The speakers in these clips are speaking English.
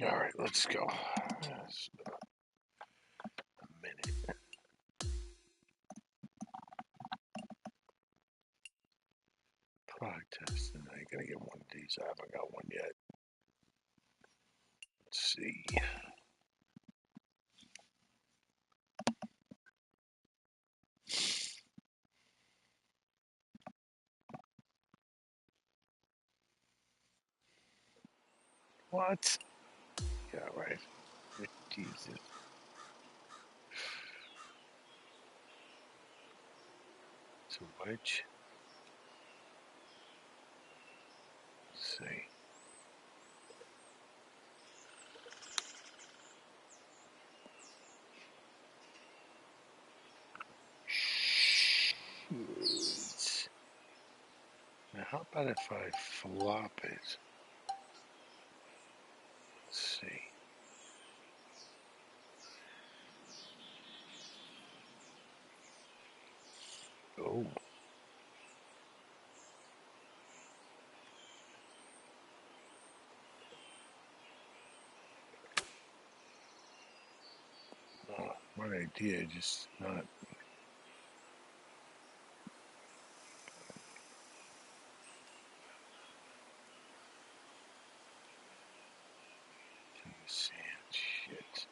All right, let's go. That's a minute. Product testing. I gotta get one of these. I haven't got one yet. Let's see. What? Yeah, right. Jesus. It's a wedge. Let's see. Shit. Now, how about if I flop it? Let's see. Oh. One idea, just not. Sand, shit.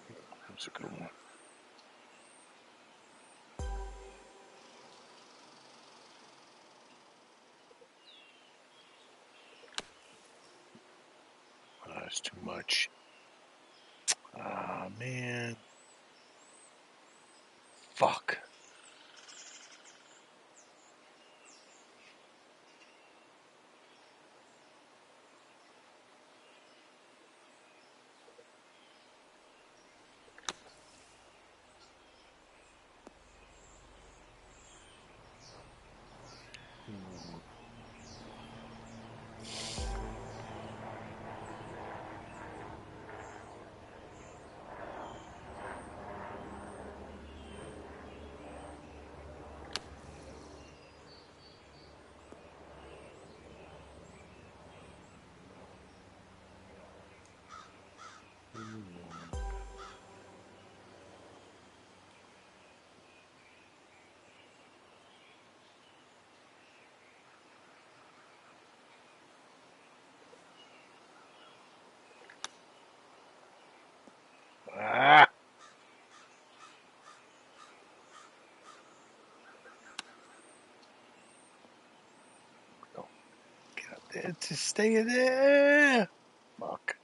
That was a good one. That's too much. Ah, man. Fuck. Ah! Oh, God, it's stay there. Fuck.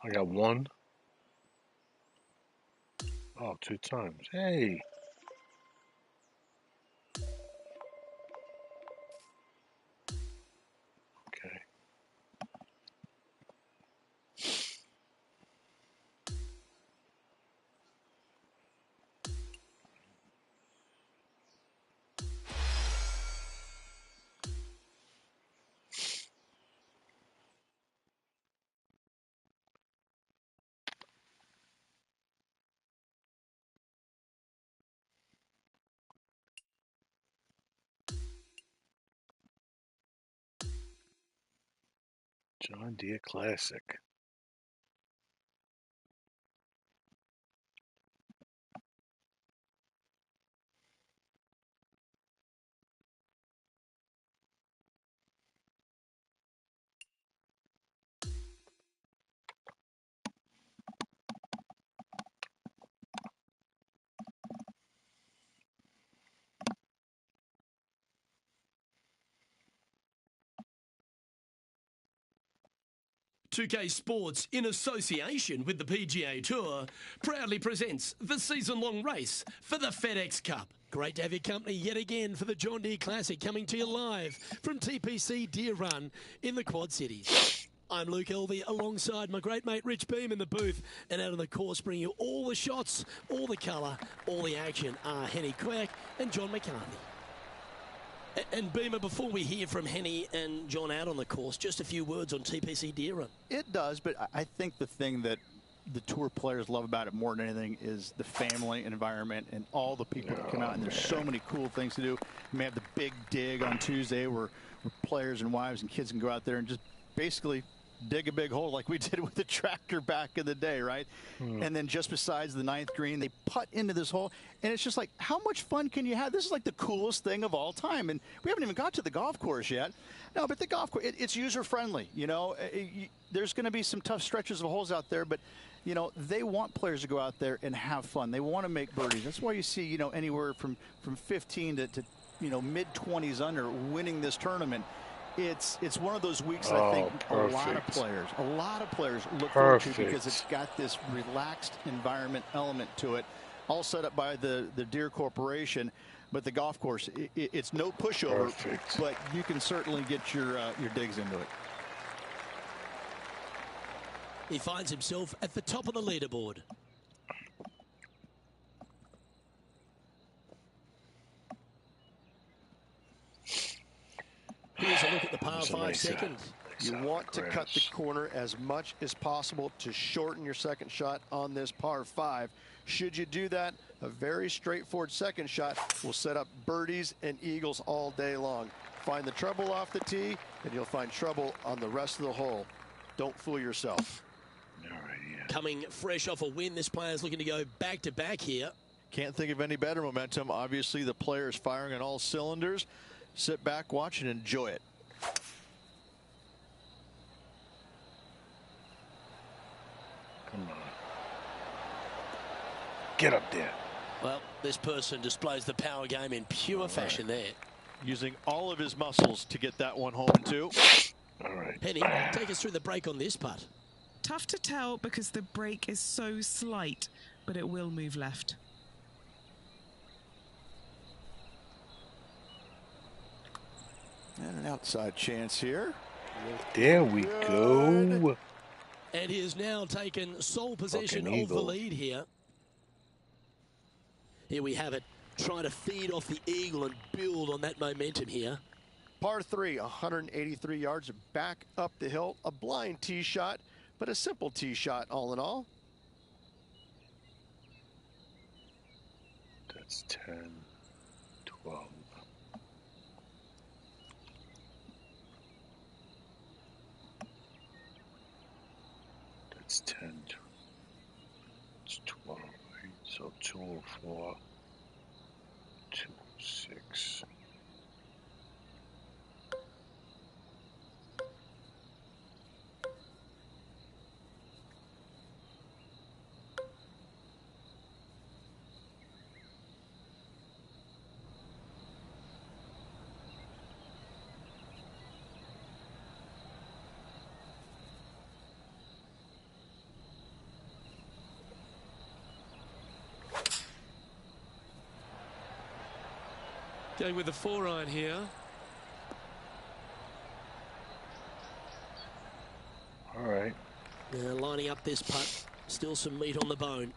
I got one. Oh, 2 times. Hey. Okay. John Deere Classic. .2K Sports, in association with the PGA Tour, proudly presents the season-long race for the FedEx Cup. Great to have your company yet again for the John Deere Classic, coming to you live from TPC Deere Run in the Quad Cities. I'm Luke Elvey alongside my great mate Rich Beam in the booth, and out on the course bringing you all the shots, all the colour, all the action are Henny Quirk and John McCarthy. And Beamer, before we hear from Henny and John out on the course, just a few words on TPC Deere. It does, but I think the thing that the tour players love about it more than anything is the family environment and all the people that come out. And there's so many cool things to do. We have the big dig on Tuesday where players and wives and kids can go out there and just basically dig a big hole like we did with the tractor back in the day, right? And then just besides the 9th green, they putt into this hole, and it's just like, how much fun can you have? This is like the coolest thing of all time, and we haven't even got to the golf course yet. No, but the golf course, it's user-friendly, you know. There's going to be some tough stretches of holes out there, but, you know, they want players to go out there and have fun. They want to make birdies. That's why you see, you know, anywhere from 15 to you know, mid-20s under winning this tournament. It's one of those weeks that I think a lot of players look forward to because it's got this relaxed environment element to it, all set up by the Deere Corporation. But the golf course, it's no pushover, but you can certainly get your digs into it. He finds himself at the top of the leaderboard. Here's a look at the par 5 seconds. You want to cut the corner as much as possible to shorten your second shot on this par 5. Should you do that, a very straightforward second shot will set up birdies and eagles all day long. Find the trouble off the tee, and you'll find trouble on the rest of the hole. Don't fool yourself. Coming fresh off a win, this player's looking to go back-to-back here. Can't think of any better momentum. Obviously, the player is firing on all cylinders. Sit back, watch, and enjoy it. Come on. Get up there. Well, this person displays the power game in pure fashion there. Using all of his muscles to get that one home, too. All right. Penny, take us through the break on this putt. Tough to tell because the break is so slight, but it will move left. And an outside chance here. There we go. And he has now taken sole possession of the lead here. Here we have it. Trying to feed off the eagle and build on that momentum here. Par 3, 183 yards back up the hill. A blind tee shot, but a simple tee shot all in all. That's 10, 12. That's 10. It's 12, right? So 204, 206. Going with the 4-iron here. All right. Now lining up this putt. Still some meat on the bone.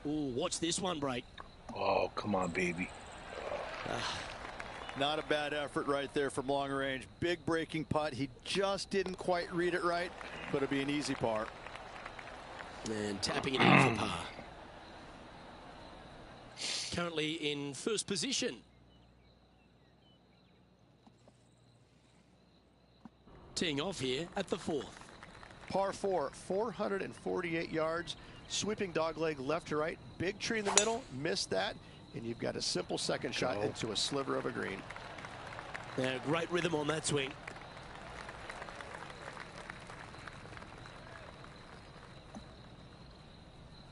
Ooh, watch this one break. Oh, come on, baby. Not a bad effort right there from long range. Big breaking putt. He just didn't quite read it right, but it'll be an easy par. And tapping it in for par. Currently in first position. Teeing off here at the 4th. Par 4, 448 yards. Sweeping dogleg left to right. Big tree in the middle. Missed that. And you've got a simple second shot into a sliver of a green. Now, great rhythm on that swing.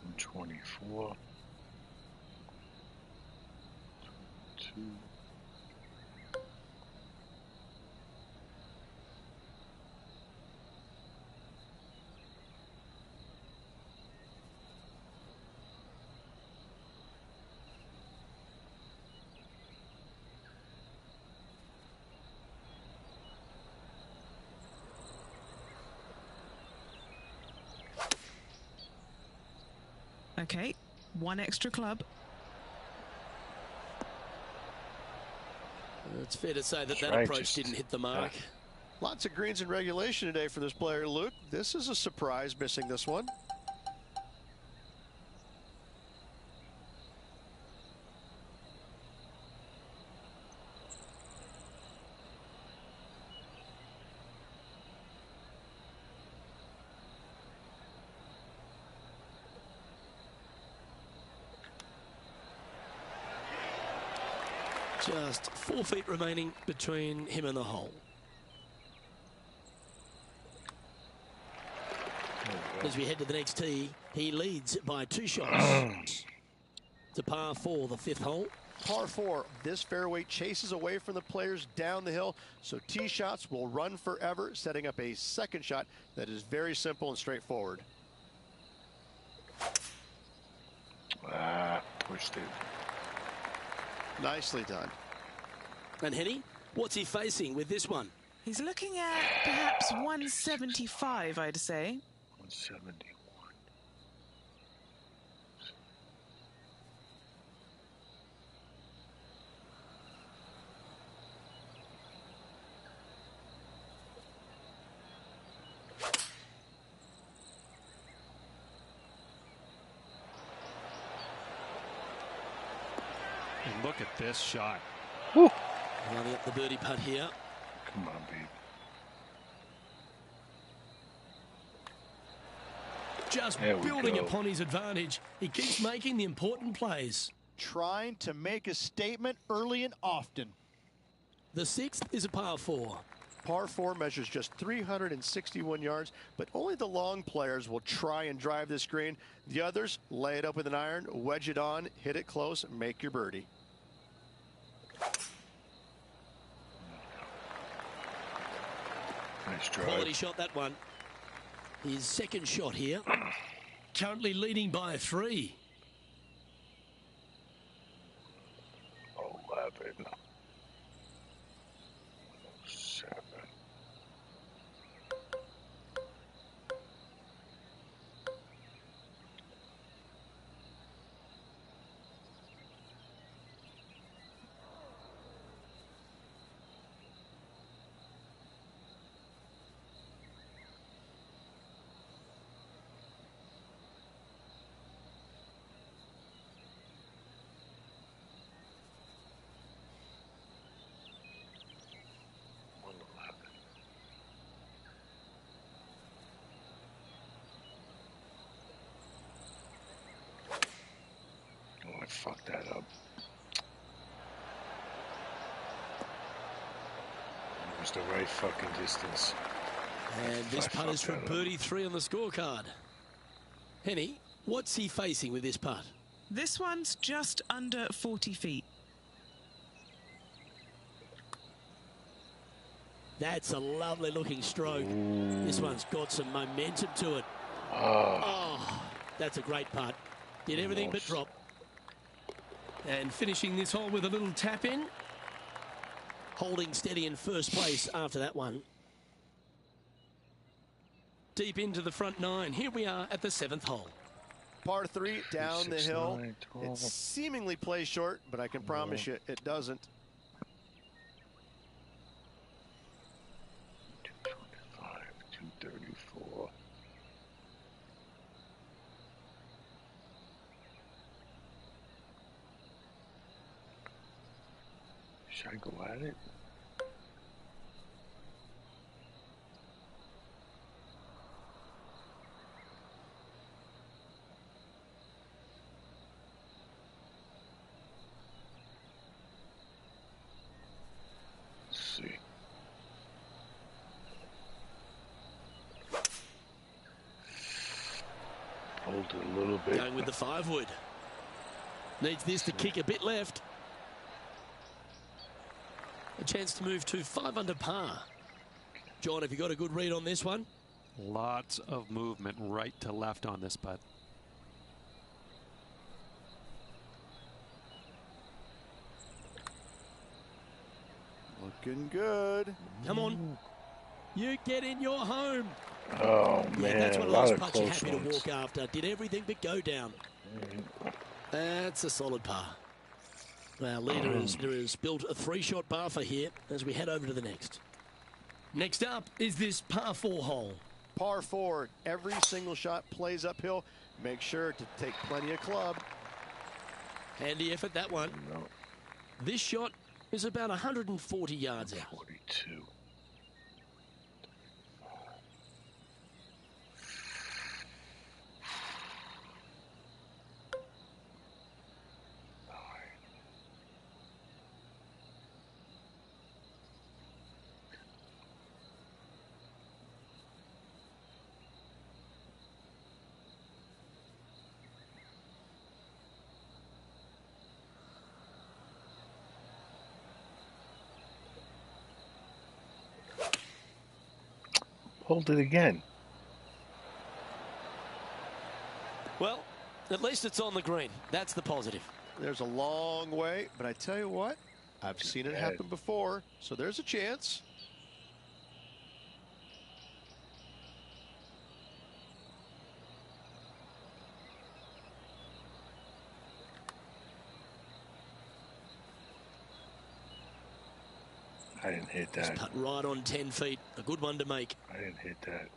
And 24. 22. Okay, one extra club. It's fair to say that that Right, approach just- didn't hit the mark. Lots of greens in regulation today for this player, Luke. This is a surprise, missing this one. Just 4 feet remaining between him and the hole. As we head to the next tee, he leads by 2 shots. It's a par 4, the 5th hole. Par 4, this fairway chases away from the players down the hill, so tee shots will run forever, setting up a second shot that is very simple and straightforward. Pushed it. Nicely done. And Henny, what's he facing with this one? He's looking at perhaps 175, I'd say. 171. And look at this shot. Lining up the birdie putt here. Come on, babe. Just There we building go. upon his advantage. He keeps making the important plays. Trying to make a statement early and often. The 6th is a par 4. Par 4 measures just 361 yards, but only the long players will try and drive this green. The others lay it up with an iron, wedge it on, hit it close, make your birdie. Nice drive. Quality shot, that one. His second shot here. Currently leading by 3. 11. 7. Oh, I fucked that up. It was the right fucking distance. And this I putt is fucked from that up. birdie 3 on the scorecard. Henny, what's he facing with this putt? This one's just under 40 feet. That's a lovely looking stroke. This one's got some momentum to it. Oh, That's a great putt. Did everything but drop. And finishing this hole with a little tap in. Holding steady in first place after that one. Deep into the front 9. Here we are at the 7th hole. Par 3 down the 6, hill. 9, 12. It seemingly plays short, but I can promise you it doesn't. 225, 234. Should I go at it? Let's see. Hold it a little bit. Going with the 5 wood. Needs this to kick a bit left. A chance to move to 5 under par. John, have you got a good read on this one? Lots of movement right to left on this putt. Looking good. Come on. You get in your home. Oh, Yeah, man. that's one A of lot those of putts you're close happy to ones. walk after. Did everything but go down. That's a solid par. Our leader has built a 3-shot par for here as we head over to the next. Next up is this par 4 hole. Par 4, every single shot plays uphill. Make sure to take plenty of club. Handy effort, that one. No. This shot is about 140 yards out. 42. Hold it again. Well, at least it's on the green. That's the positive. There's a long way, but I tell you what, I've seen it happen before, so there's a chance. I didn't hit Just that. put right on 10 feet. A good one to make. I didn't hit that.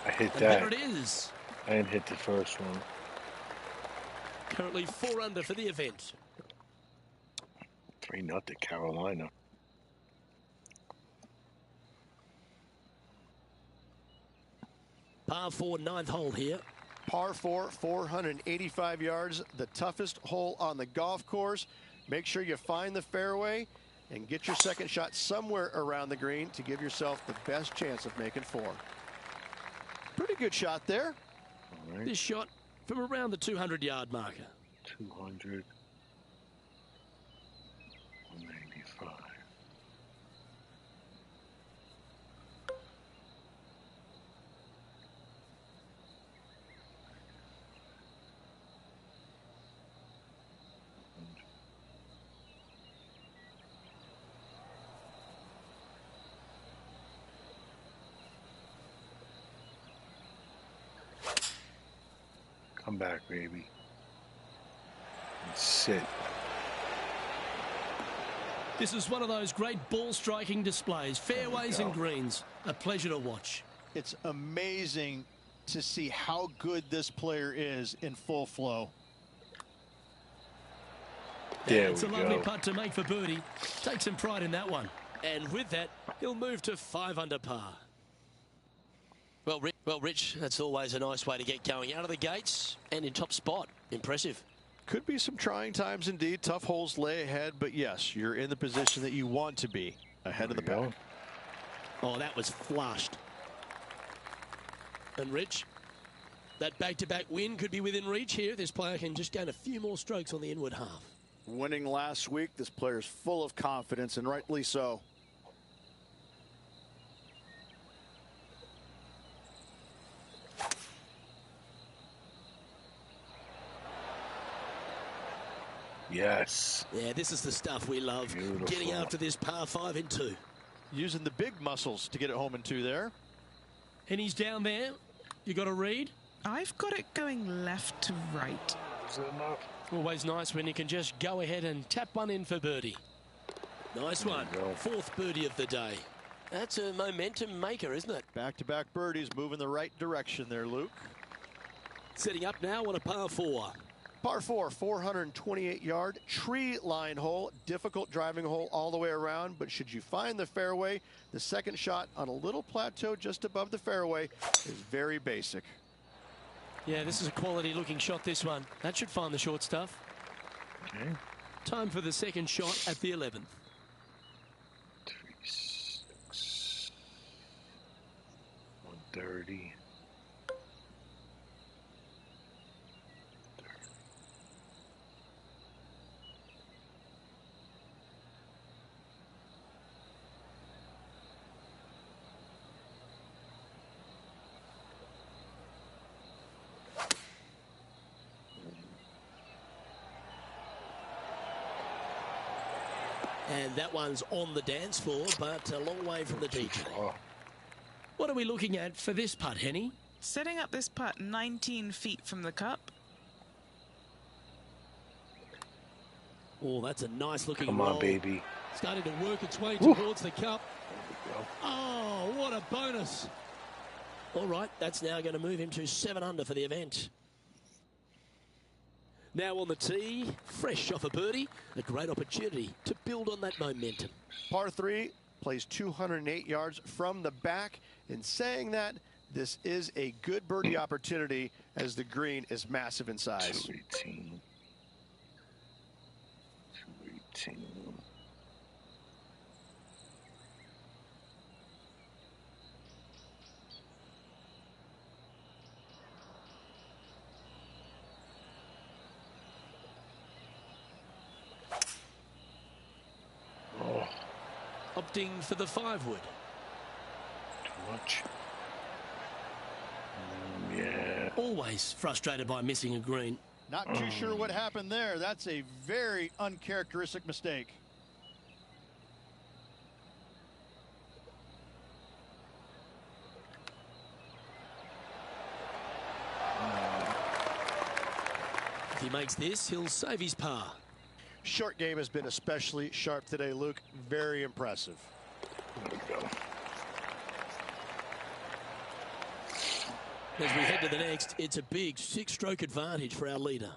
I hit And that. there it is. I didn't hit the first one. Currently 4 under for the event. 3-0 Carolina. Par 4, 9th hole here. Par 4, 485 yards, the toughest hole on the golf course. Make sure you find the fairway and get your second shot somewhere around the green to give yourself the best chance of making 4. Pretty good shot there. All right. This shot from around the 200-yard marker. 200. 195. Come back, baby. And sit. This is one of those great ball striking displays. Fairways and go. greens. A pleasure to watch. It's amazing to see how good this player is in full flow. There It's we a lovely go. putt to make for birdie. Take some pride in that one. And with that, he'll move to 5 under par. Well, Rich, that's always a nice way to get going out of the gates and in top spot. Impressive. Could be some trying times indeed. Tough holes lay ahead, but yes, you're in the position that you want to be, ahead of the pack. Oh, that was flushed. And Rich, that back-to-back win could be within reach here. This player can just gain a few more strokes on the inward half. Winning last week, this player's full of confidence, and rightly so. Yes. Yeah, this is the stuff we love. Beautiful. Getting after this par 5 in 2. Using the big muscles to get it home in 2 there. And he's down there. You got a read? I've got it going left to right. Is it enough? Always nice when you can just go ahead and tap one in for birdie. Nice one. There you go. 4th birdie of the day. That's a momentum maker, isn't it? Back-to-back birdies, moving the right direction there, Luke. Setting up now on a par 4. Par 4, 428-yard tree line hole. Difficult driving hole all the way around, but should you find the fairway, the second shot on a little plateau just above the fairway is very basic. Yeah, this is a quality-looking shot, this one. That should find the short stuff. Okay. Time for the second shot at the 11th. 3, 6. 130. And that one's on the dance floor, but a long way from the DJ. Oh, What are we looking at for this putt, Henny? Setting up this putt 19 feet from the cup. Oh, that's a nice looking Come roll. on, baby. Starting to work its way Woo. towards the cup. Oh, what a bonus. All right, that's now going to move him to 7 under for the event. Now on the tee, fresh off a birdie, a great opportunity to build on that momentum. Par 3 plays 208 yards from the back. In saying that, this is a good birdie opportunity as the green is massive in size. 218. 218. Oh, Opting for the 5-wood. too much. Yeah. Always frustrated by missing a green. Not too sure what happened there. That's a very uncharacteristic mistake. If he makes this, he'll save his par. Short game has been especially sharp today, Luke. Very impressive. There we go. As we head to the next, it's a big 6-stroke advantage for our leader.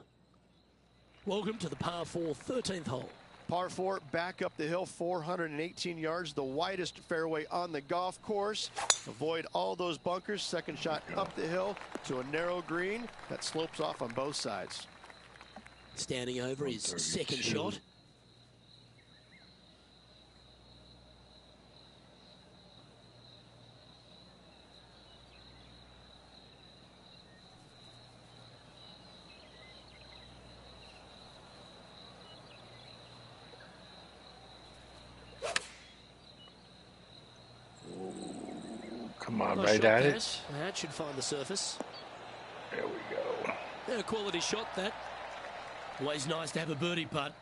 Welcome to the par 4 13th hole. Par 4 back up the hill, 418 yards, the widest fairway on the golf course. Avoid all those bunkers. Second shot up the hill to a narrow green that slopes off on both sides. Standing over his second shot. Come on, Nice right shot, at it. that should find the surface. There we go. Yeah, quality shot, that. Always nice to have a birdie putt.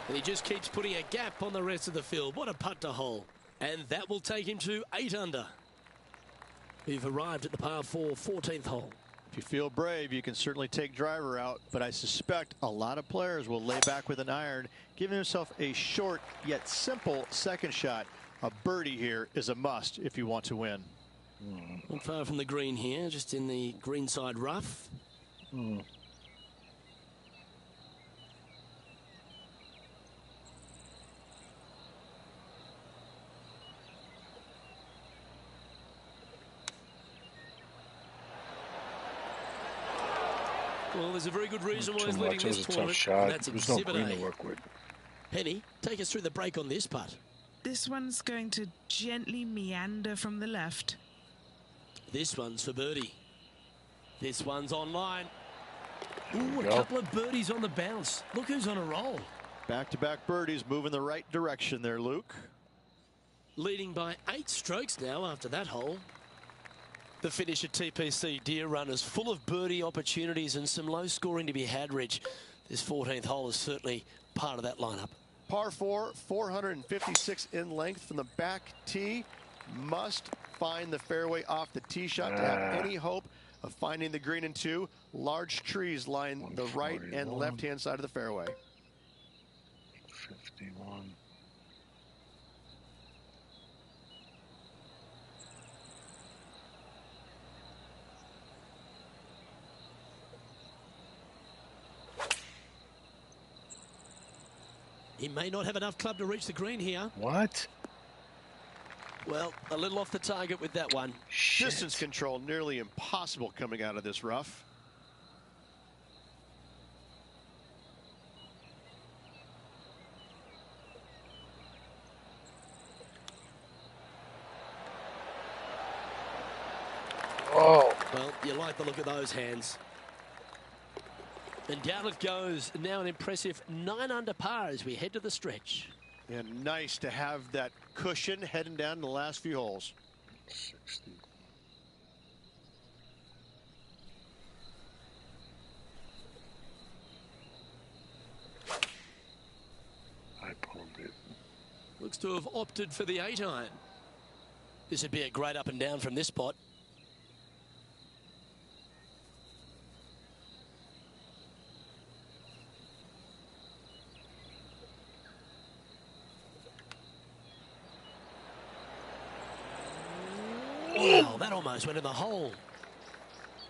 And he just keeps putting a gap on the rest of the field. What a putt to hole. And that will take him to 8 under. We've arrived at the par 4 14th hole. If you feel brave, you can certainly take driver out, but I suspect a lot of players will lay back with an iron, giving himself a short yet simple second shot. A birdie here is a must if you want to win. Not far from the green here, just in the greenside rough. Well, there's a very good reason why he's leading It was this a tough tournament. shot. And that's There's no Exhibit green A. to work with. Henny, take us through the break on this putt. This one's going to gently meander from the left. This one's for birdie. This one's online. Ooh, a go. couple of birdies on the bounce. Look who's on a roll. Back-to-back birdies moving the right direction there, Luke. Leading by 8 strokes now after that hole. The finish at TPC Deere runners full of birdie opportunities and some low scoring to be had, Rich. This 14th hole is certainly part of that lineup. Par 4, 456 in length from the back tee. Must find the fairway off the tee shot to have any hope of finding the green in 2. Large trees line the right and 141. left-hand side of the fairway. 51. He may not have enough club to reach the green here. What? Well, a little off the target with that one. Shit. Distance control nearly impossible coming out of this rough. Oh, Well, you like the look of those hands. And down it goes. Now an impressive 9 under par as we head to the stretch. And nice to have that cushion heading down the last few holes. 60. I pulled it. looks to have opted for the 8-iron. This would be a great up and down from this spot. Wow, that almost went in the hole.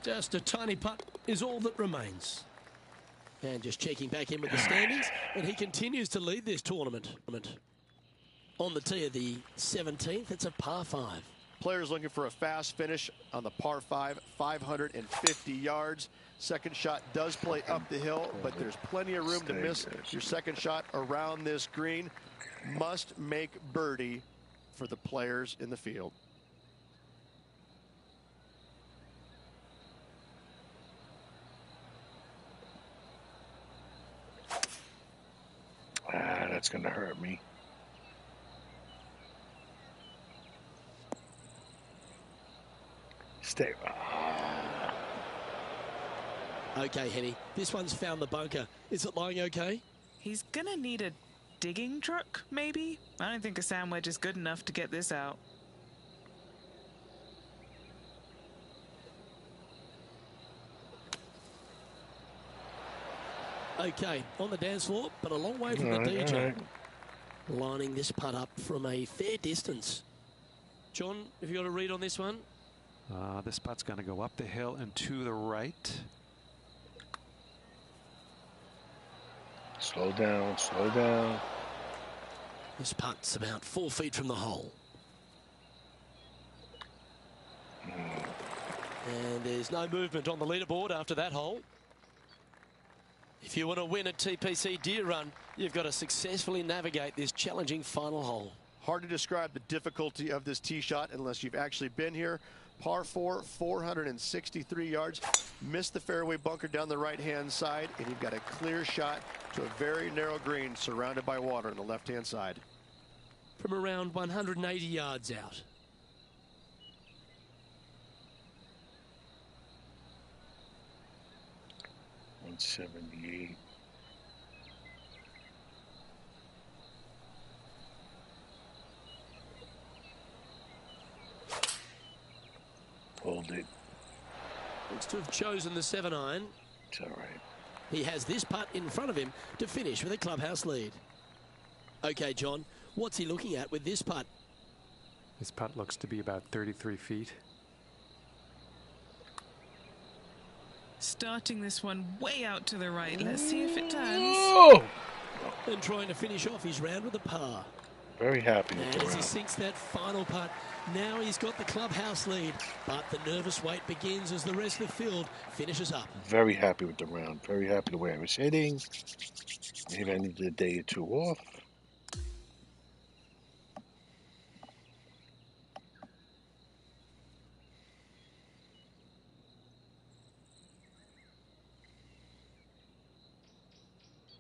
Just a tiny putt is all that remains. And just checking back in with the standings, and he continues to lead this tournament. On the tee of the 17th, it's a par 5. Players looking for a fast finish on the par 5, 550 yards. Second shot does play up the hill, but there's plenty of room to miss your second shot around this green. Must make birdie for the players in the field. That's going to hurt me. Stay. Okay, Henny, this one's found the bunker. Is it lying okay? He's gonna need a digging truck, maybe? I don't think a sand wedge is good enough to get this out. Okay, on the dance floor, but a long way from the DJ. Lining this putt up from a fair distance. John, have you got a read on this one? This putt's going to go up the hill and to the right. Slow down, slow down. This putt's about 4 feet from the hole. And there's no movement on the leaderboard after that hole. If you want to win a TPC Deere run, you've got to successfully navigate this challenging final hole. Hard to describe the difficulty of this tee shot unless you've actually been here. Par 4, 463 yards. Missed the fairway bunker down the right-hand side, and you've got a clear shot to a very narrow green surrounded by water on the left-hand side. From around 180 yards out. $178. Hold it. Looks to have chosen the 7-iron. It's all right. He has this putt in front of him to finish with a clubhouse lead. Okay, John, what's he looking at with this putt? This putt looks to be about 33 feet. Starting this one way out to the right. Let's see if it turns. Oh! And trying to finish off his round with a par. Very happy with And the as he round. sinks that final putt, now he's got the clubhouse lead. But the nervous wait begins as the rest of the field finishes up. Very happy with the round. Very happy the way I was hitting. Maybe I needed a day or two off.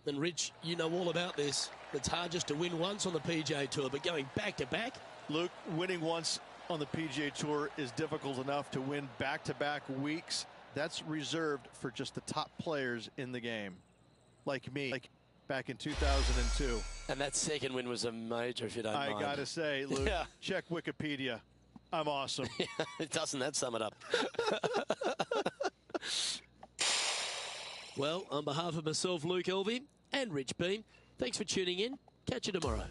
And Rich, you know all about this. It's hard just to win once on the PGA Tour, but going back to back. Luke, winning once on the PGA Tour is difficult enough. To win back-to-back weeks, that's reserved for just the top players in the game, like me, like back in 2002. And that second win was a major, if you don't mind. I gotta say, Luke, check Wikipedia. I'm awesome. Doesn't that sum it up? Well, on behalf of myself, Luke Elvey, and Rich Beam, thanks for tuning in. Catch you tomorrow.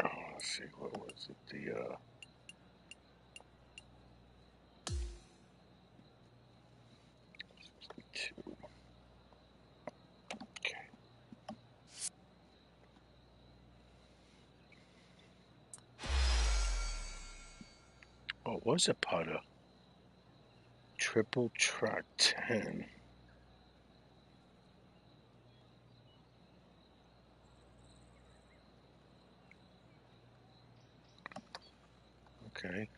Let's see, what was it? The okay. Oh, it was a putter. Triple track 10. Okay.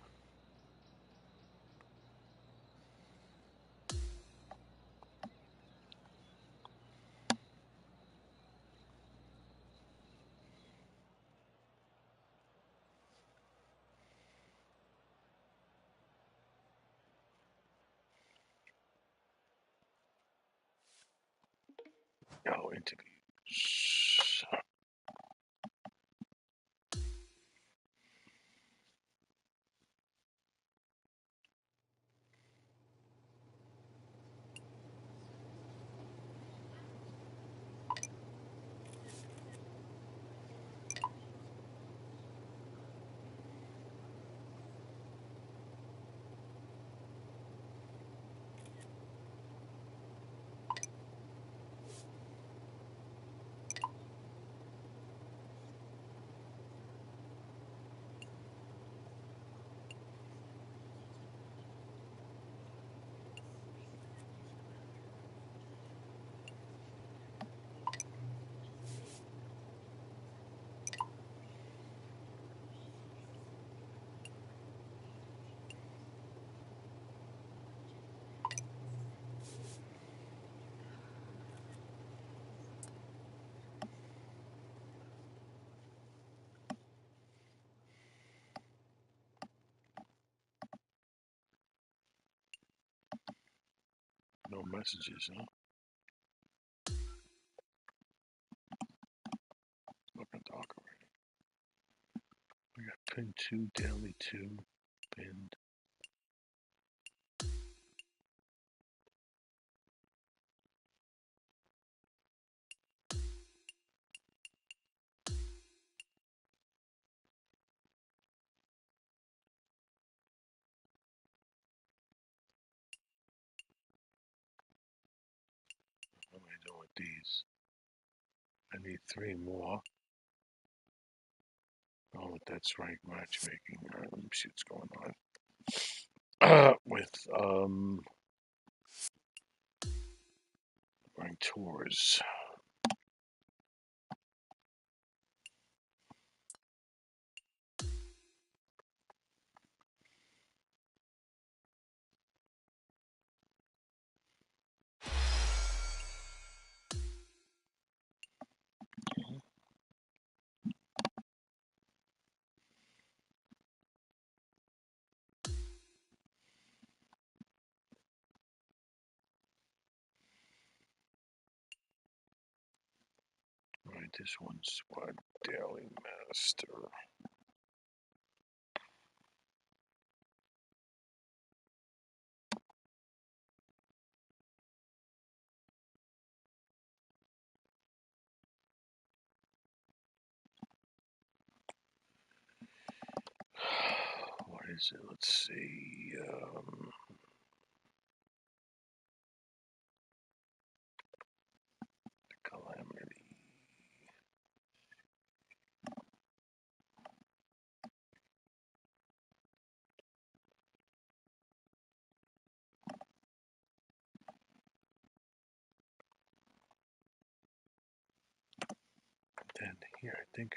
Oh, interviews. No messages, huh? Looking dark already. We got pin 2, daily 2, pinned. What am I doing with these? I need 3 more. Oh, that's right, matchmaking. All right, let me see what's going on. With ranked tours. All right, this one's what? Daily Master. What is it? Let's see. Calamity. Then here, I think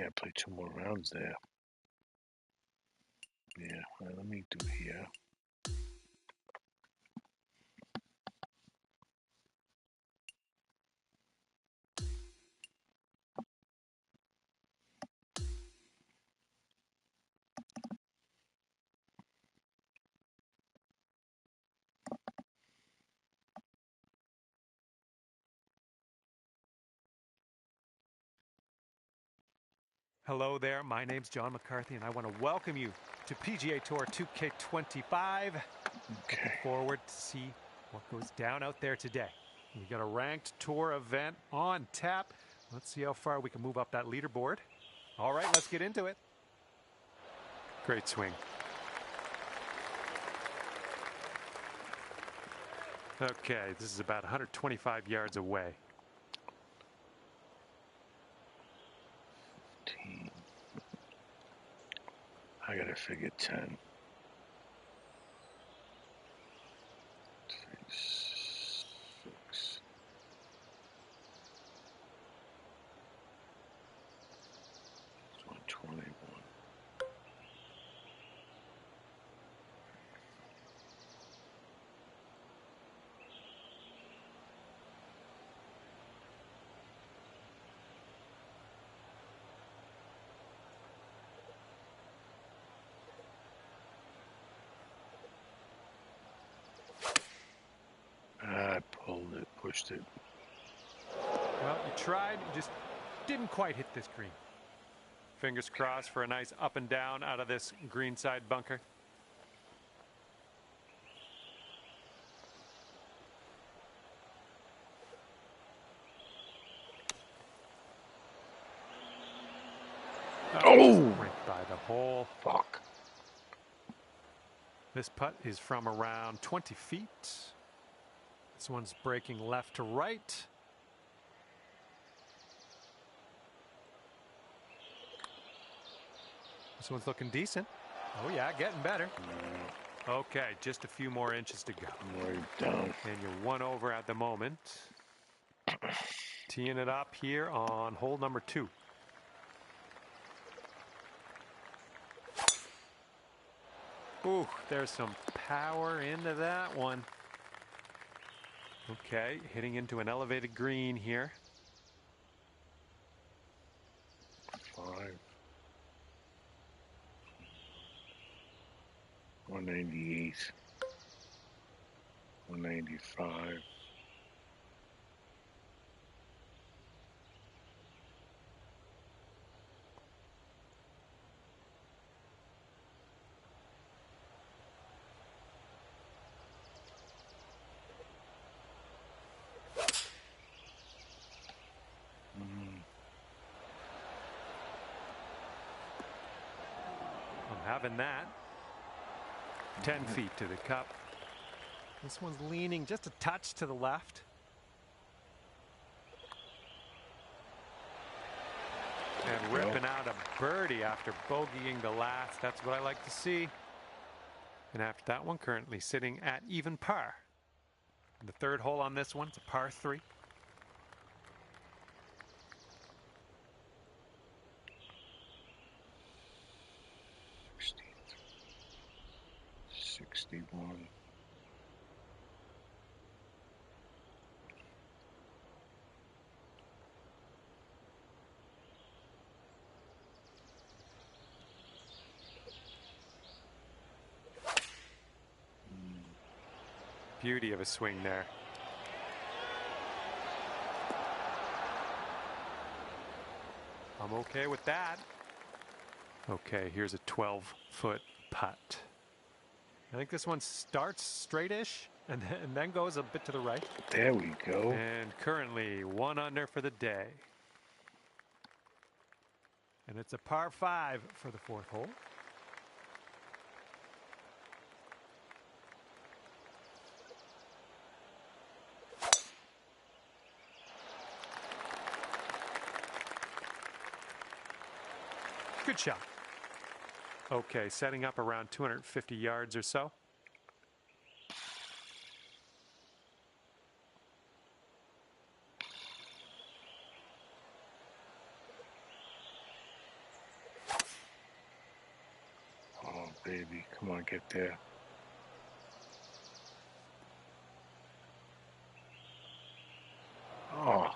I played 2 more rounds there. Yeah, well, let me do here. Hello there, my name's John McCarthy, and I want to welcome you to PGA Tour 2K25. Looking forward to see what goes down out there today. We got a ranked tour event on tap. Let's see how far we can move up that leaderboard. All right, let's get into it. Great swing. Okay, this is about 125 yards away. 15. I gotta figure 10. 6. 121. pushed it. Well, you tried, you just didn't quite hit this green. Fingers crossed for a nice up and down out of this greenside bunker. Oh! Right by the hole. Fuck. This putt is from around 20 feet. This one's breaking left to right. This one's looking decent. Oh yeah, getting better. Okay, just a few more inches to go. Right down. And you're one over at the moment. Teeing it up here on hole number 2. Ooh, there's some power into that one. Okay, hitting into an elevated green here. 5. 198. 195. I'm having that. 10 feet to the cup. This one's leaning just a touch to the left. And ripping out a birdie after bogeying the last. That's what I like to see. And after that one, currently sitting at even par. The third hole on this one, it's a par 3. $61. Beauty of a swing there. I'm okay with that. Okay, here's a 12-foot putt. I think this one starts straightish and then goes a bit to the right. There we go. And currently 1 under for the day. And it's a par 5 for the 4th hole. Good shot. Okay, setting up around 250 yards or so. Oh, baby. Come on, get there. Oh.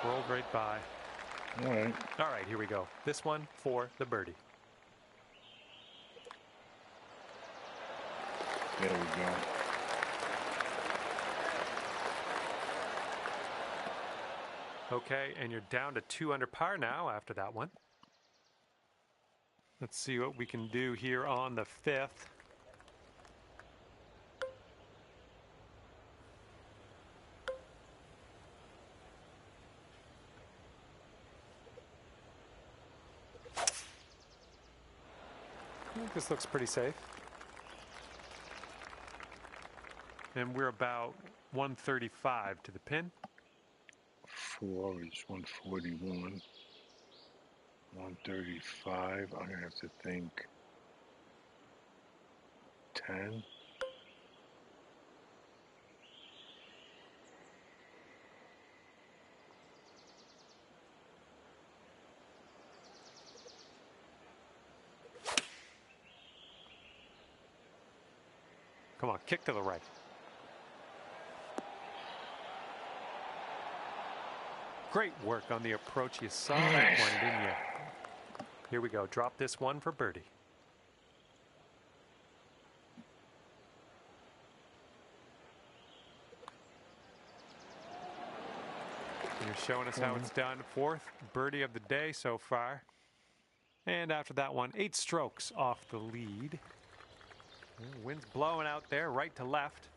Rolled right by. All right. All right, here we go. This one for the birdie. There we go. Okay, and you're down to 2 under par now after that one. Let's see what we can do here on the 5th. I think this looks pretty safe. And we're about 135 to the pin. 4 is 141. 135. I'm going to have to think 10. Come on, kick to the right. Great work on the approach. You saw that one, didn't you? Here we go. Drop this one for birdie. You're showing us how it's done. 4th birdie of the day so far. And after that one, 8 strokes off the lead. Wind's blowing out there, right to left.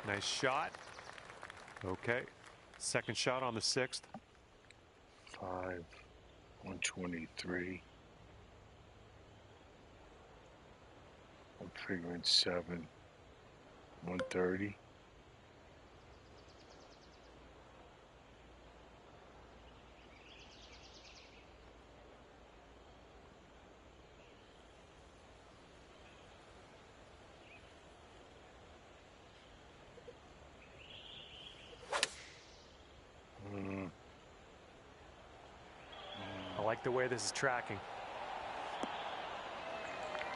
Nice shot. Okay. Second shot on the 6th. 5, 123. I'm figuring 7, 130. I like the way this is tracking.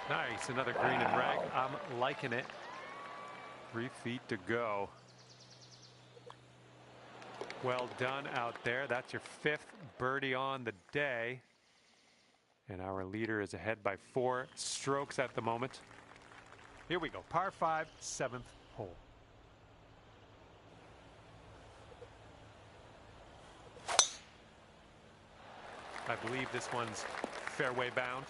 Nice, another green and rag. I'm liking it. 3 feet to go. Well done out there. That's your 5th birdie on the day. And our leader is ahead by 4 strokes at the moment. Here we go. Par 5, 7th hole. I believe this one's fairway bound.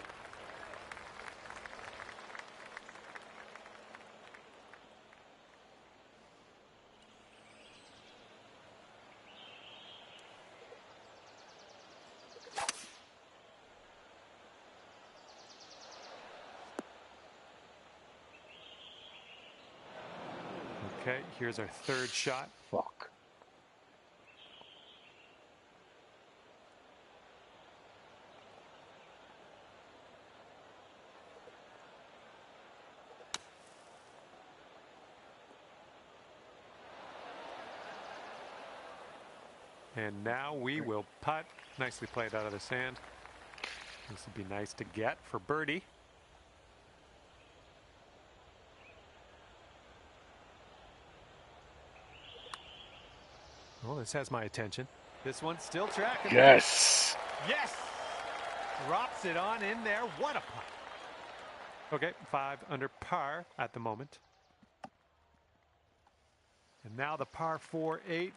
Okay, here's our 3rd shot. Fuck. And now we will putt. Nicely played out of the sand. This would be nice to get for birdie. Well, this has my attention. This one's still tracking. Yes. Yes. Drops it on in there. What a putt. Okay, 5 under par at the moment. And now the par 4 8th.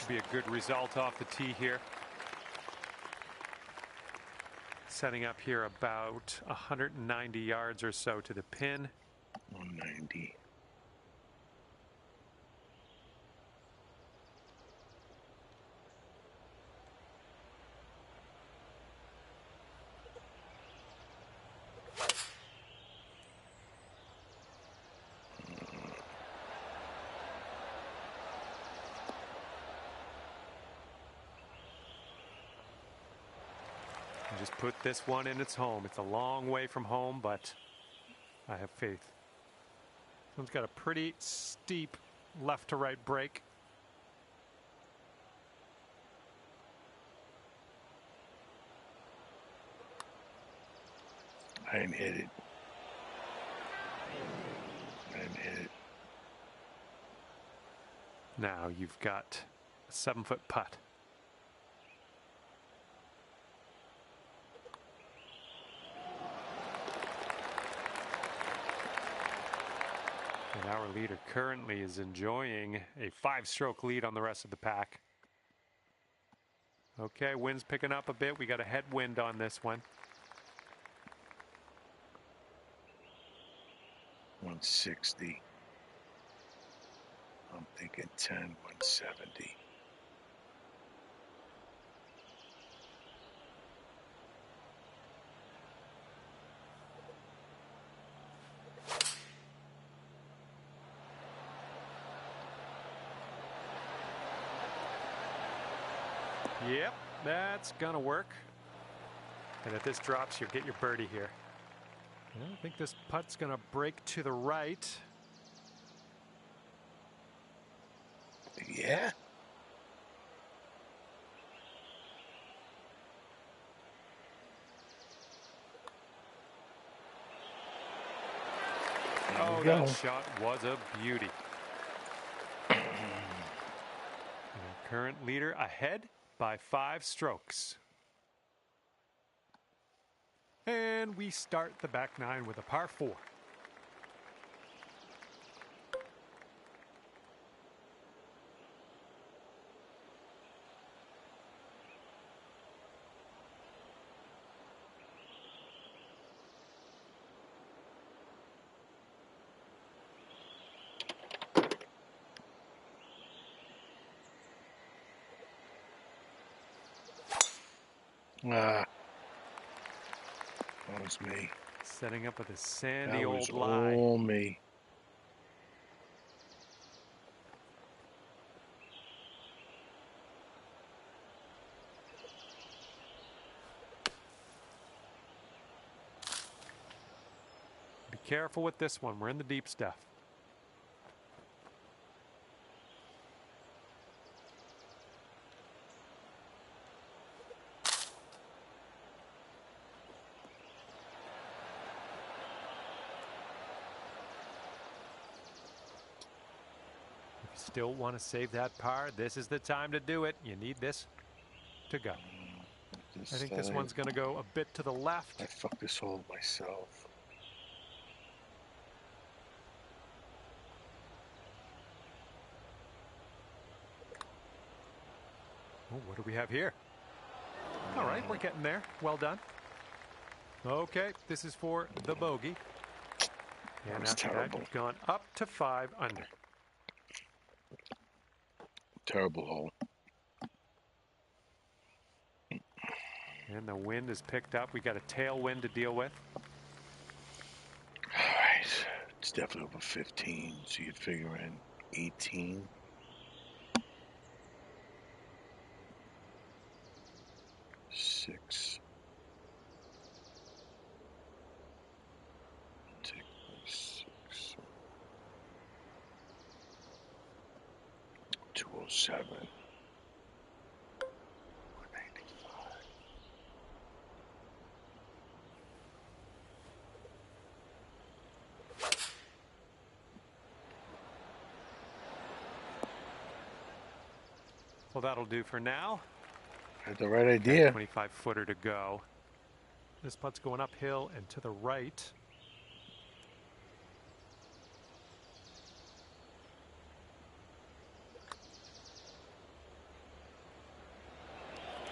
Be a good result off the tee here. Setting up here about 190 yards or so to the pin. 190. Just put this one in its home. It's a long way from home, but I have faith. This one's got a pretty steep left to right break. I didn't hit it. I didn't hit it. Now you've got a 7-foot putt. And our leader currently is enjoying a 5-stroke lead on the rest of the pack. Okay, wind's picking up a bit. We got a headwind on this one. 160. I'm thinking 10, 170. Yep, that's gonna work. And if this drops, you'll get your birdie here. I don't think this putt's gonna break to the right. Yeah. Oh, go. that shot was a beauty. And our current leader ahead by 5 strokes. And we start the back 9 with a par 4. That was me. Setting up with a sandy That was old lie. all me. Be careful with this one. We're in the deep stuff. If you still want to save that par, this is the time to do it. You need this to go. I think this one's going to go a bit to the left. I fucked this hole myself. Oh, what do we have here? All right, we're getting there. Well done. Okay, this is for the bogey. And was after terrible. that, you've gone up to 5 under. Terrible hole. And the wind is picked up. We got a tailwind to deal with. All right. It's definitely over 15, so you'd figure in 18. Six. Take 6. 207. 195. Well, that'll do for now. Had the right idea. 25-footer to go. This putt's going uphill and to the right.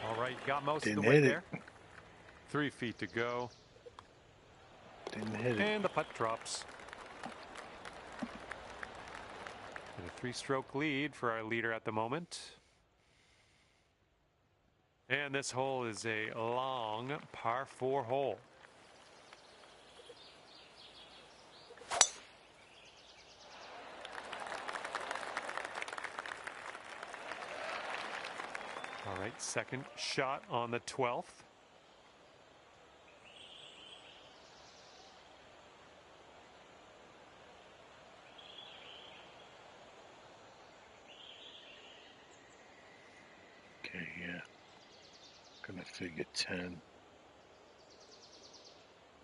All right, got most of the Didn't way hit it. there. 3 feet to go. Didn't hit it. And the putt drops. And a 3-stroke lead for our leader at the moment. And this hole is a long par 4 hole. All right, second shot on the 12th. Okay, yeah. Gonna figure 10.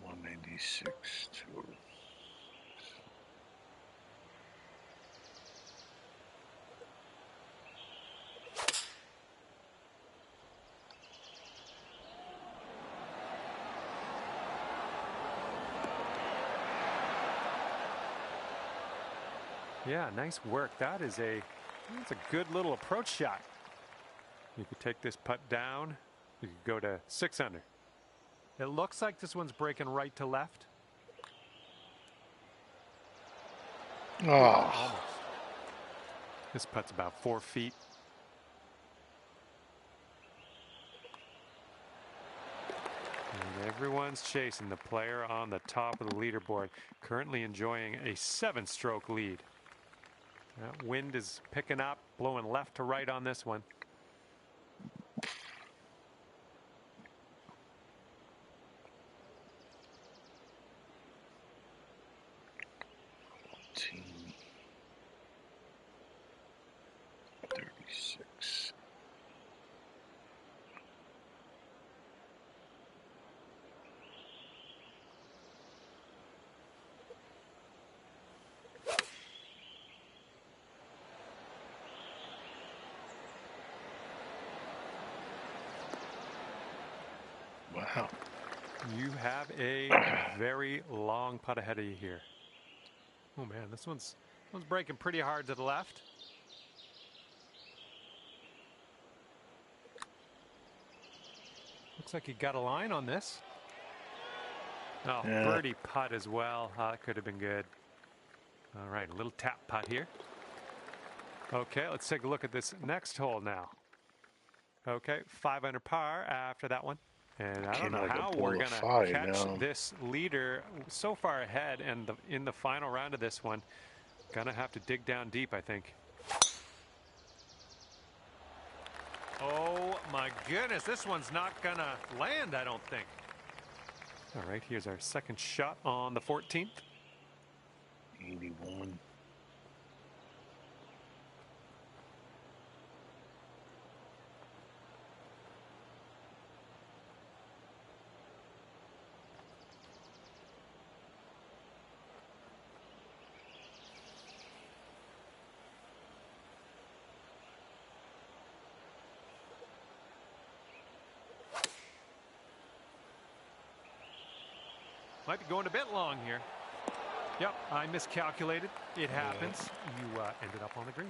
196 to. Yeah, nice work. That's a good little approach shot. You could take this putt down. You could go to 6 under. It looks like this one's breaking right to left. Oh, Almost. This putt's about 4 feet. And everyone's chasing the player on the top of the leaderboard, currently enjoying a 7-stroke lead. That wind is picking up, blowing left to right on this one. team. You have a very long putt ahead of you here. Oh man, this one's breaking pretty hard to the left. Looks like he got a line on this. Oh, Yeah. birdie putt as well. Oh, that could have been good. All right, a little tap putt here. Okay, let's take a look at this next hole now. Okay, 5 under par after that one. And I don't know how we're going to catch this leader so far ahead and in the final round of this one. Going to have to dig down deep, I think. Oh, my goodness. This one's not going to land, I don't think. All right, here's our second shot on the 14th. 81. Might be going a bit long here. Yep, I miscalculated. It happens. You ended up on the green.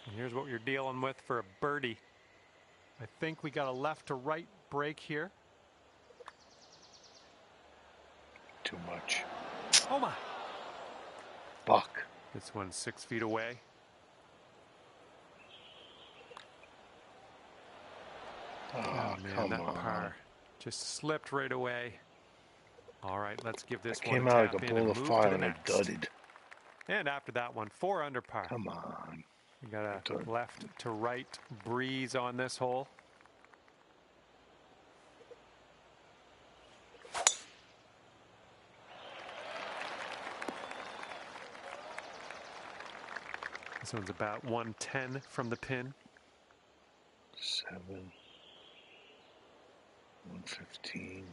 And here's what you're dealing with for a birdie. I think we got a left to right break here. Too much. Oh my. Fuck. This one's 6 feet away. Oh, man, that come on. par just slipped right away. All right, let's give this one Came a out tap like a in ball and of move fire to the and it next. dudded. And after that one, 4 under par. Come on. We got a left to right breeze on this hole. This one's about 110 from the pin. 7. 115.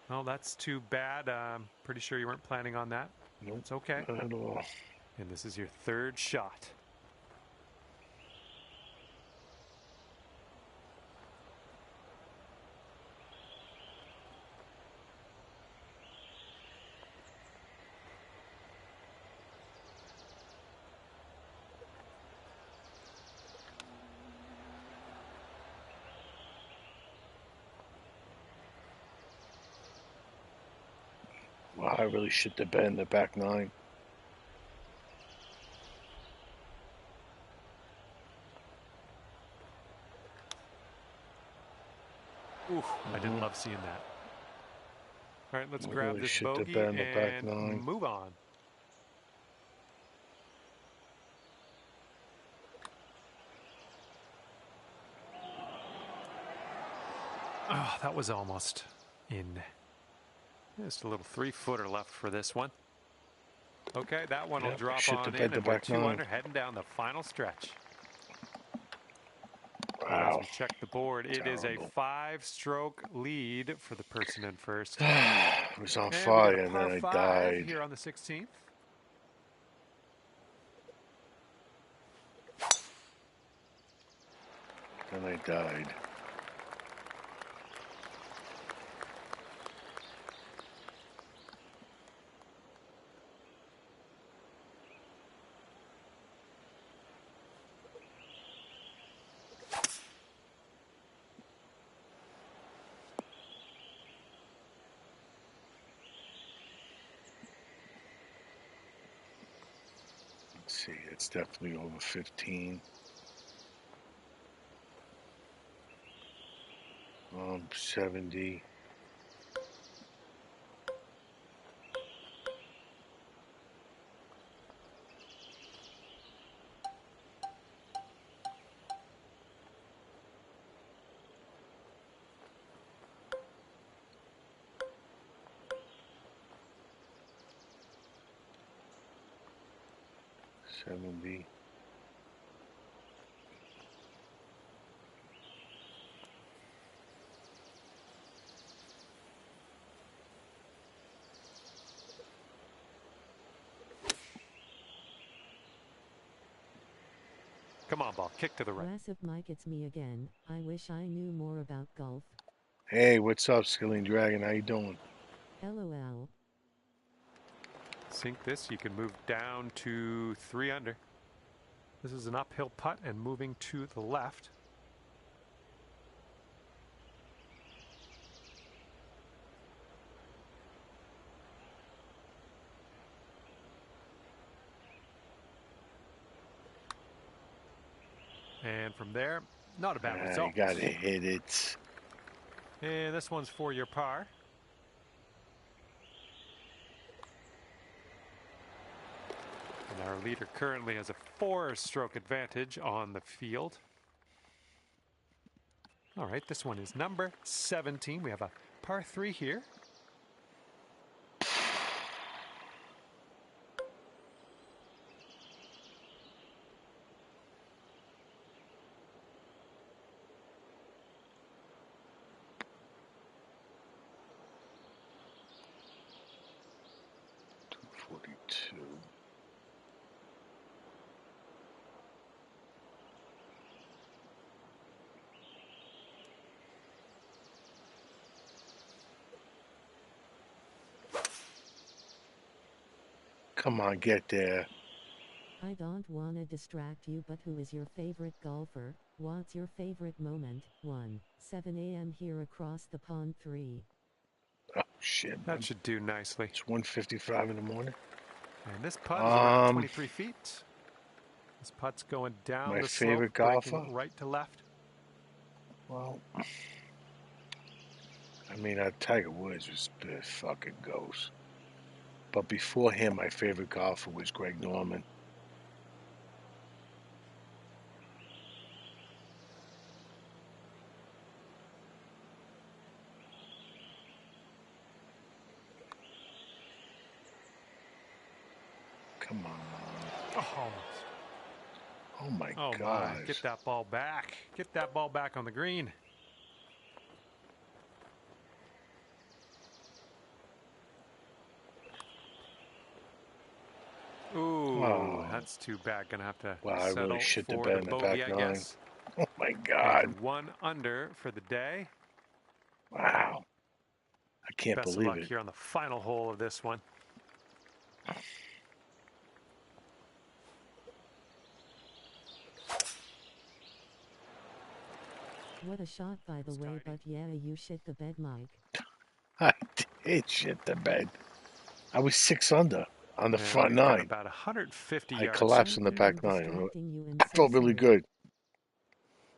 Well, that's too bad. I'm pretty sure you weren't planning on that. Nope, it's okay. not at all. And this is your third shot. Wow, I really shit the bed in the back 9. Ooh, I didn't love seeing that. All right, let's grab really this shit the bogey bed in the back and 9. move on. Oh, that was almost in. Just a little 3-footer left for this one. Okay, that one will drop on in, and we're 2 under, heading down the final stretch. Wow. As we check the board, it is a 5-stroke lead for the person in first. It was on And fire we and got a then I par 5 died. here on the 16th. Then I died. Let's see, it's definitely over 15. 70. Come on, ball. Kick to the right. Aggressive Mike, it's me again. I wish I knew more about golf. Hey, what's up, Skilling Dragon? How you doing? LOL. Sink this. You can move down to 3 under. This is an uphill putt and moving to the left. And from there, not a bad result. You gotta hit it. And this one's for your par. And our leader currently has a 4-stroke advantage on the field. All right, this one is number 17. We have a par 3 here. Come on, get there. I don't want to distract you, but who is your favorite golfer? What's your favorite moment? 1, 7 a.m. here across the pond. 3. Oh, shit. That should do nicely. It's 1:55 in the morning. And this putt is around 23 feet. This putt's going down my the favorite slope, golfer? breaking right to left. Well, I mean, Tiger Woods was the fucking ghost. But before him, my favorite golfer was Greg Norman. Come on. Oh my God. My. Get that ball back. Get that ball back on the green. Ooh, that's too bad. Gonna have to I settle really shit the for bed the in the bogey, back I nine. guess. Oh my God. And 1 under for the day. Wow. I can't Best believe of luck it. here on the final hole of this one. What a shot, by the way, but yeah, you shit the bed, Mike. I did shit the bed. I was 6 under on the front we've got 9. about 150 I yards. collapsed in the back I'm 9. distracting you, and I felt really good.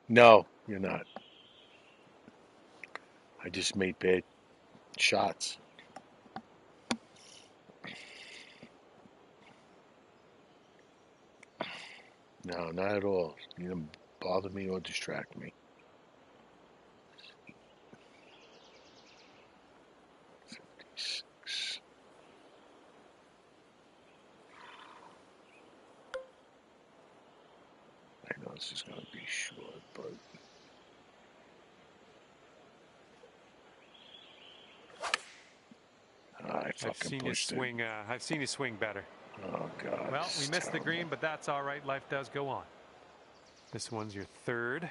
No, you're not. I just made bad shots. No, not at all. You didn't bother me or distract me. 56. I know this is going to be short, but... I've seen you swing. I've seen you swing better. Oh God! Well, we missed the green, but that's all right. Life does go on. This one's your 3rd.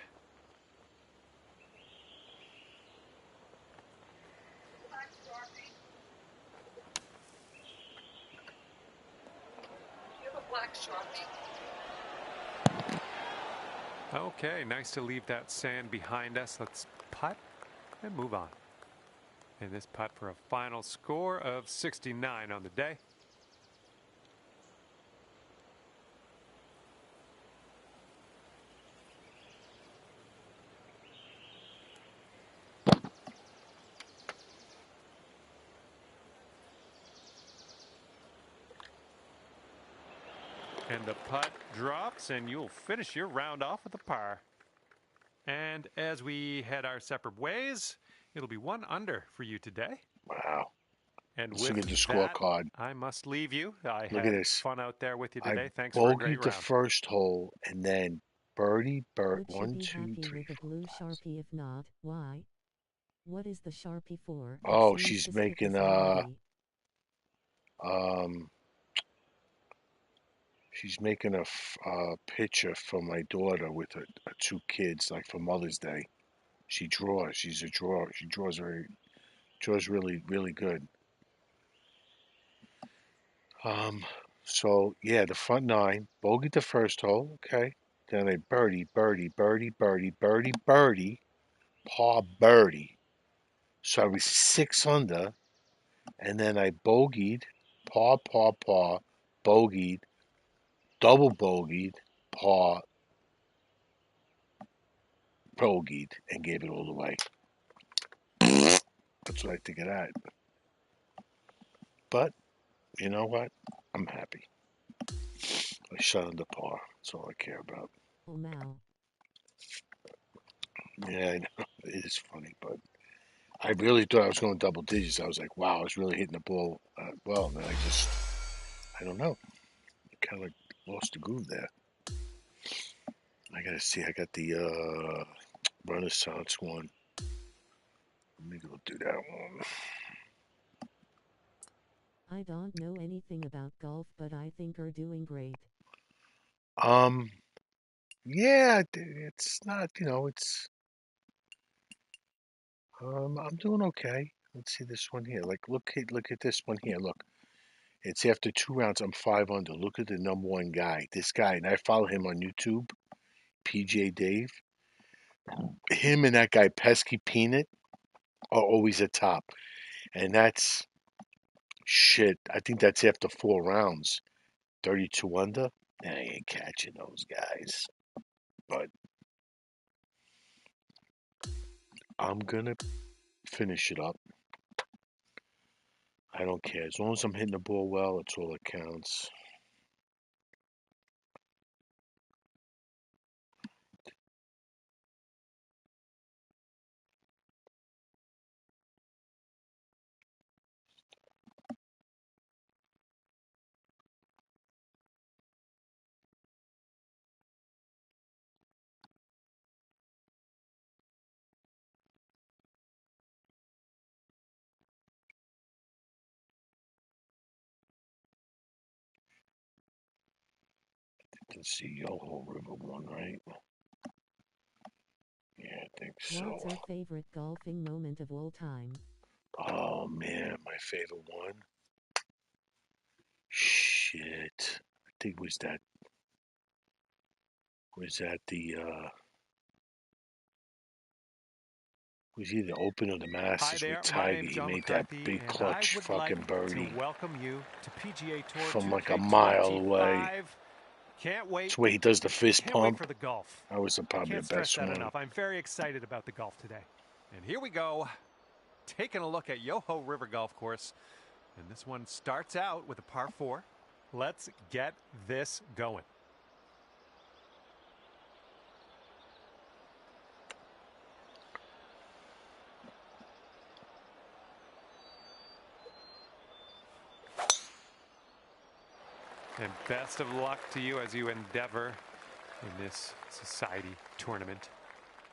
Okay, nice to leave that sand behind us. Let's putt and move on. And this putt for a final score of 69 on the day. And the putt drops, and you'll finish your round off with a par. And as we head our separate ways, it'll be 1 under for you today. Wow. And Let's look with at the that, scorecard. I must leave you. I Look had at this. fun out there with you today. I Thanks for a great bogeyed the round. first hole, and then birdie, Would she 1, be 2, happy 3, with a 4, blue 5. Sharpie? If not, why? What is the Sharpie for? It Oh, seems she's to stick making us already. She's making a picture for my daughter with her 2 kids, like for Mother's Day. She draws. She's a drawer. She draws really, really good. So yeah, the front 9, bogeyed the first hole, okay. Then I birdie, par birdie. So I was 6 under, and then I bogeyed, par, bogeyed, double bogeyed, par, bogeyed, and gave it all away. That's what I think of that. But you know what? I'm happy. I shot under par. That's all I care about. Oh, Mal. Yeah, I know. It is funny, but I really thought I was going double digits. I was like, wow, I was really hitting the ball well. And then I don't know. I kind of lost the groove there. I got to see. I got the Renaissance one. Let me go do that one. I don't know anything about golf, but I think you're doing great. Yeah, it's not, it's, I'm doing okay. Let's see this one here. Like, look at this one here. Look, it's after 2 rounds. I'm 5 under. Look at the number 1 guy. This guy, and I follow him on YouTube, PGA Dave. Him and that guy, Pesky Peanut, are always at top. And that's shit. I think that's after 4 rounds. 32 under. I ain't catching those guys. But I'm going to finish it up. I don't care. As long as I'm hitting the ball well, it's all that counts. Let's see, Yoho River one, right? Yeah, I think so. What's your favorite golfing moment of all time? Oh, man, my favorite one? Shit. I think was that the, was either the Open or the Hi Masters there, with my Tiger. name's He John made that McCarthy, big and I clutch would fucking like birdie to welcome you to PGA Tour from like a 2K25. mile away. Can't wait. That's where he does the fist Can't wait pump. for the golf. That was probably Can't the stress best that one. enough. I'm very excited about the golf today. And here we go, taking a look at Yoho River Golf Course. And this one starts out with a par 4. Let's get this going. And best of luck to you as you endeavor in this society tournament.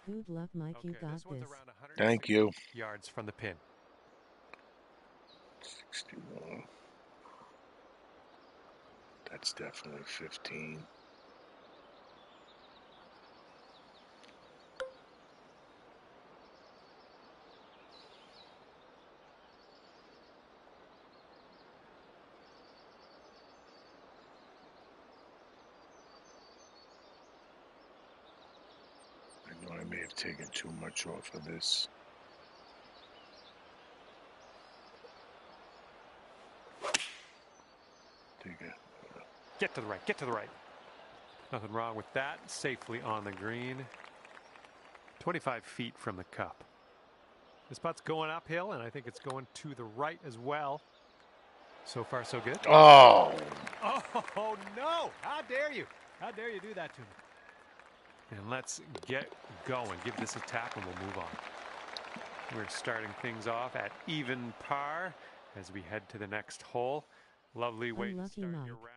Good luck, Mike. You got this. Thank you. Yards from the pin. 61. That's definitely 15. I know I may have taken too much off of this. Get to the right, get to the right. Nothing wrong with that. Safely on the green. 25 feet from the cup. This putt's going uphill, and I think it's going to the right as well. So far, so good. Oh! Oh, no! How dare you? How dare you do that to me? And let's get going. Give this a tap, and we'll move on. We're starting things off at even par as we head to the next hole. Lovely way to start your round.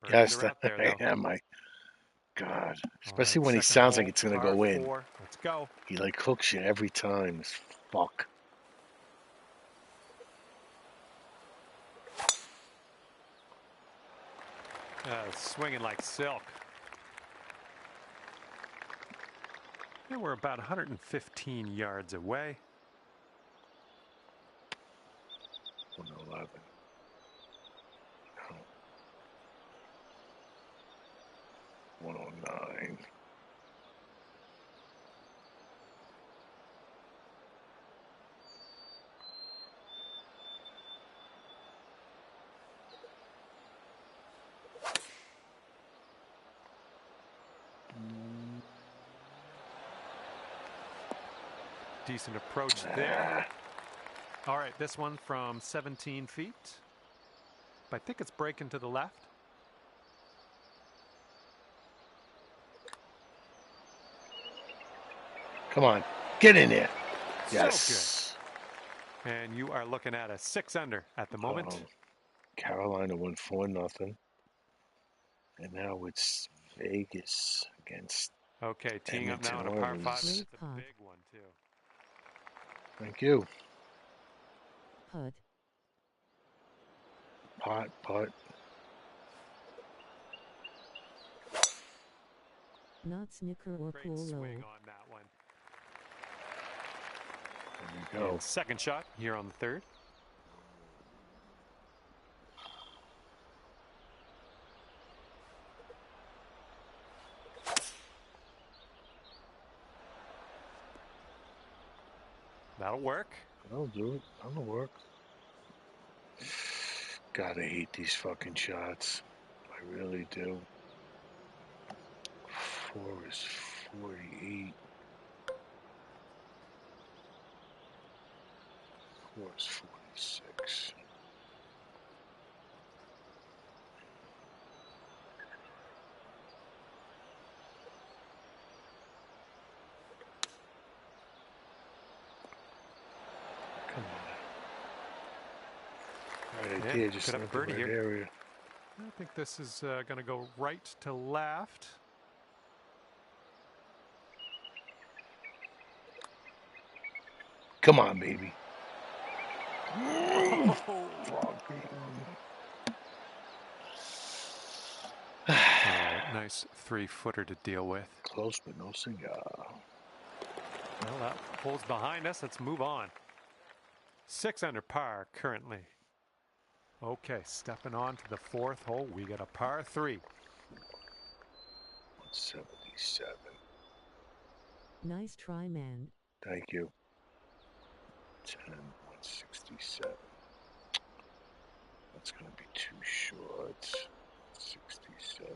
Yes, I am. My God. Especially when he sounds like it's going to go in. Let's go. He like hooks you every time. This fuck. Swinging like silk. And we're about 115 yards away. 111. No. 109. Decent approach there. All right, this one from 17 feet. I think it's breaking to the left. Come on, get in there. Yes. So good. And you are looking at a 6 under at the moment. Carolina won 4-0. And now it's Vegas against. Okay, teeing up now on a par 5. It's a big one, too. Thank you. Putt. Putt. Not snicker or Great cool swing low. on that one. There you go. And second shot here on the third. That'll work. That'll do it. That'll work. God, I hate these fucking shots. I really do. 4 is 48. 4 is 46. Come on. Right idea, just could have a birdie right here. area. I think this is going to go right to left. Come on, baby. Oh. All right, nice 3-footer to deal with. Close but no cigar. Well, that hole's behind us. Let's move on. 6 under par currently. Okay, stepping on to the 4th hole. We got a par 3. 177. Nice try, man. Thank you. 10, 167. That's going to be too short. 67.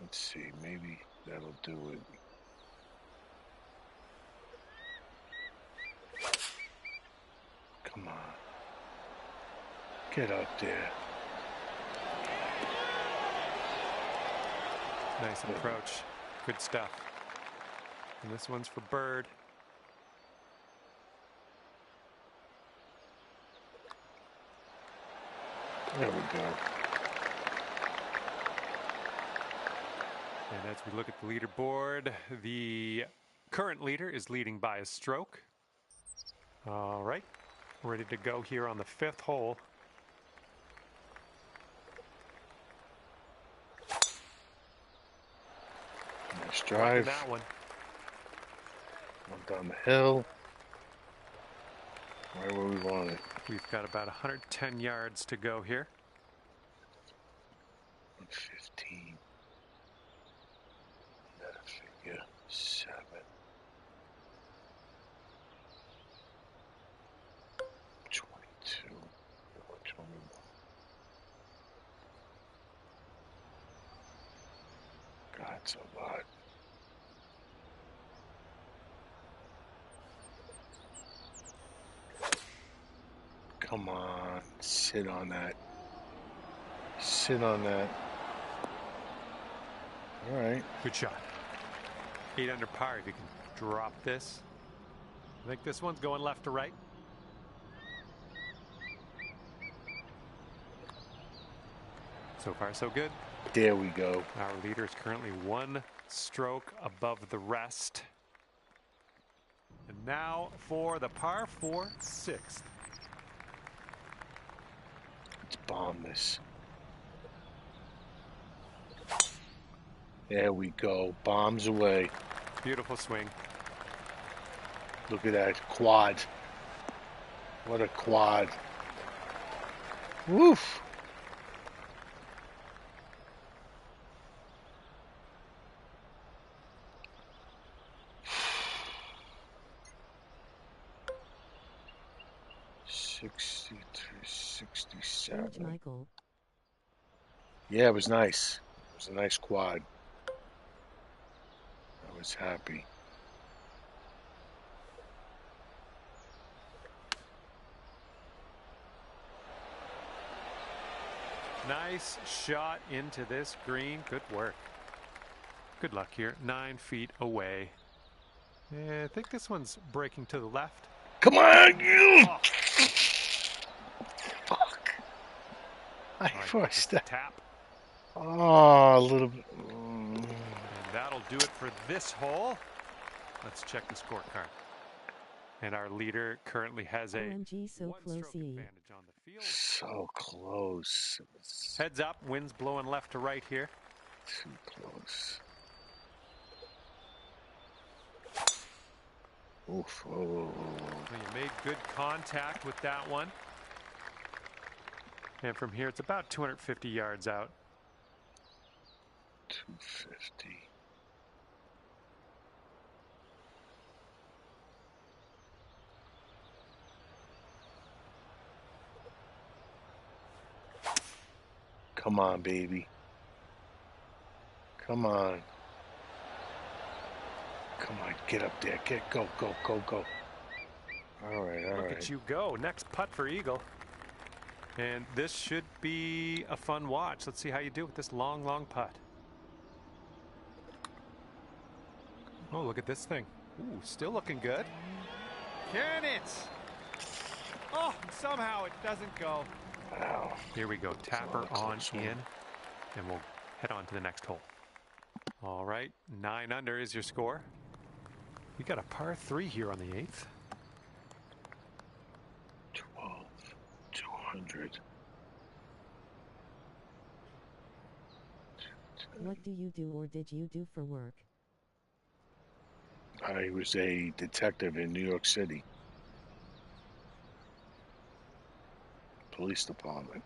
Let's see, maybe that'll do it. Come on. Get up there. Nice approach. Good stuff. And this one's for Bird. There we go. And as we look at the leaderboard, the current leader is leading by a stroke. All right, ready to go here on the 5th hole. Nice drive. That one. One down the hill. Right where we want it. We've got about 110 yards to go here. 115. That figure 7. 22. 21. God, it's a lot. Come on, sit on that. Sit on that. All right. Good shot. 8 under par if you can drop this. I think this one's going left to right. So far, so good. There we go. Our leader is currently 1 stroke above the rest. And Now for the par 4 sixth. Let's bomb this. There we go. Bombs away. Beautiful swing. Look at that quad. What a quad. Woof. George Michael. Yeah, it was nice. It was a nice quad. I was happy. Nice shot into this green. Good work. Good luck here. 9 feet away. I think this one's breaking to the left. Come on, you! Oh. Fuck. I forced that. Tap. Oh, a little bit. And that'll do it for this hole. Let's check the scorecard. And our leader currently has a OMG, so one-stroke close-y. advantage on the field. So close. Heads up, wind's blowing left to right here. Too close. Oof. Oh. Well, you made good contact with that one. And from here, it's about 250 yards out. 250. Come on, baby. Come on. Come on, get up there. Go. All right. Look at you go. Next putt for Eagle. And this should be a fun watch. Let's see how you do with this long putt. Oh, look at this thing. Ooh, still looking good. Can it? Oh, somehow it doesn't go. Wow. Here we go. Tapper on in. And we'll head on to the next hole. All right. 9 under is your score. We got a par 3 here on the 8th. 12, 200. What do you do or did you do for work? I was a detective in New York City. Police department.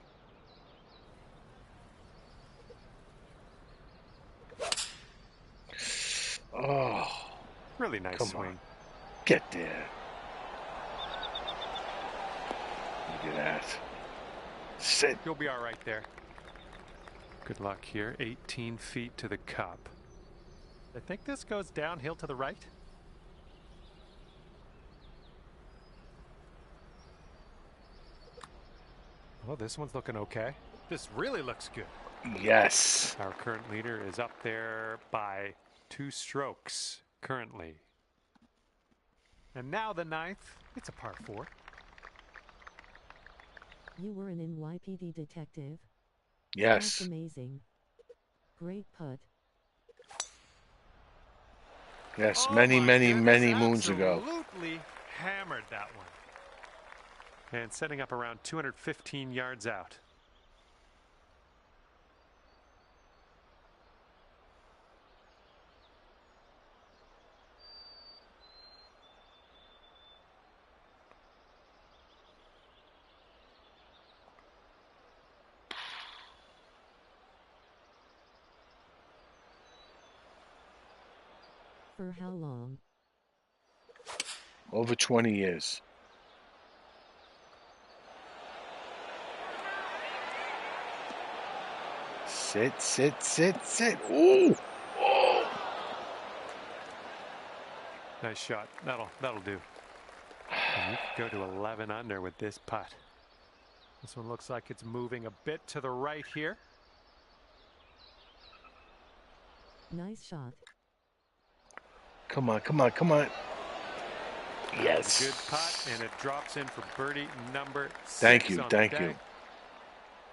Oh. Really nice Come swing. on. Get there. Look at that. Sit. You'll be all right there. Good luck here. 18 feet to the cup. I think this goes downhill to the right. Oh, this one's looking okay. This really looks good. Yes. Our current leader is up there by 2 strokes currently. And now the 9th. It's a par 4. You were an NYPD detective? Yes. That's amazing. Great putt. Yes, Oh many my goodness, moons ago. Absolutely hammered that one. And setting up around 215 yards out. For how long? Over 20 years. Sit. Ooh! Oh! Nice shot. That'll do. And you could go to 11 under with this putt. This one looks like it's moving a bit to the right here. Nice shot. Come on. Yes. Good putt, and it drops in for birdie number 6. Thank you.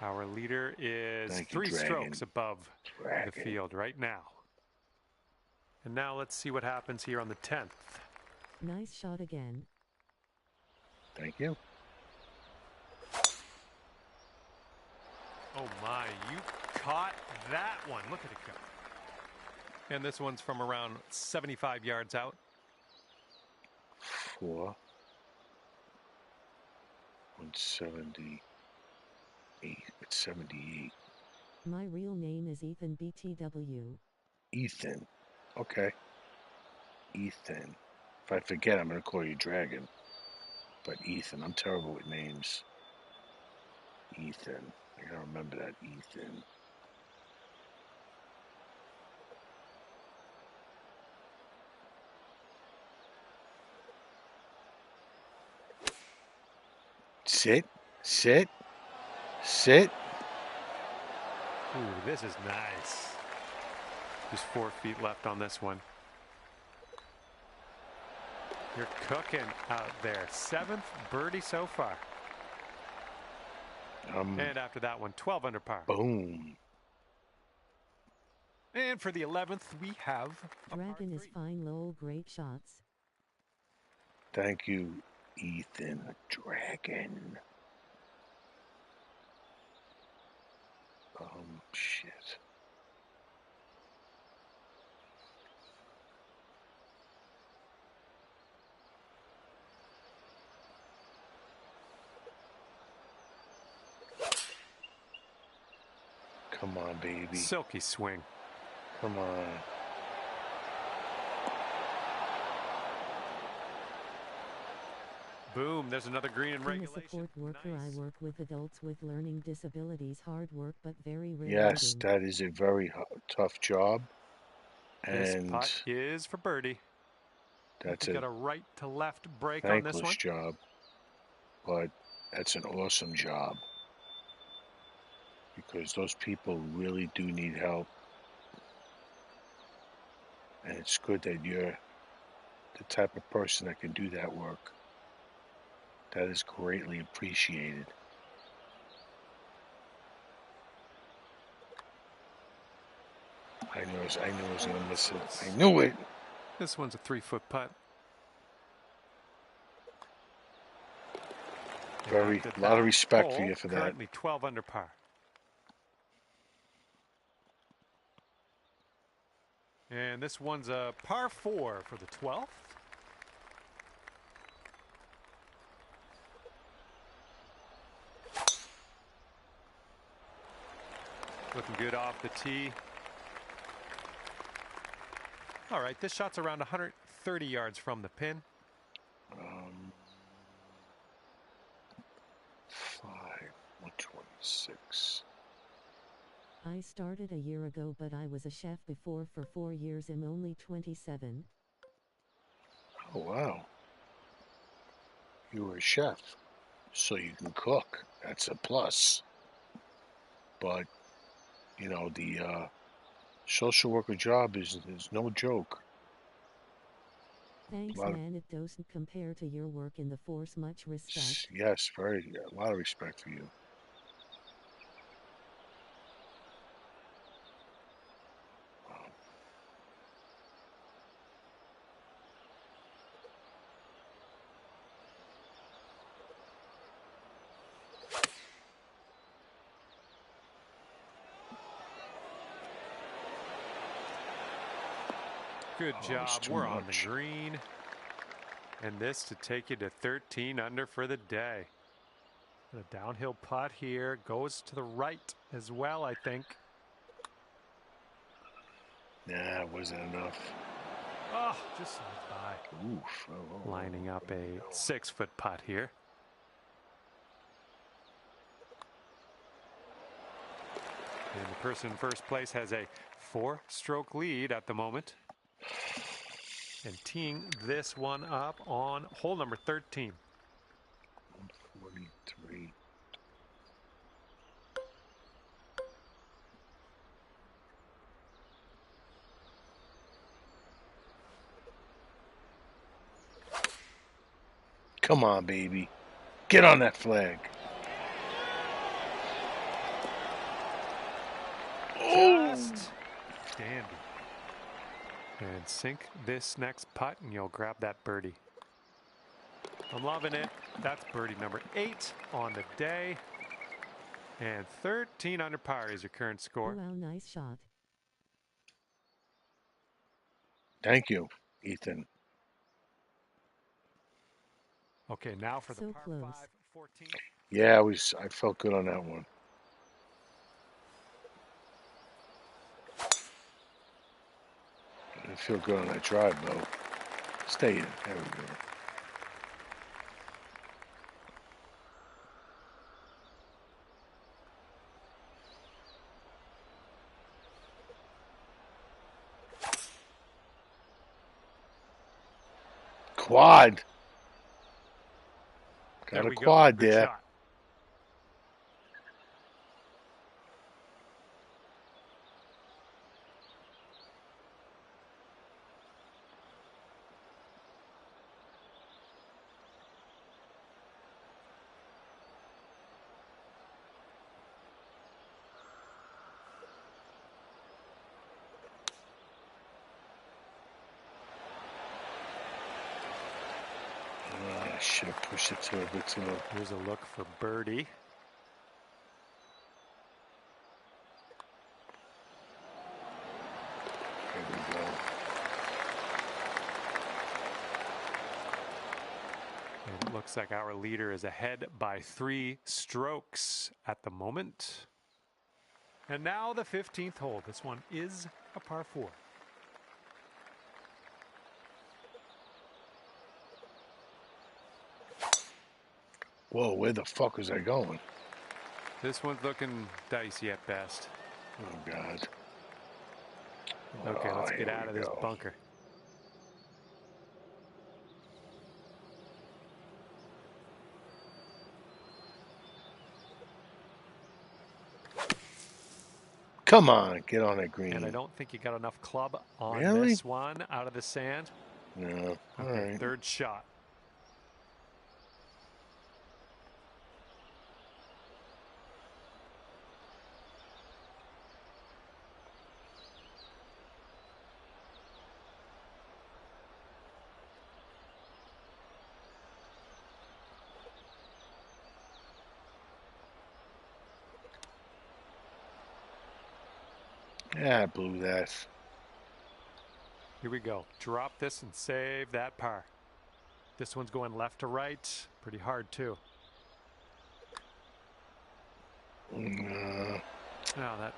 Our leader is Thank you, 3 Dragon. strokes above the Dragon. field right now. And now let's see what happens here on the 10th. Nice shot again. Thank you. Oh my, you caught that one. Look at it go. And this one's from around 75 yards out. 4. 178. It's 78. My real name is Ethan BTW. Ethan. Okay. Ethan. If I forget, I'm going to call you Dragon. But Ethan, I'm terrible with names. Ethan. I got to remember that, Ethan. Sit. Sit. Sit. Ooh, this is nice. Just 4 feet left on this one. You're cooking out there. 7th birdie so far. And after that one, 12 under par. Boom. And for the 11th, we have Dragon is fine, lol, great shots. Thank you, Ethan. Dragon. Shit. Come on, baby. Silky swing. Come on. Boom, there's another green in I'm a regulation. support worker. Nice. I work with adults with learning disabilities. Hard work, but very rewarding. Yes, that is a very tough job. This And putt is for birdie. that's Got a a right to left break on this one. thankless job. But that's an awesome job. Because those people really do need help. And it's good that you're the type of person that can do that work. That is greatly appreciated. I knew I was going to miss it. I knew it. This one's a 3-foot putt. A lot of respect for you for that. Currently 12 under par. And this one's a par 4 for the 12th. Looking good off the tee. All right, this shot's around 130 yards from the pin. 126. I started a year ago, but I was a chef before for 4 years. I'm only 27. Oh, wow. You were a chef, so you can cook. That's a plus. But, you know, the social worker job is no joke. Thanks, man. It doesn't compare to your work in the force. Much respect. Yes, a lot of respect for you. Good job. We're on the green. And this to take you to 13 under for the day. The downhill putt here goes to the right as well, I think. Nah, it wasn't enough. Oh, just slides by. Oof. Lining up a 6-foot putt here. And the person in first place has a 4-stroke lead at the moment. And teeing this one up on hole number 13. 143. Come on, baby. Get on that flag. Just dandy. And sink this next putt and you'll grab that birdie. I'm loving it. That's birdie number 8 on the day. And 13 under par is your current score. Wow, nice shot. Thank you, Ethan. Okay, now for the So par close. 5, 14. Yeah, I felt good on that one. I didn't feel good on that drive, though. Stay in. There we go. Quad. Got a quad Good there. shot. I should have pushed it to a bit too. Here's a look for birdie. Here we go. And it looks like our leader is ahead by 3 strokes at the moment. And now the 15th hole. This one is a par 4. Whoa, where the fuck was I going? This one's looking dicey at best. Oh, God. Okay, let's Oh, get here out of we this go. bunker. Come on, get on that green. And I don't think you got enough club on Really? this one out of the sand. No. All Okay, right. 3rd shot. Yeah, I blew that. Here we go. Drop this and save that par. This one's going left to right. Pretty hard, too. Now that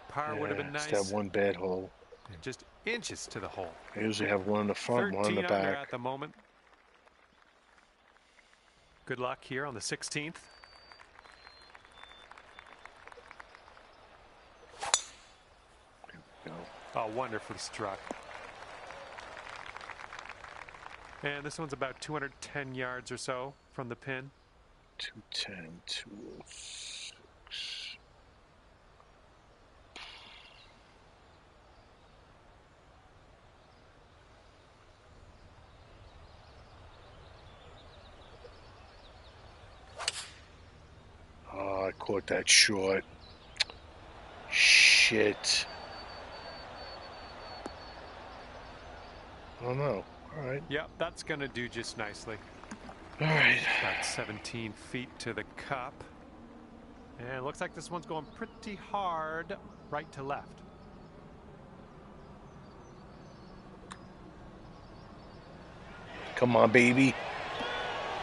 par would have been It's nice. that one bad hole. And just inches to the hole. I usually have one in the front, one in 13 the under back. at the moment. Good luck here on the 16th. Go. Oh, wonderfully struck. And this one's about 210 yards or so from the pin. 210, 206. Oh, I caught that short. Shit. Oh no. All right. Yep, that's going to do just nicely. All right. About 17 feet to the cup. And it looks like this one's going pretty hard right to left. Come on, baby.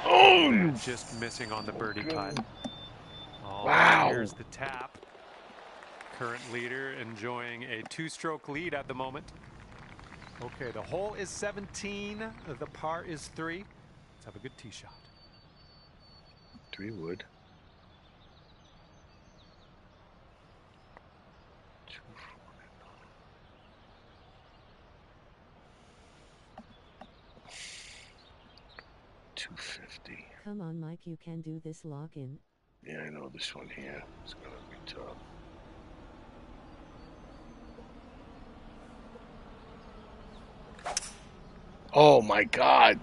Oh, you Just missing on the birdie putt. Oh, Wow. Here's the tap. Current leader enjoying a 2-stroke lead at the moment. Okay, the hole is 17. The par is 3. Let's have a good tee shot. 3 wood. 250. Come on, Mike, you can do this. Lock in. Yeah, I know this one here is going to be tough. Oh my God!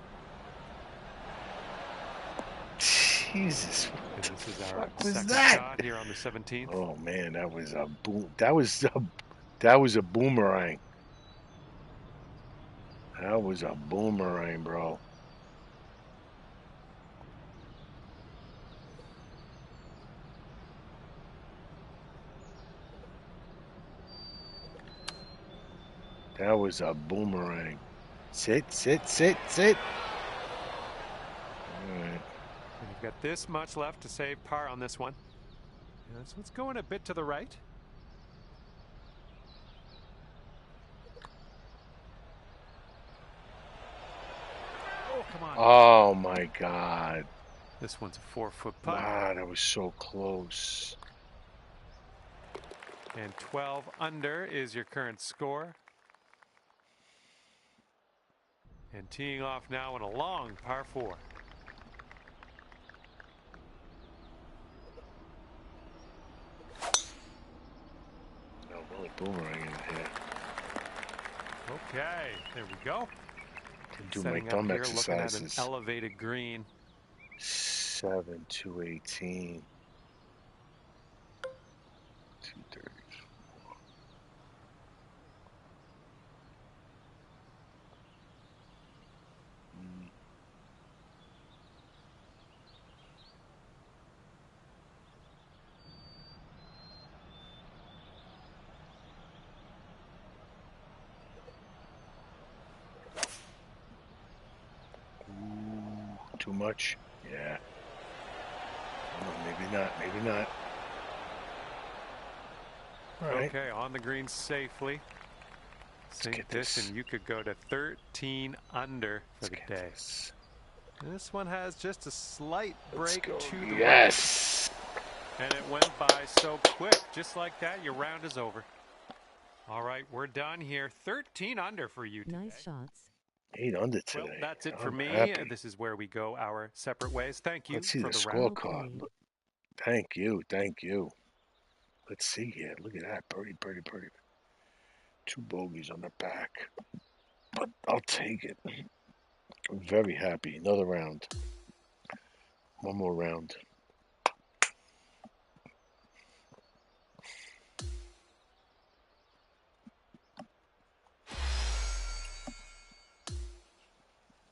Jesus, what And the this is our fuck was second that? shot here on the 17th. Oh man, that was a boom. That was a boomerang. That was a boomerang, bro. That was a boomerang. Sit, sit, sit, sit. All right. And you've got this much left to save par on this one. Yeah, so it's going a bit to the right. Oh, come on. Oh, my God. This one's a 4-foot putt. Wow, that was so close. And 12 under is your current score. And teeing off now in a long par 4. Oh, really boomerang in here. Okay, there we go. Can do Setting my thumb up here, looking at an exercises. elevated green. 7, 218. 234. Ooh, too much? Yeah. Oh, maybe not. Maybe not. All right. Okay, on the green safely. Sink this, and you could go to 13 under for the day. This one has just a slight break to the yes. right. And it went by so quick. Just like that, your round is over. All right, we're done here. 13 under for you today. Nice shots. 8 under today. Well, that's it for I'm me. happy. This is where we go our separate ways. Thank you Let's see for the round. scorecard. Look. Thank you. Thank you. Let's see here. Look at that. Birdie, birdie, birdie. 2 bogeys on the back. But I'll take it. I'm very happy. Another round. One more round.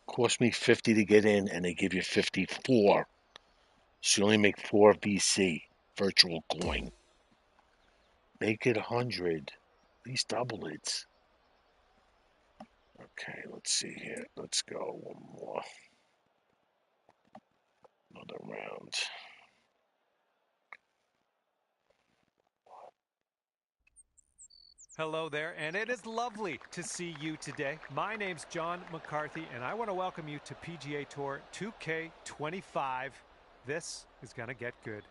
Cost me 50 to get in, and they give you 54. So you only make 4 VC, virtual coin. Make it 100. At least double it. Okay, let's see here. Let's go one more. Another round. Hello there, and it is lovely to see you today. My name's John McCarthy, and I want to welcome you to PGA Tour 2K25. This is going to get good.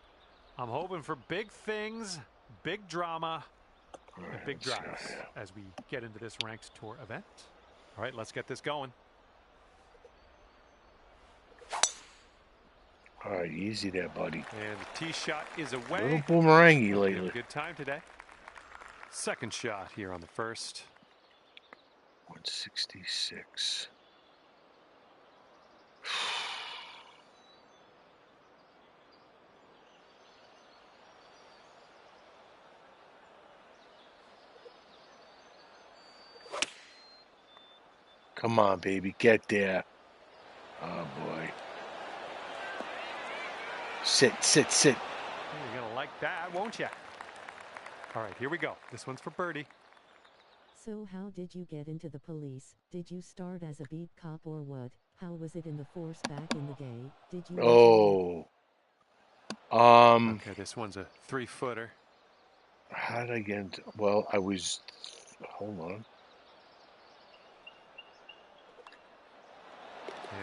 I'm hoping for big things, big drama, and big drives as we get into this ranked tour event. All right, let's get this going. All right, easy there, buddy. And the tee shot is away. A little boomerangy Hope you have lately. a good time today. Second shot here on the first. 166. Come on, baby, get there. Oh, boy. Sit, sit, sit. You're going to like that, won't you? All right, here we go. This one's for birdie. So how did you get into the police? Did you start as a beat cop or what? How was it in the force back in the day? Did you... Oh. Okay, this one's a 3-footer. How did I get into... Well, I was... Hold on.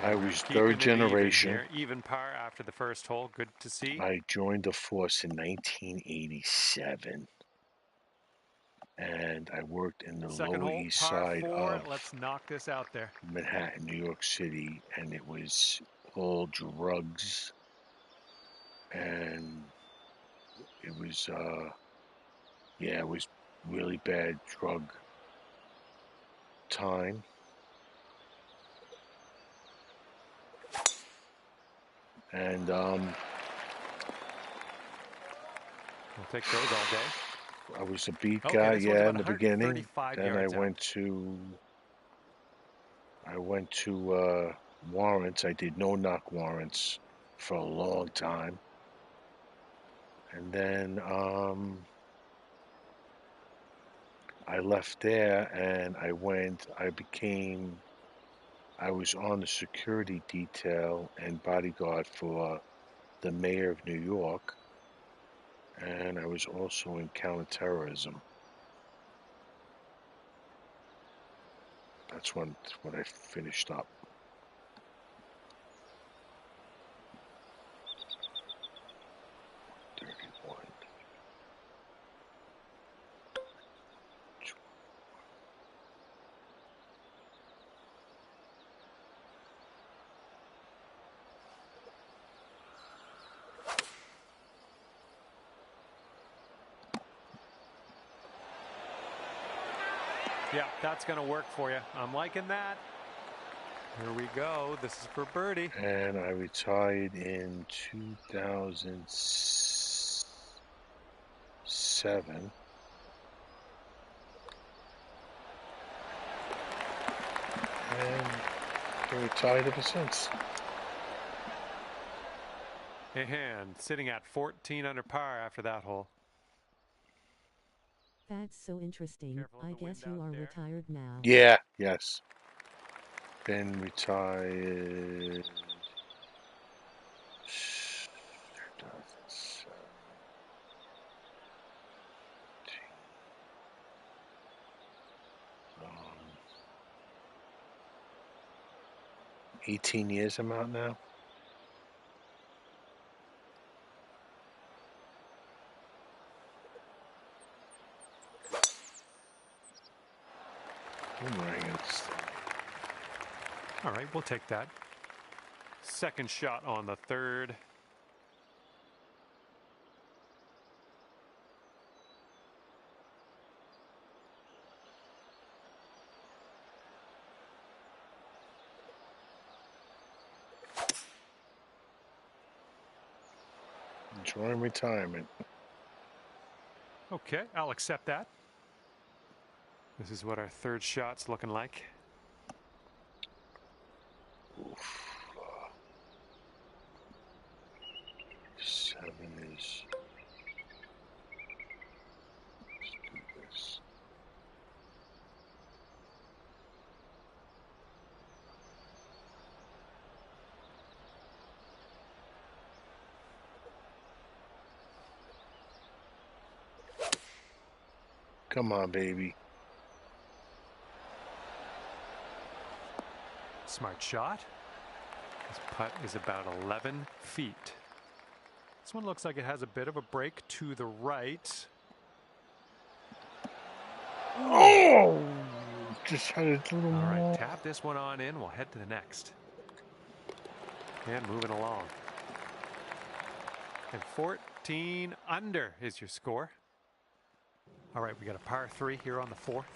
I was third generation. Even par after the first hole. Good to see. I joined the force in 1987. And I worked in the Lower East Side of Let's knock this out there. Manhattan, New York City. And it was all drugs. And it was, yeah, it was really bad drug time. And we'll take those all day. I was a beat guy, yeah, in the beginning. Then I went to warrants. I did no knock warrants for a long time. And then I left there and I was on the security detail and bodyguard for the mayor of New York, and I was also in counterterrorism. That's when I finished up. Yeah, that's going to work for you. I'm liking that. Here we go. This is for birdie. And I retired in 2007. And I retired ever since. And sitting at 14 under par after that hole. That's so interesting. I guess you are retired now. Yeah, yes. Been retired 18 years I'm out now. All right, we'll take that. Second shot on the third. Enjoying retirement. Okay, I'll accept that. This is what our third shot's looking like. Oof. 7 is. Let's do this. Come on, baby. Smart shot. This putt is about 11 feet. This one looks like it has a bit of a break to the right. Oh! Just had a little All right, more. tap this one on in. We'll head to the next. And moving along. And 14 under is your score. All right, we got a par 3 here on the fourth.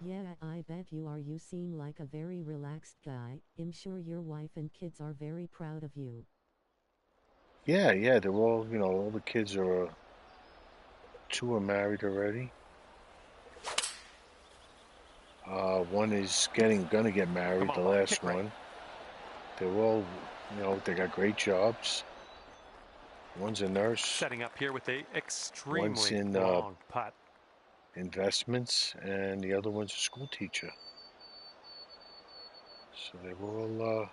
Yeah, I bet you are. You seem like a very relaxed guy. I'm sure your wife and kids are very proud of you. Yeah, they're all, all the kids are, 2 are married already. One is gonna get married, the last one. Right. They're all, they got great jobs. One's a nurse. Setting up here with a extremely one's in, long putt. Investments, and the other one's a school teacher. So they were all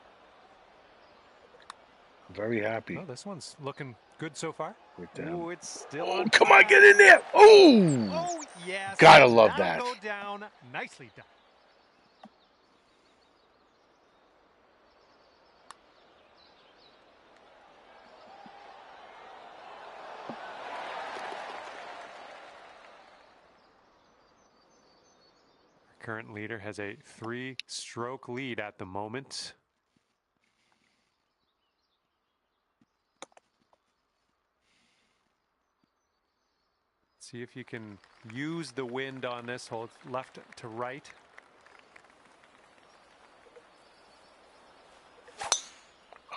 very happy. Oh, this one's looking good so far. With them. Ooh, it's still on. Come on, get in there! Ooh! Oh, yes. Gotta love that. Go down. Nicely done. Current leader has a 3-stroke lead at the moment. See if you can use the wind on this hole, left to right.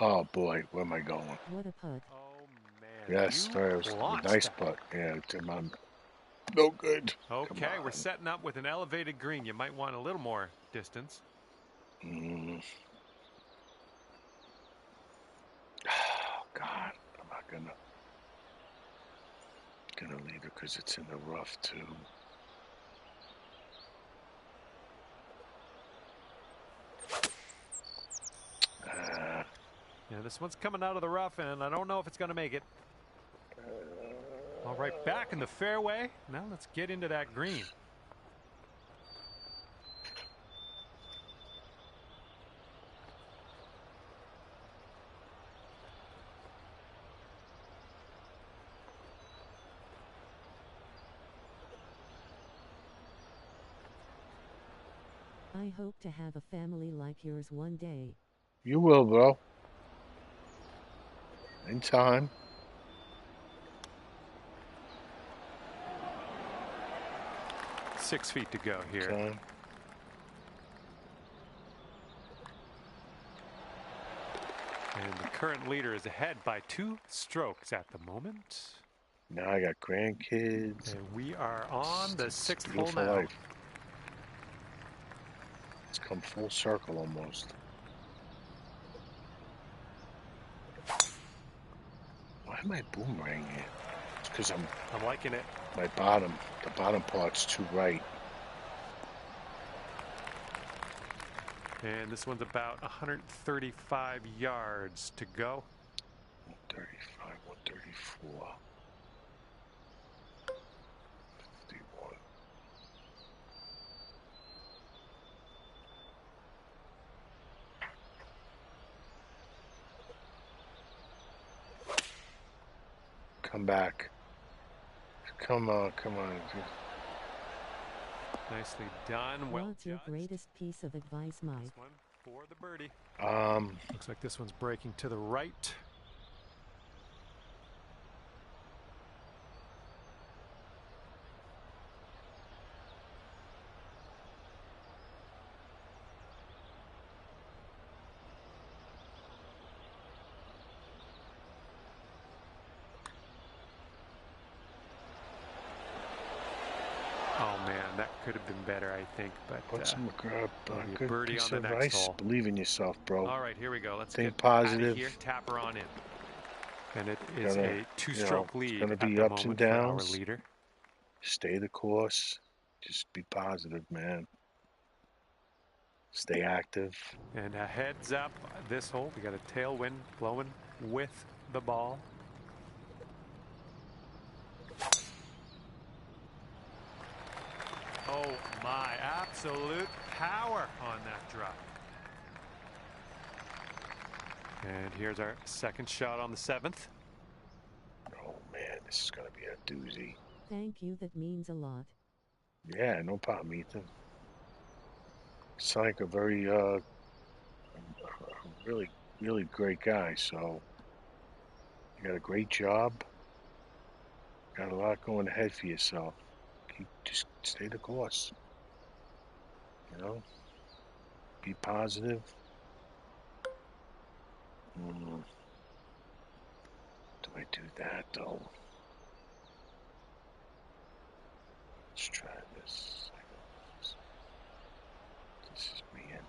Oh boy, where am I going? What a putt. Oh man. Yes, very nice putt. Yeah, no good. Okay, we're setting up with an elevated green. You might want a little more distance. Oh, God. gonna leave it because it's in the rough too. Yeah, this one's coming out of the rough, and I don't know if it's going to make it. All right, back in the fairway. Now let's get into that green. I hope to have a family like yours one day. You will, bro. In time. Six feet to go here. Okay. And the current leader is ahead by 2 strokes at the moment. Now I got grandkids. And we are on the 6th hole Beautiful now. life. It's come full circle almost. Why am I boomeranging it? It's because I'm liking it. The bottom part's too right. And this one's about 135 yards to go. 135, 134. 51. Come back. Come on, come on. Nicely done. Well What's your judged. greatest piece of advice, Mike? This one for the birdie. Um, Looks like this one's breaking to the right. Oh man, that could have been better, I think. But what's some good birdie piece on the of next advice? hole. Believe in yourself, bro. All right, here we go. Let's Think get out positive. of here. Tap her on in. And it is Gonna, a 2-stroke it's lead gonna at be the ups and moment for our downs. leader. Stay the course. Just be positive, man. Stay active. And a heads up this hole. We got a tailwind blowing with the ball. Oh my, absolute power on that drop. And here's our second shot on the 7th. Oh man, this is gonna be a doozy. Thank you, that means a lot. Yeah, no problem, Ethan. It's like a very, really great guy. So you got a great job. Got a lot going ahead for yourself. Just stay the course. You know, be positive. Do I do that though? Let's try this. This is weird.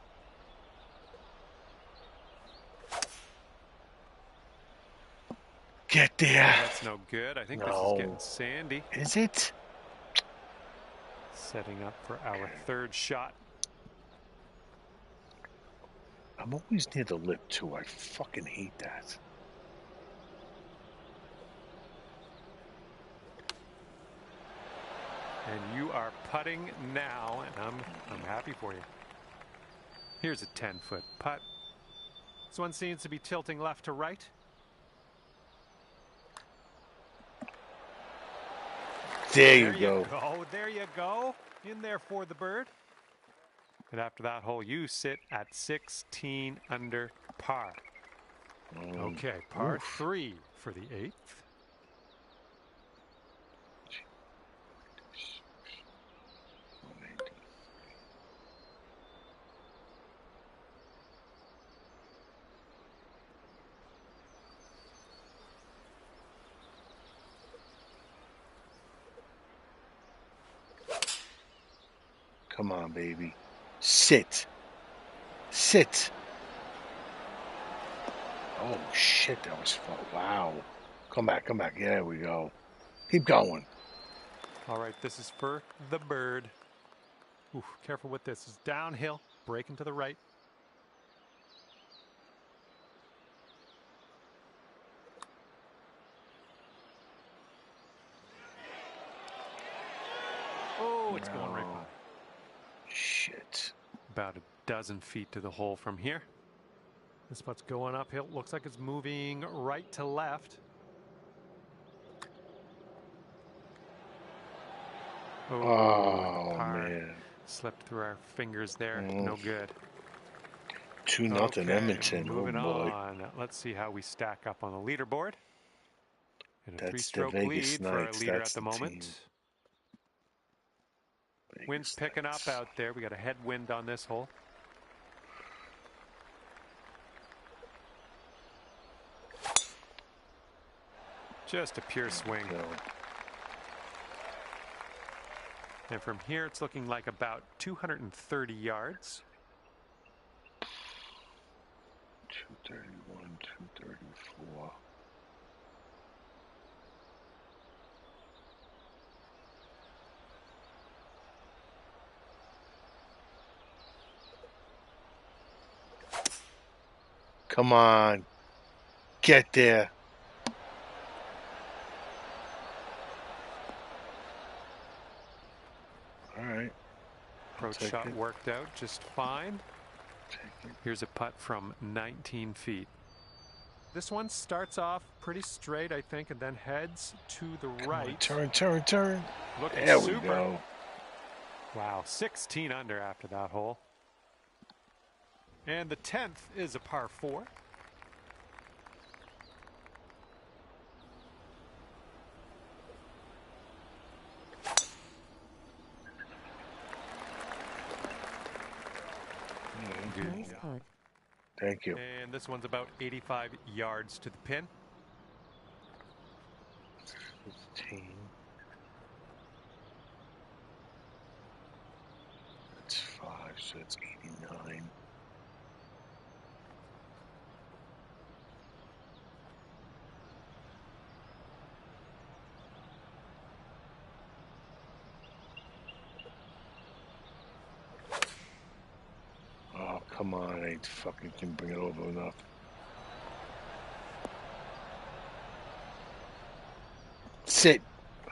Get there. That's no good. I think this is getting sandy. Is it? Setting up for our third shot. I'm always near the lip too. I fucking hate that. And you are putting now, and I'm happy for you. Here's a 10-foot putt. This one seems to be tilting left to right. There you go. There you go. In there for the bird. And after that hole, you sit at 16 under par. Okay, par 3 for the 8th. Come on, baby. Sit. Sit. Oh, shit. That was fun. Wow. Come back. Come back. There we go. Keep going. All right, this is for the bird. Ooh, careful with this. It's downhill, breaking to the right. Oh, it's going right by. Shit. About a dozen feet to the hole from here. This putt's going uphill. Looks like it's moving right to left. Oh, man. Slipped through our fingers there. No good. 2-0 Okay, Edmonton. moving Oh, boy. on. Let's see how we stack up on the leaderboard. And a That's the three-stroke Vegas lead for our Knights. leader That's at the the moment. team. Wind's picking up out there. We got a headwind on this hole. Just a pure swing. And from here, it's looking like about 230 yards. 231, 234. Come on. Get there. All right. Approach shot worked out just fine. Here's a putt from 19 feet. This one starts off pretty straight, I think, and then heads to the right. Turn. Looking There super. we go. Wow, 16 under after that hole. And the 10th is a par 4. Nice putt. Thank you. And this one's about 85 yards to the pin. 15. That's 5, so that's 89. Oh, come on. I fucking can bring it over enough. Sit.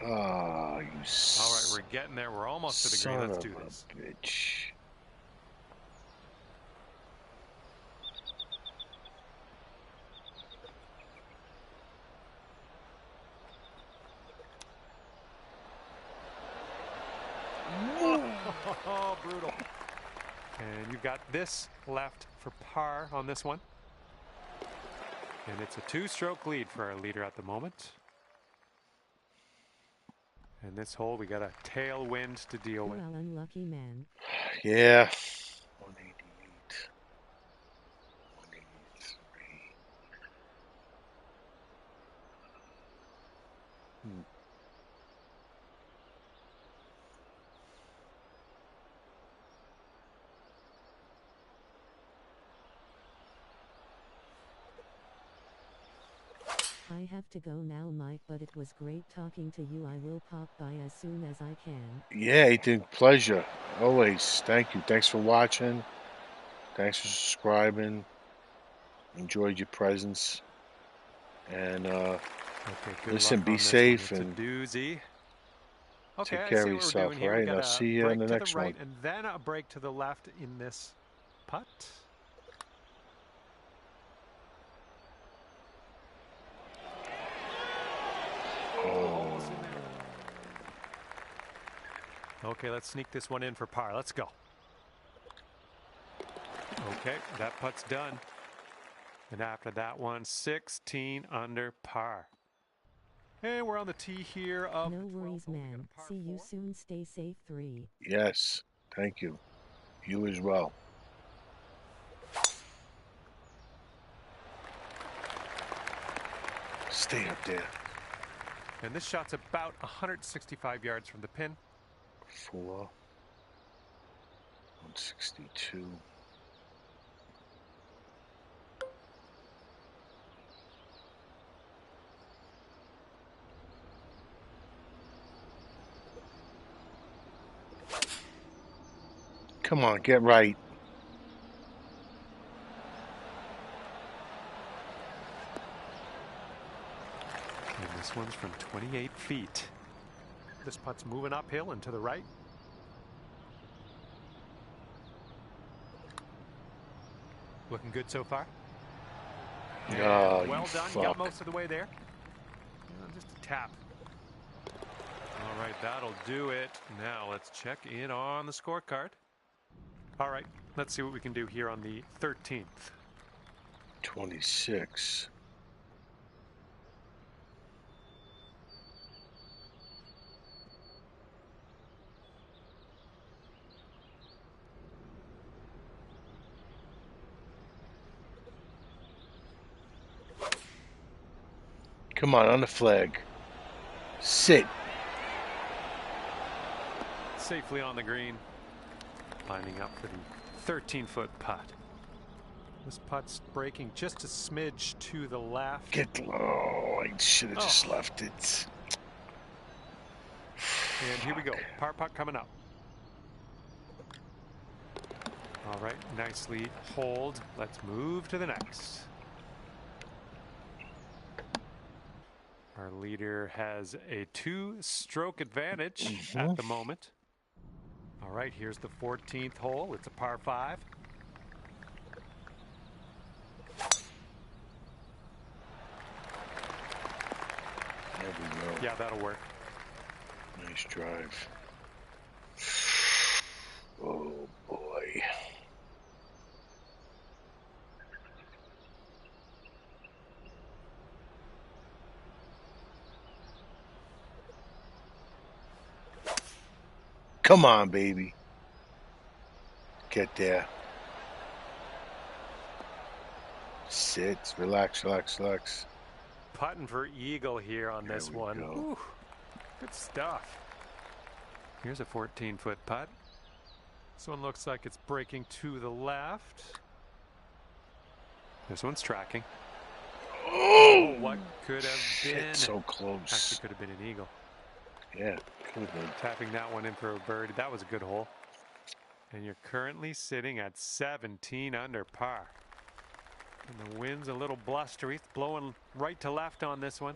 Oh, you All right, we're getting there. We're almost to the green. Let's do this. Bitch. Oh, brutal. And you've got this left for par on this one. And it's a 2-stroke lead for our leader at the moment. And this hole, we got a tailwind to deal with. Well, unlucky man. Yeah. 188. 183. I have to go now, Mike, but it was great talking to you. I will pop by as soon as I can. Yeah, Ethan, pleasure. Always. Thank you. Thanks for watching. Thanks for subscribing. Enjoyed your presence. And listen, be safe and doozy. Okay, take care of I see what yourself, we're doing here. right? We got I'll a see you break in the to next the right one. and then a break to the left in this putt. Okay, let's sneak this one in for par. Let's go. Okay, that putt's done. And after that one, 16 under par. And we're on the tee here of No worries, man. See you soon. Stay safe. 3. Yes. Thank you. You as well. Stay up there. And this shot's about 165 yards from the pin. 4. 162. Come on, get right. And this one's from 28 feet. This putt's moving uphill and to the right. Looking good so far. Oh, well you done. fuck. Got most of the way there. Just a tap. All right, that'll do it. Now let's check in on the scorecard. All right, let's see what we can do here on the 13th. 26. Come on the flag. Sit. Safely on the green. Lining up for the 13-foot putt. This putt's breaking just a smidge to the left. Get low. I should have just left it. And here we go. Par putt coming up. All right, nicely hold. Let's move to the next. Our leader has a 2-stroke advantage at the moment. All right, here's the 14th hole. It's a par 5. There we go. Yeah, that'll work. Nice drive. Oh, boy. Come on, baby. Get there. Sit. Relax, relax, relax. Putting for eagle here on this one. Go. Good stuff. Here's a 14-foot putt. This one looks like it's breaking to the left. This one's tracking. Oh, what could have been? So close. Actually, could have been an eagle. Yeah, could have been. Tapping that one in for a birdie. That was a good hole. And you're currently sitting at 17 under par. And the wind's a little blustery. It's blowing right to left on this one.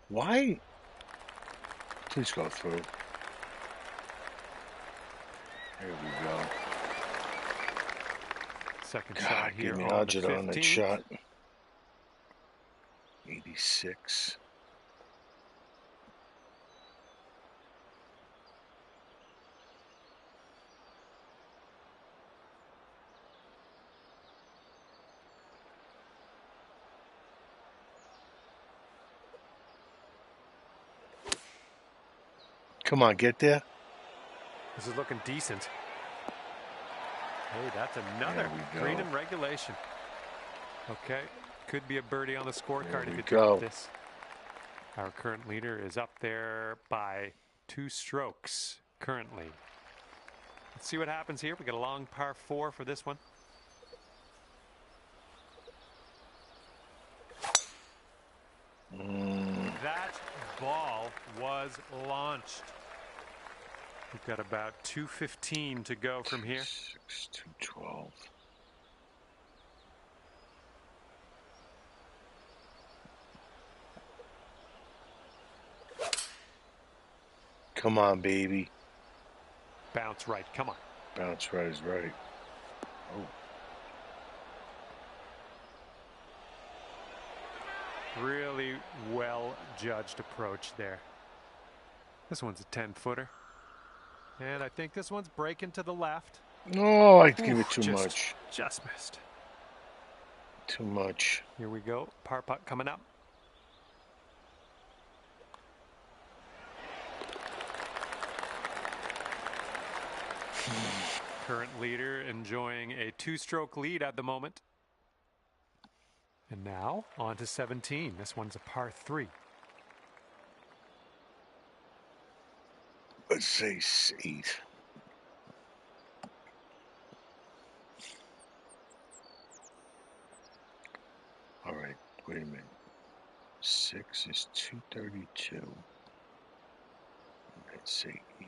Why? Please go through. There we go. Second God, shot here give me on the Ajit on that 15th. shot. 86. Come on, get there. This is looking decent. Hey, that's another There we go. green in regulation. Okay, could be a birdie on the scorecard There if we you go. drop this. Our current leader is up there by 2 strokes currently. Let's see what happens here. We got a long par 4 for this one. That ball was launched. We've got about 2:15 to go from here. 6, 212. Come on, baby. Bounce right. Come on. Bounce right is right. Oh. Really well judged approach there. This one's a 10-footer. And I think this one's breaking to the left. No, I give it too much. Just missed. Too much. Here we go. Par putt coming up. Current leader enjoying a 2-stroke lead at the moment. And now on to 17. This one's a par 3. Let's say 8. All right, wait a minute. 6 is 232. Let's say 8.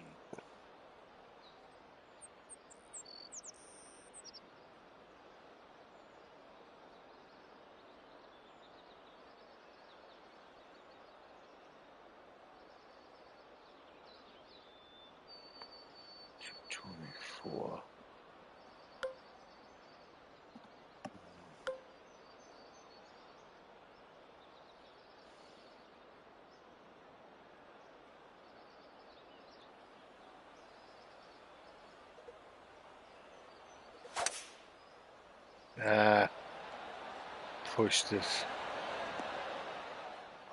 Push this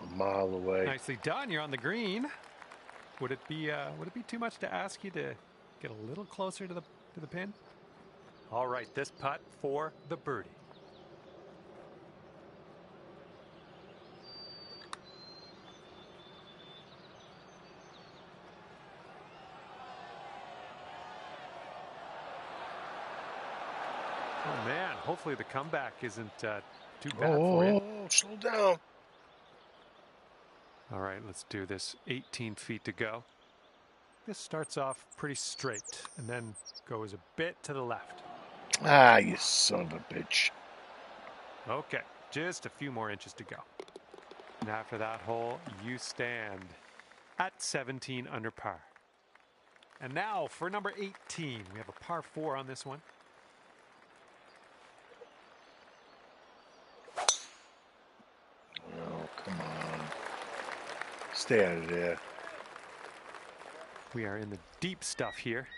a mile away. Nicely done. You're on the green. Would it be too much to ask you to get a little closer to the pin? All right, this putt for the birdie. Oh man, hopefully the comeback isn't too bad for you. Oh, slow down. All right, let's do this. 18 feet to go. This starts off pretty straight and then goes a bit to the left. Ah, you son of a bitch. Okay, just a few more inches to go. And after that hole, you stand at 17 under par. And now for number 18, we have a par 4 on this one. Oh, come on. Stay out of there. We are in the deep stuff here.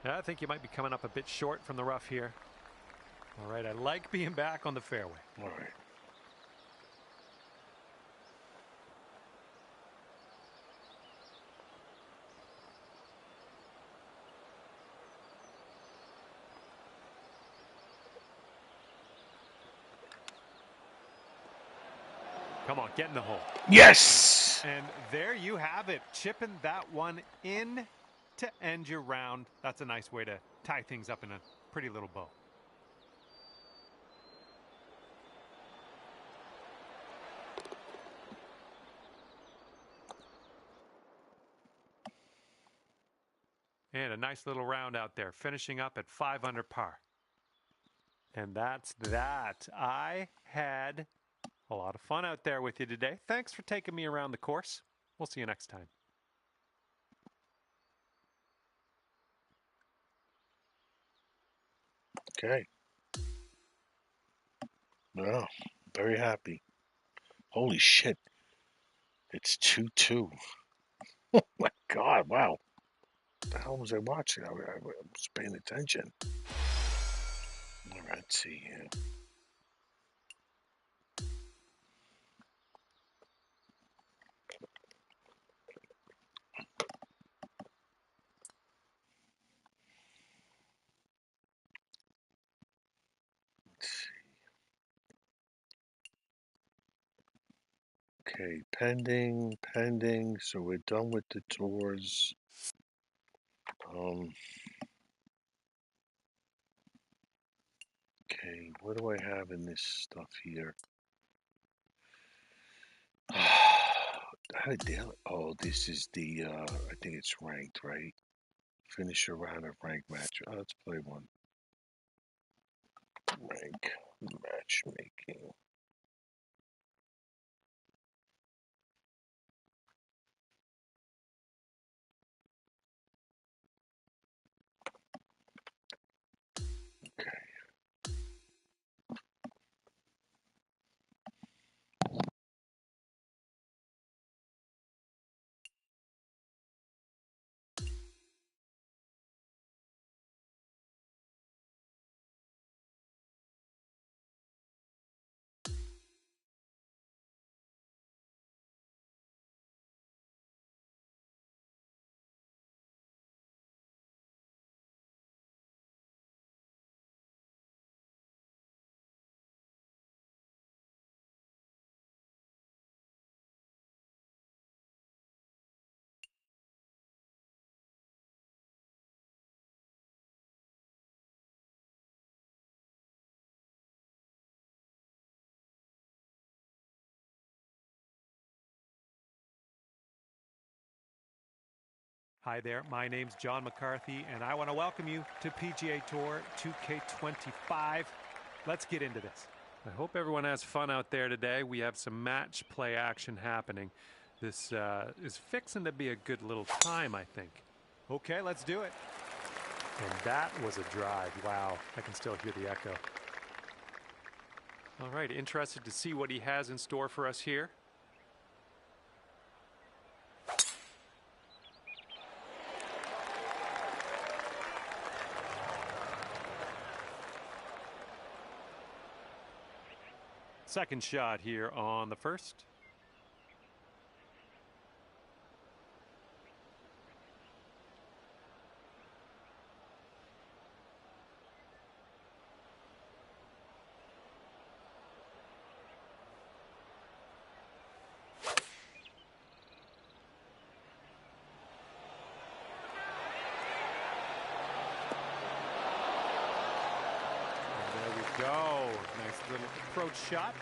I think you might be coming up a bit short from the rough here. All right, I like being back on the fairway. All right. Come on, get in the hole. Yes! And there you have it. Chipping that one in to end your round. That's a nice way to tie things up in a pretty little bow. And a nice little round out there, finishing up at 5 under par. And that's that. I had a lot of fun out there with you today. Thanks for taking me around the course. We'll see you next time. Okay. Well, very happy. Holy shit. It's 2-2. Oh my God, wow. What the hell was I watching? I was paying attention. All right, let's see here. Let's see. Okay, pending. So we're done with the tours. Okay, what do I have in this stuff here? How did oh, this is the, I think it's ranked, right? Finish a round of ranked match. Oh, let's play one. Rank matchmaking. Okay. Hi there, my name's John McCarthy, and I want to welcome you to PGA Tour 2K25. Let's get into this. I hope everyone has fun out there today. We have some match play action happening. This is fixing to be a good little time, I think. Okay, let's do it. And that was a drive. Wow, I can still hear the echo. All right, interested to see what he has in store for us here. Second shot here on the first. Go. Nice little approach shot.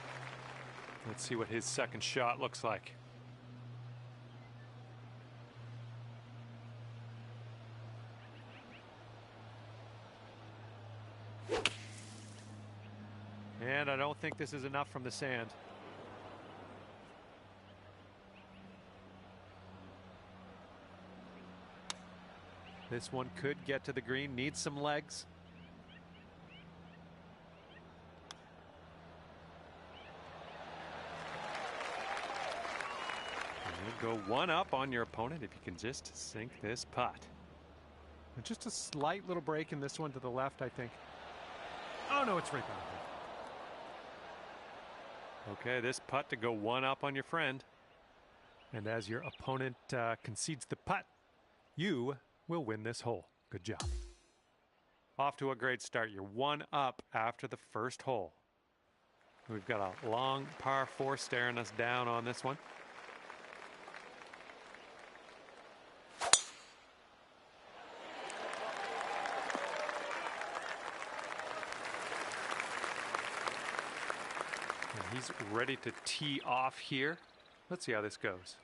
Let's see what his second shot looks like. And I don't think this is enough from the sand. This one could get to the green, needs some legs. Go one up on your opponent if you can just sink this putt. And just a slight little break in this one to the left, I think. Oh no, it's right back. Okay, this putt to go one up on your friend. And as your opponent concedes the putt, you will win this hole. Good job. Off to a great start. You're one up after the first hole. We've got a long par 4 staring us down on this one. He's ready to tee off here. Let's see how this goes.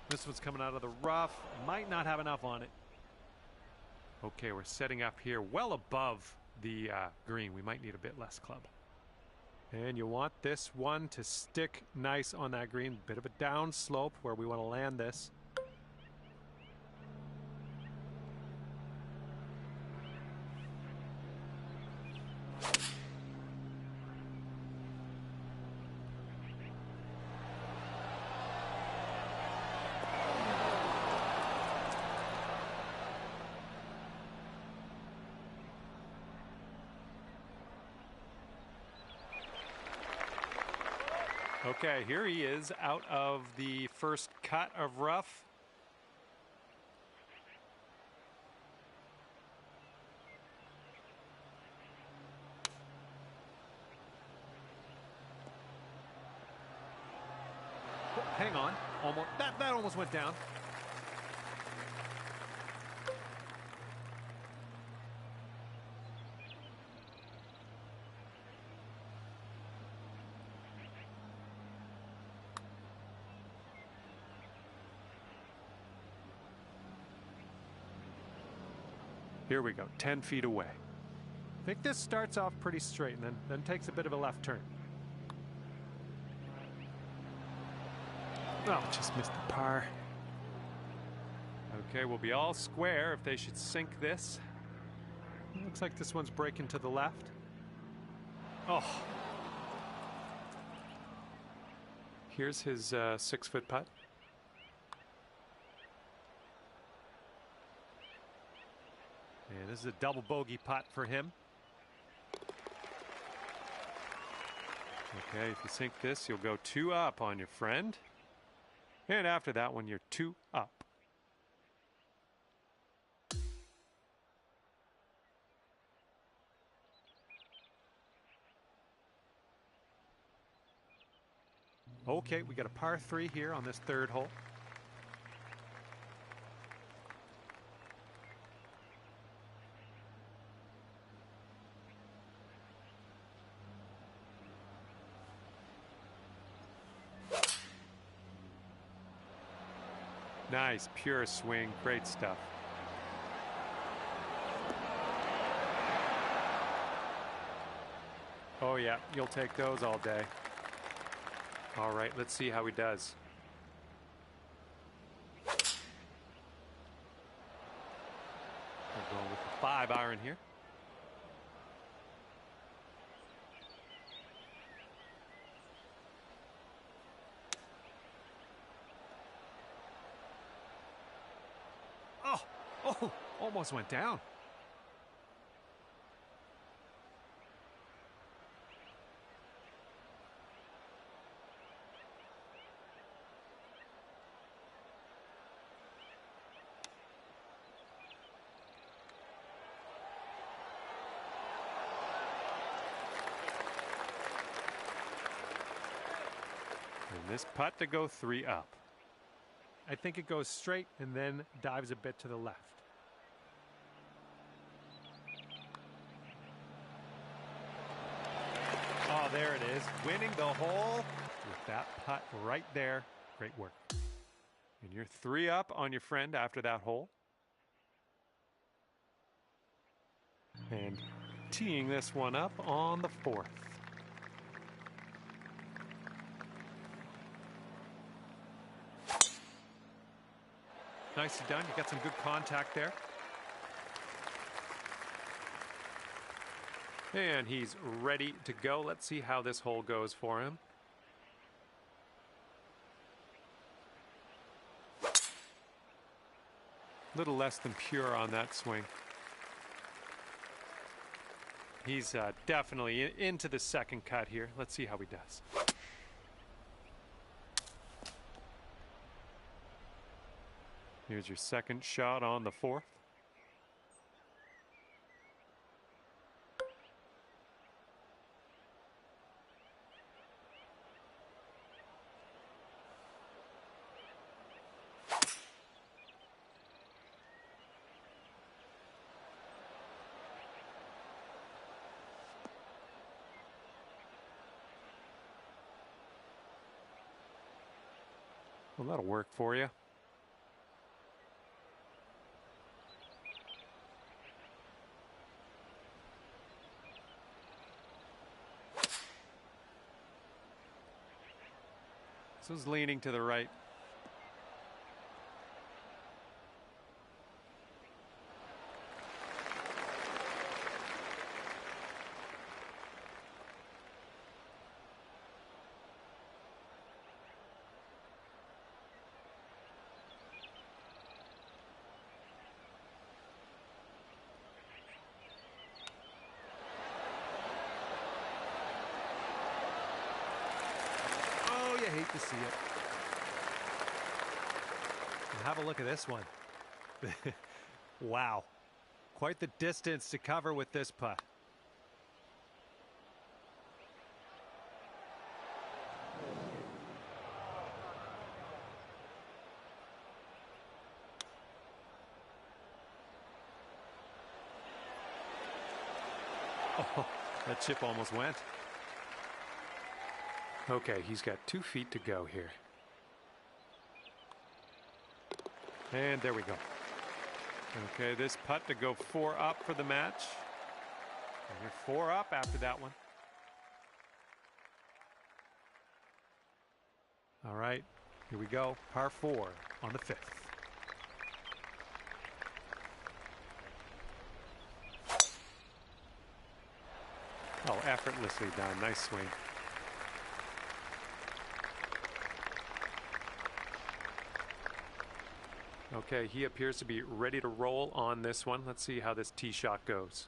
This one's coming out of the rough. Might not have enough on it. Okay, we're setting up here well above the green. We might need a bit less club. And you want this one to stick nice on that green. Bit of a down slope where we want to land this. Okay, here he is out of the first cut of rough. Oh, hang on, almost that almost went down. Here we go, 10 feet away. I think this starts off pretty straight and then takes a bit of a left turn. Oh, just missed the par. Okay, we'll be all square if they should sink this. Looks like this one's breaking to the left. Oh. Here's his 6-foot putt. And this is a double bogey putt for him. Okay, if you sink this, you'll go 2 up on your friend. And after that one, you're 2 up. Okay, we got a par 3 here on this third hole. Nice, pure swing. Great stuff. Oh, yeah, you'll take those all day. All right, let's see how he does. We're going with the 5-iron here. Oh, almost went down. And this putt to go 3 up. I think it goes straight and then dives a bit to the left. Oh, there it is. Winning the hole with that putt right there. Great work. And you're 3 up on your friend after that hole. And teeing this one up on the 4th. Nicely done. You got some good contact there. And he's ready to go. Let's see how this hole goes for him. A little less than pure on that swing. He's definitely into the second cut here. Let's see how he does. Here's your second shot on the 4th. Well, that'll work for you. This is leaning to the right. You hate to see it. And have a look at this one. Wow. Quite the distance to cover with this putt. Oh, that chip almost went. Okay, he's got 2 feet to go here. And there we go. Okay, this putt to go 4 up for the match. And you're 4 up after that one. All right, here we go. Par 4 on the 5th. Oh, effortlessly done. Nice swing. Okay, he appears to be ready to roll on this one. Let's see how this tee shot goes.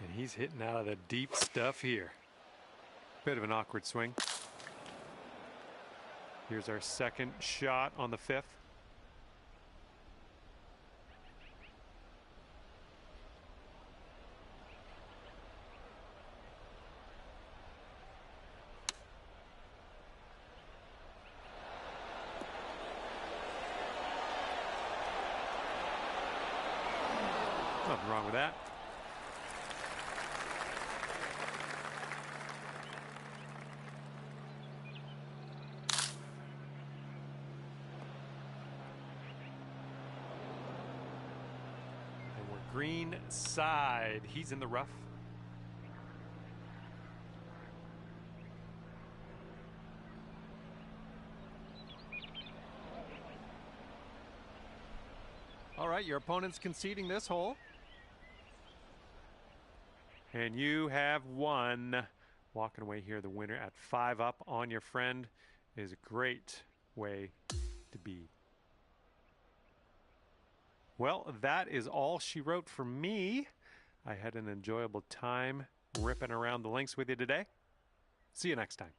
And he's hitting out of the deep stuff here. Bit of an awkward swing. Here's our second shot on the 5th. Nothing wrong with that. And we're green side. He's in the rough. All right, your opponent's conceding this hole. And you have won. Walking away here, the winner at 5 up on your friend is a great way to be. Well, that is all she wrote for me. I had an enjoyable time ripping around the links with you today. See you next time.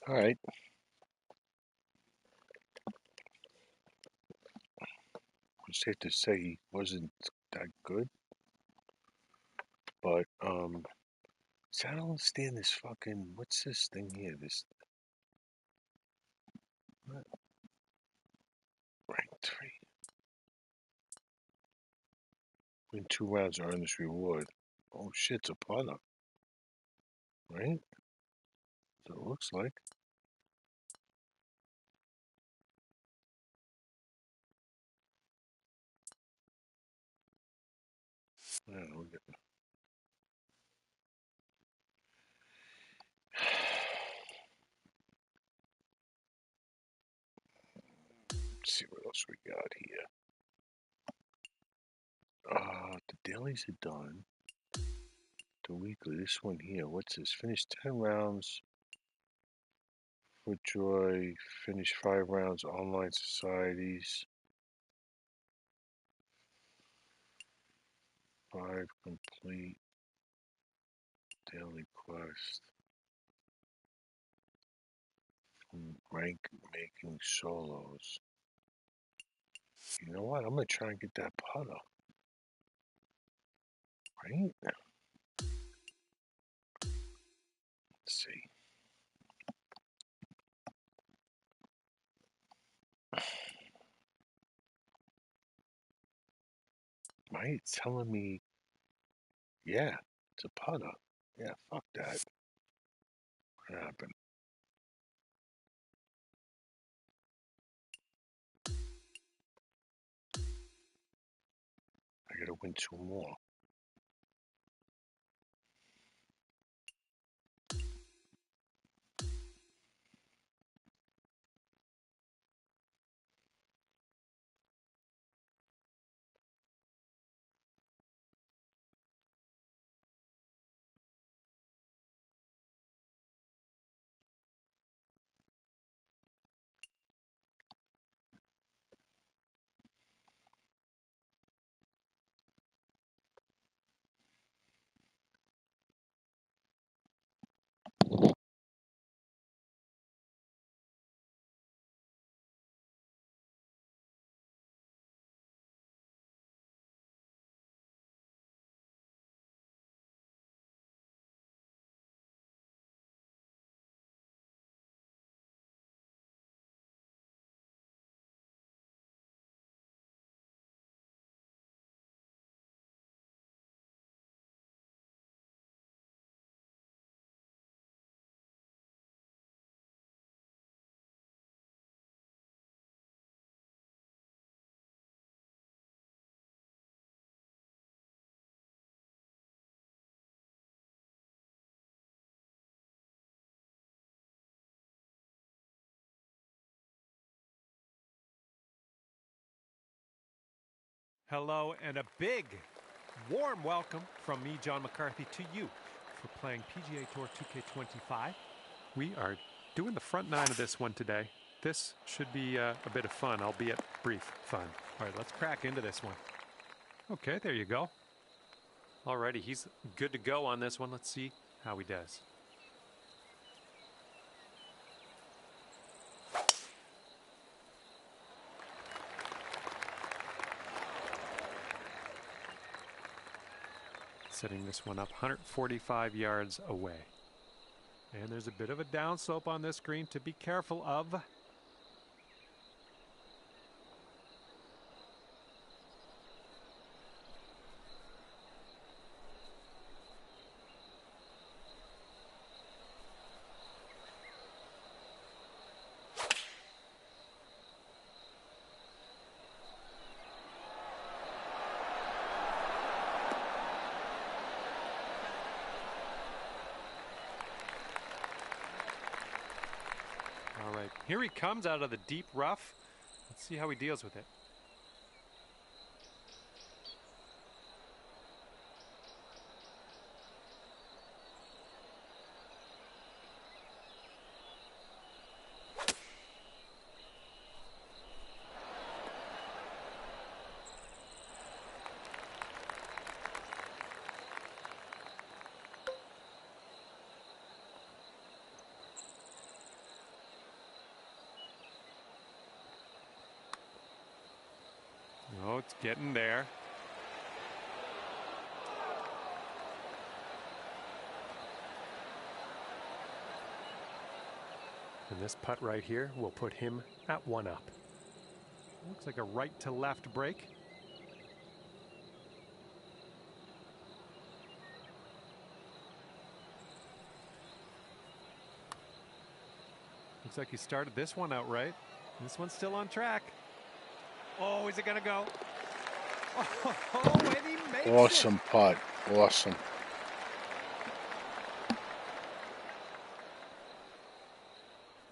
All right. It's safe to say he wasn't that good, but see, I don't understand this fucking, what's this thing here? This rank 3. Win 2 rounds, earn this reward. Oh shit, it's a putter, right? So it looks like. Yeah, we get. Let's see what else we got here. The dailies are done. The weekly, this one here, what's this? Finish 10 rounds. FootJoy, finish 5 rounds. Online societies. 5 complete. Daily quest. Rank making solos. You know what? I'm gonna try and get that putter. Right? Let's see. Right? It's telling me, yeah, it's a putter. Yeah, fuck that. What happened? I gotta win 2 more. Hello and a big, warm welcome from me, John McCarthy, to you for playing PGA Tour 2K25. We are doing the front 9 of this one today. This should be a bit of fun, albeit brief fun. All right, let's crack into this one. Okay, there you go. Alrighty, he's good to go on this one. Let's see how he does. Setting this one up 145 yards away. And there's a bit of a downslope on this green to be careful of. All right, here he comes out of the deep rough. Let's see how he deals with it. Oh, it's getting there. And this putt right here will put him at 1 up. Looks like a right to left break. Looks like he started this one out right. This one's still on track. Oh, is it gonna go? Oh, and he makes Awesome putt. Awesome.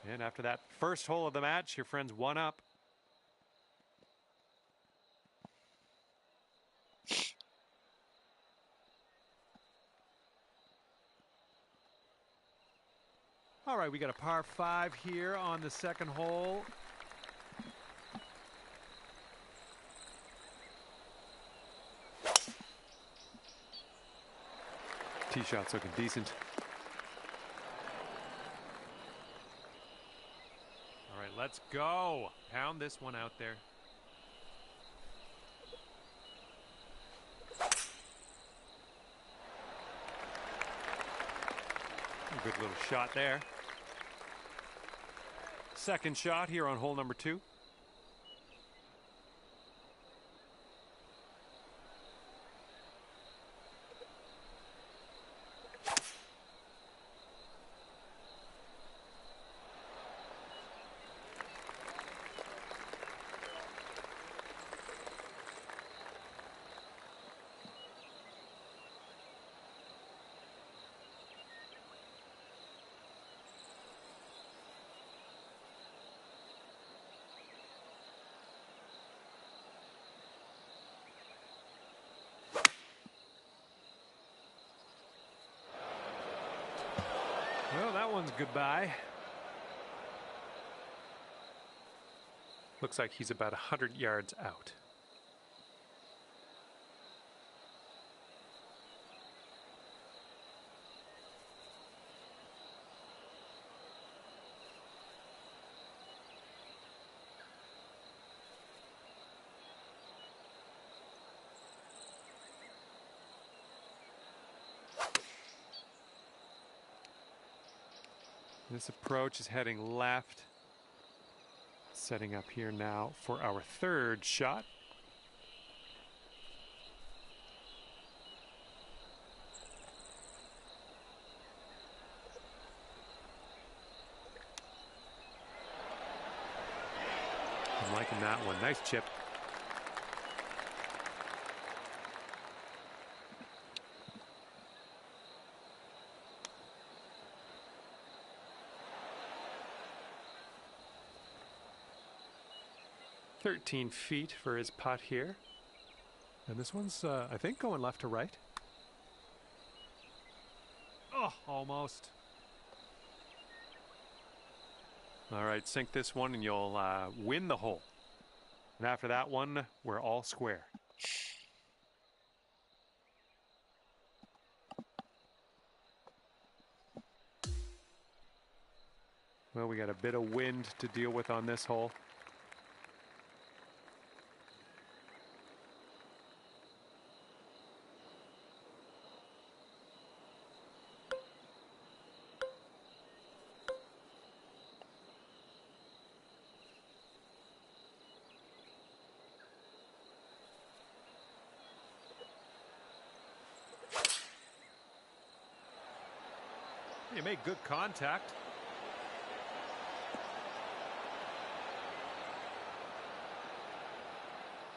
And after that first hole of the match, your friend's 1 up. All right, we got a par 5 here on the second hole. Tee shot's looking decent. All right, let's go. Pound this one out there. A good little shot there. Second shot here on hole number 2. Well, that one's goodbye. Looks like he's about 100 yards out. This approach is heading left. Setting up here now for our third shot. I'm liking that one. Nice chip. "13 feet for his putt here. And this one's, I think, going left to right. Oh, almost. All right, sink this one and you'll win the hole. And after that one, we're all square. Well, we got a bit of wind to deal with on this hole. You made good contact.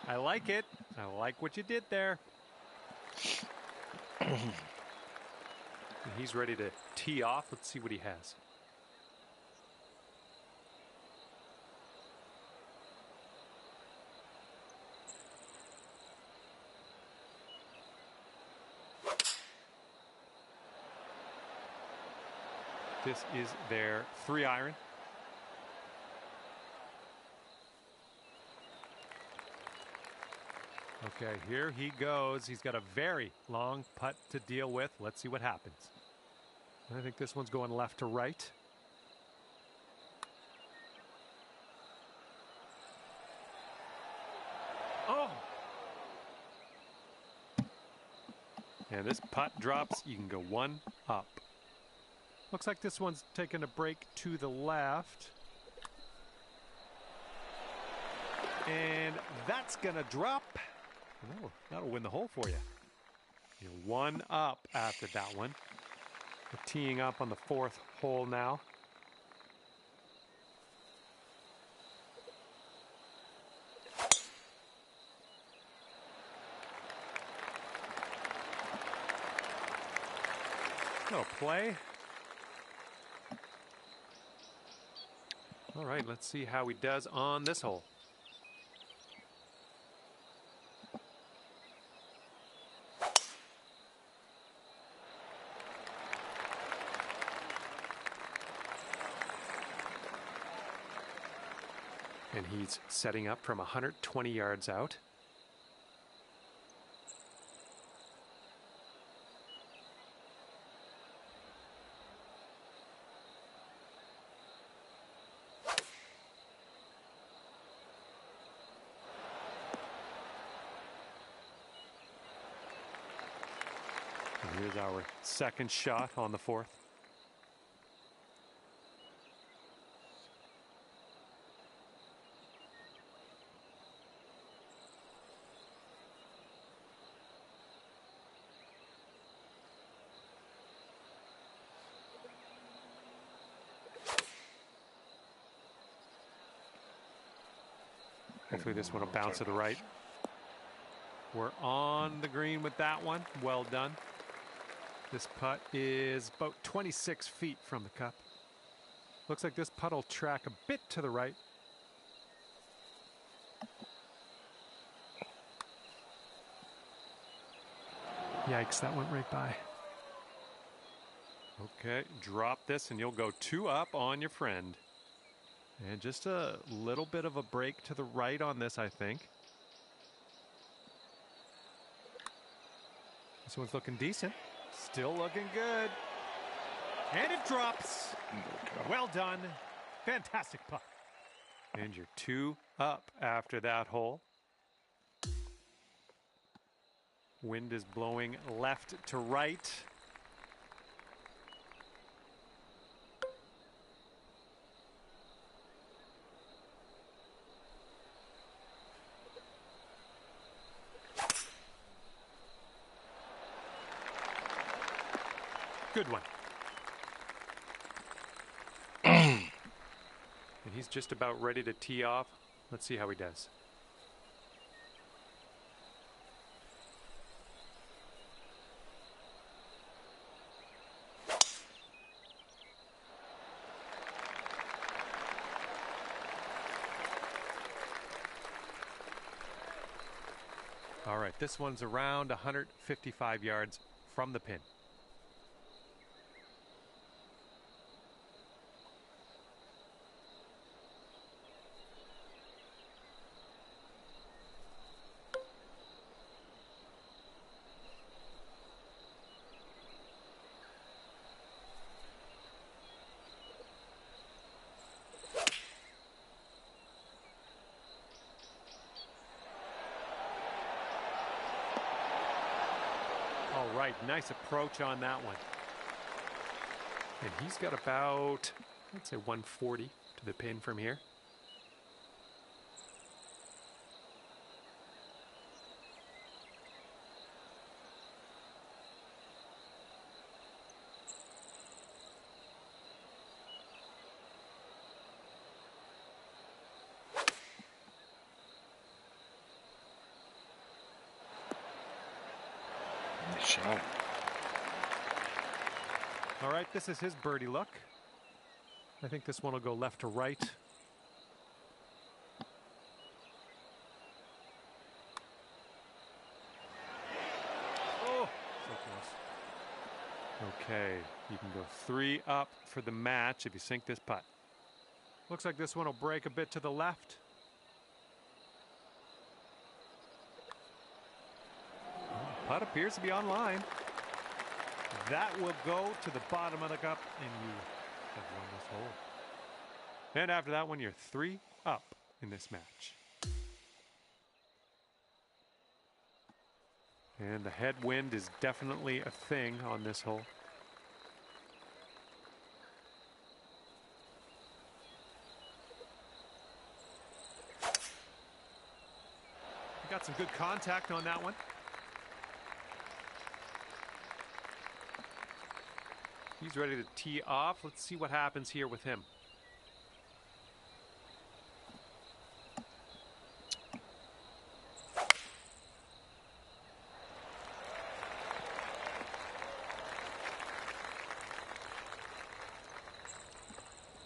I like it. I like what you did there. He's ready to tee off. Let's see what he has. This is their 3-iron. Okay, here he goes. He's got a very long putt to deal with. Let's see what happens. I think this one's going left to right. Oh! And this putt drops. You can go one up. Looks like this one's taking a break to the left. And that's going to drop. That'll win the hole for you. You're one up after that one. We're teeing up on the 4th hole now. No play. All right, let's see how he does on this hole. And he's setting up from 120 yards out. And here's our second shot on the 4th. Hopefully this one will bounce to the right. We're on the green with that one. Well done. This putt is about 26 feet from the cup. Looks like this putt will track a bit to the right. Yikes, that went right by. Okay, drop this and you'll go 2 up on your friend. And just a little bit of a break to the right on this, I think. This one's looking decent. Still looking good. And it drops. Well done. Fantastic putt. And you're 2 up after that hole. Wind is blowing left to right. Good one. And he's just about ready to tee off. Let's see how he does. All right, this one's around 155 yards from the pin. right. Nice approach on that one. And he's got about, let's say, 140 to the pin from here. Nice shot. All right, this is his birdie look. I think this one will go left to right. Oh, so close. Okay, you can go 3 up for the match if you sink this putt. Looks like this one will break a bit to the left. Putt appears to be on line. That will go to the bottom of the cup, and you have won this hole. And after that one, you're 3 up in this match. And the headwind is definitely a thing on this hole. You got some good contact on that one. He's ready to tee off. Let's see what happens here with him.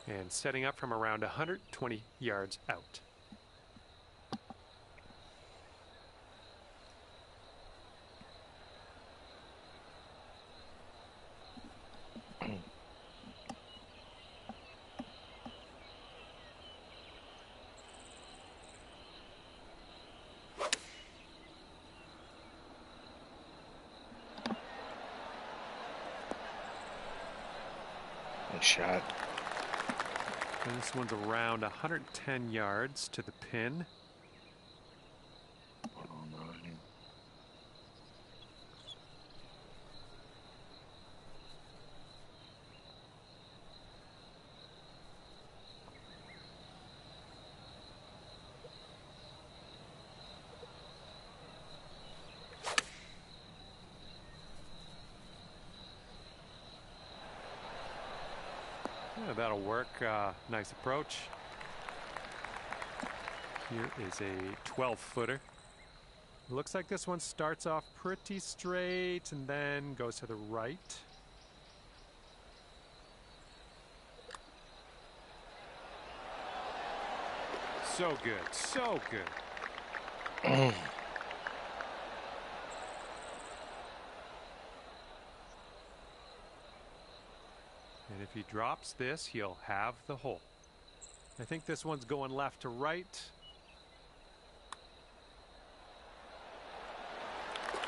And setting up from around 120 yards out. Shot. And this one's around 110 yards to the pin. 109. Yeah, that'll work. Nice approach. Here is a 12-footer. Looks like this one starts off pretty straight and then goes to the right. So good, so good. And if he drops this, he'll have the hole. I think this one's going left to right.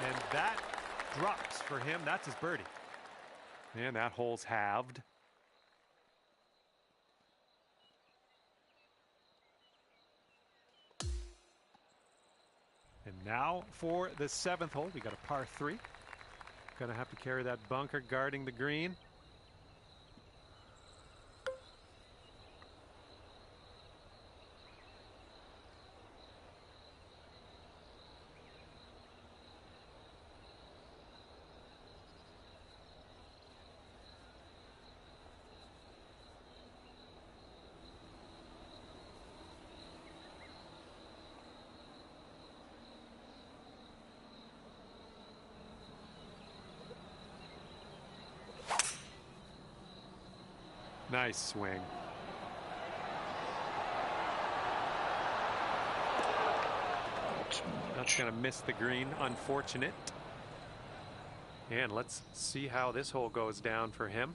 And that drops for him. That's his birdie. And that hole's halved. And now for the 7th hole, we got a par 3. Gonna have to carry that bunker guarding the green. Nice swing. That's going to miss the green. Unfortunate. And let's see how this hole goes down for him.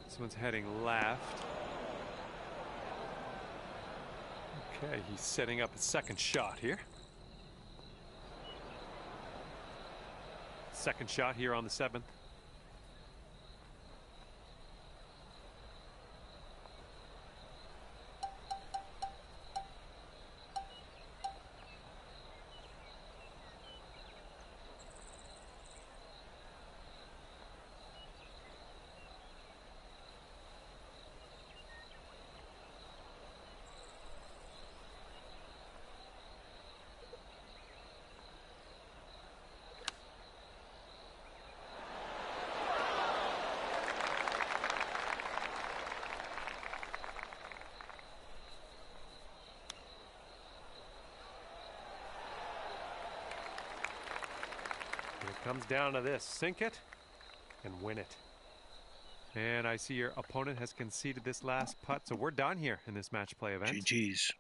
This one's heading left. Okay, he's setting up a second shot here. Second shot here on the 7th. It comes down to this. Sink it and win it. And I see your opponent has conceded this last putt, so we're done here in this match play event. GG's.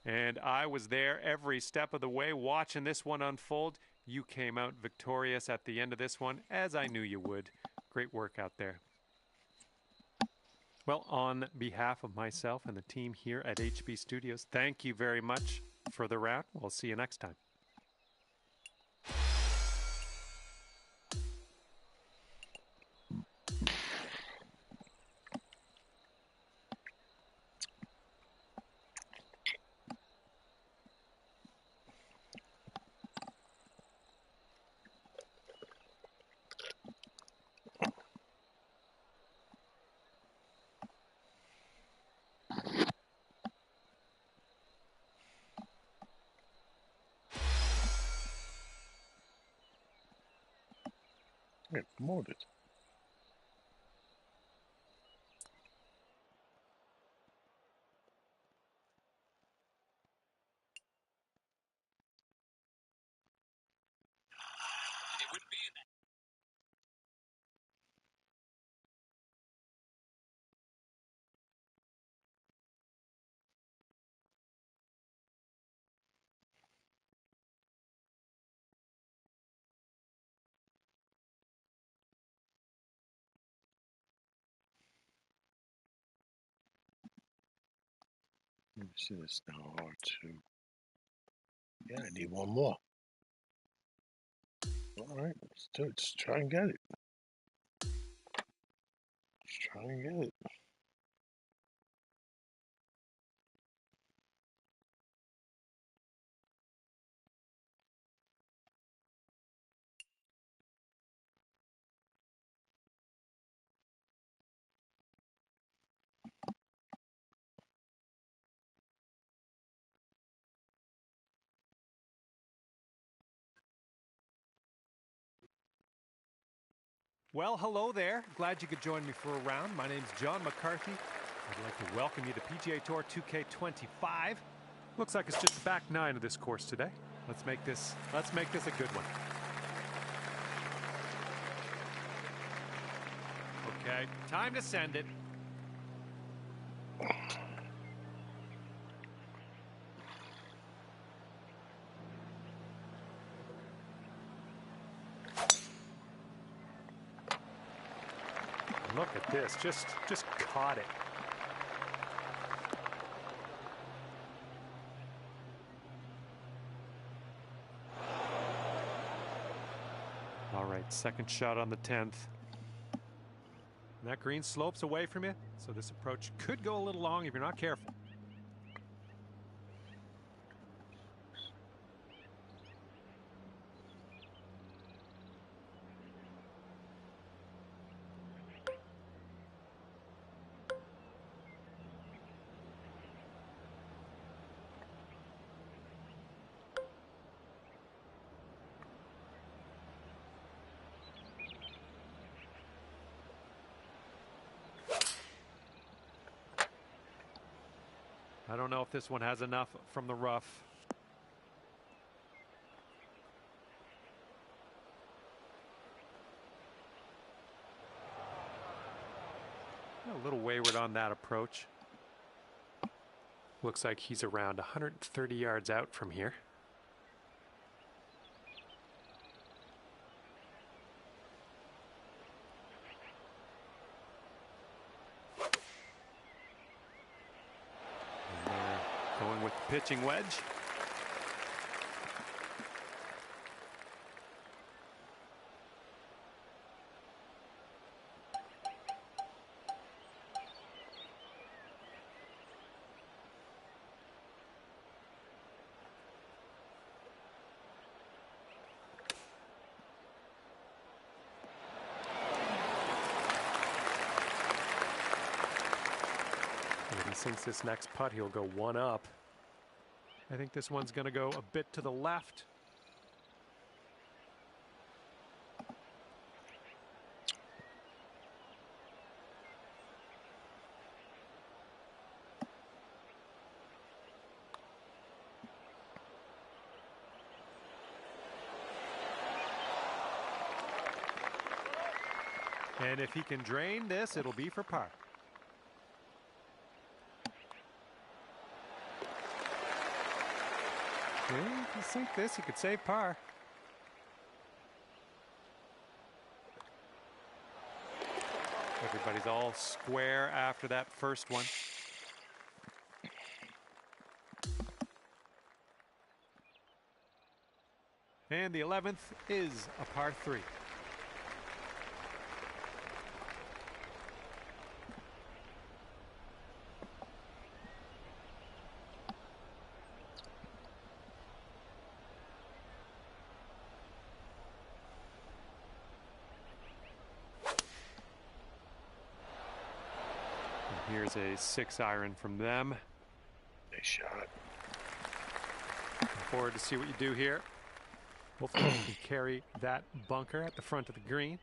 And I was there every step of the way watching this one unfold. You came out victorious at the end of this one, as I knew you would. Great work out there. Well, on behalf of myself and the team here at HB Studios, thank you very much for the round. We'll see you next time. Get promoted. Let me see this now. R2. Yeah, I need one more. All right, let's do it. Let's try and get it. Let's try and get it. Well, hello there. Glad you could join me for a round. My name's John McCarthy. I'd like to welcome you to PGA Tour 2K25. Looks like it's just the back nine of this course today. Let's make this a good one. Okay, time to send it. Look at this, just caught it. All right, second shot on the 10th. That green slopes away from you, so this approach could go a little long if you're not careful. I don't know if this one has enough from the rough. A little wayward on that approach. Looks like he's around 130 yards out from here. Going with the pitching wedge. If he sinks this next putt, he'll go one up. I think this one's going to go a bit to the left. And if he can drain this, it'll be for par. Okay, if you sink this, you could save par. Everybody's all square after that first one. And the 11th is a par 3. Here's a 6-iron from them. Nice shot. Looking forward to see what you do here. Hopefully you can carry that bunker at the front of the green.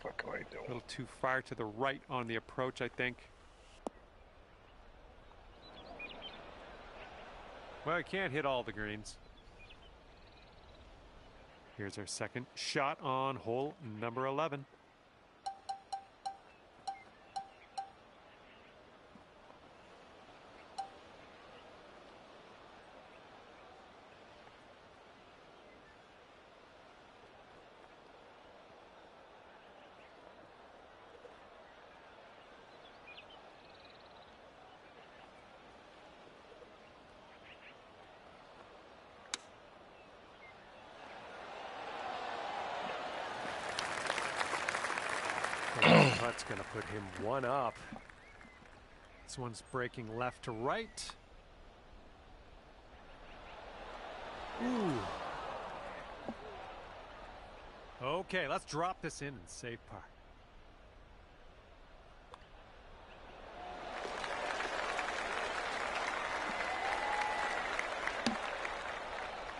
What am I doing? A little too far to the right on the approach, I think. Well, I can't hit all the greens. Here's our second shot on hole number 11. That's going to put him one up. This one's breaking left to right. Ooh. Okay, let's drop this in and save par.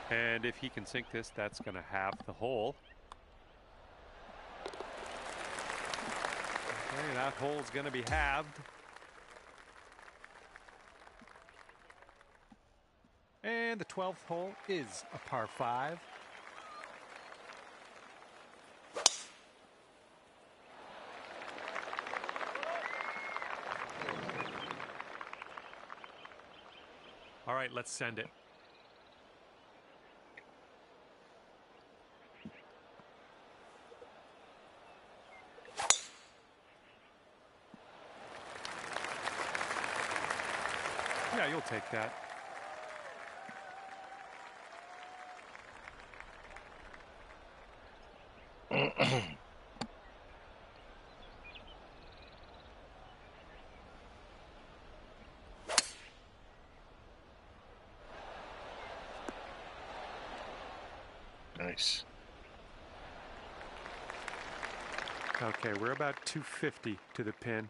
And if he can sink this, that's going to have the hole. Okay, that hole's going to be halved. And the 12th hole is a par 5. All right, let's send it. Yeah, you'll take that. Nice. Okay, we're about 250 to the pin.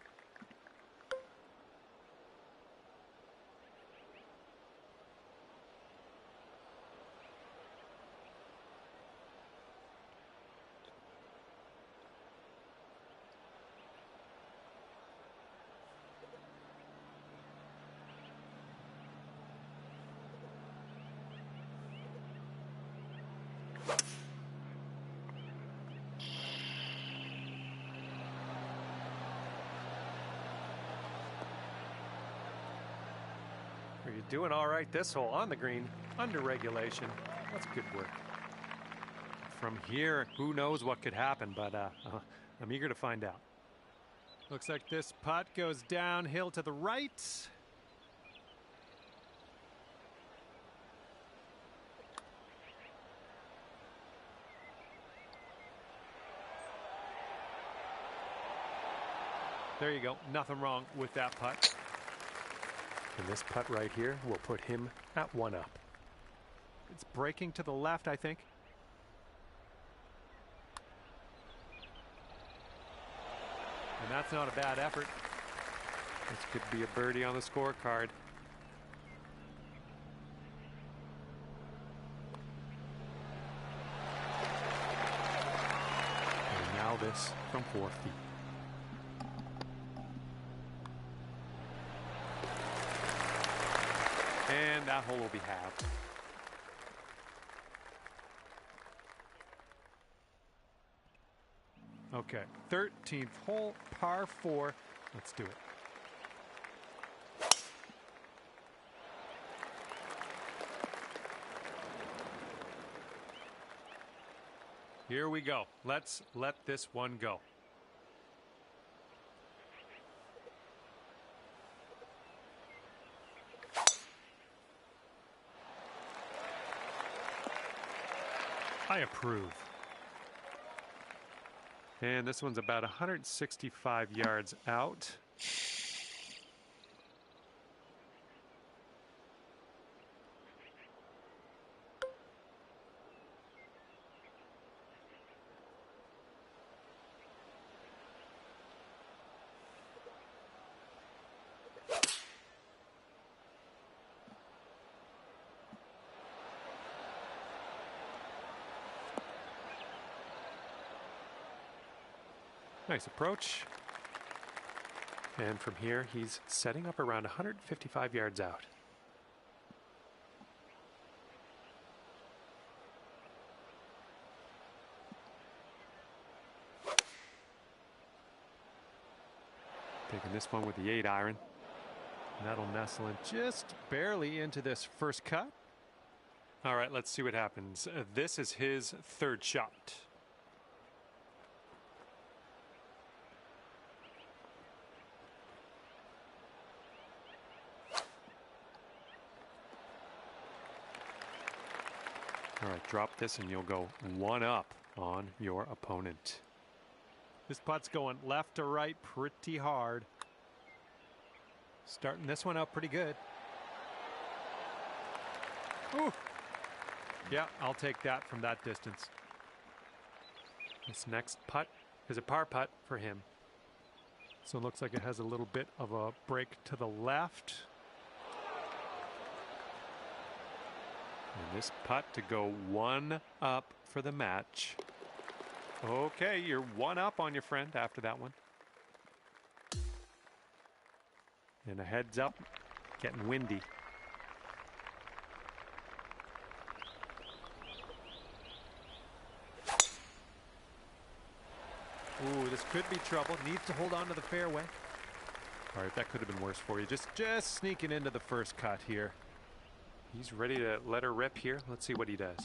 You're doing all right this hole on the green, under regulation. That's good work. From here, who knows what could happen, but I'm eager to find out. Looks like this putt goes downhill to the right. There you go. Nothing wrong with that putt. And this putt right here will put him at 1 up. It's breaking to the left, I think. And that's not a bad effort. This could be a birdie on the scorecard. this from 4 feet. And that hole will be halved. Okay, 13th hole, par 4. Let's do it. Here we go. Let's let this one go. I approve. And this one's about 165 yards out. Nice approach. And from here, he's setting up around 155 yards out. Taking this one with the 8-iron. That'll nestle in just barely into this first cut. All right, let's see what happens. This is his third shot. All right, drop this and you'll go 1 up on your opponent. This putt's going left to right pretty hard. Starting this one out pretty good. Ooh. Yeah, I'll take that from that distance. This next putt is a par putt for him. So it looks like it has a little bit of a break to the left. And this putt to go 1 up for the match. Okay, you're 1 up on your friend after that one. And a heads up, getting windy. Ooh, this could be trouble. Needs to hold on to the fairway. All right, that could have been worse for you. Just sneaking into the first cut here. He's ready to let her rip here. Let's see what he does.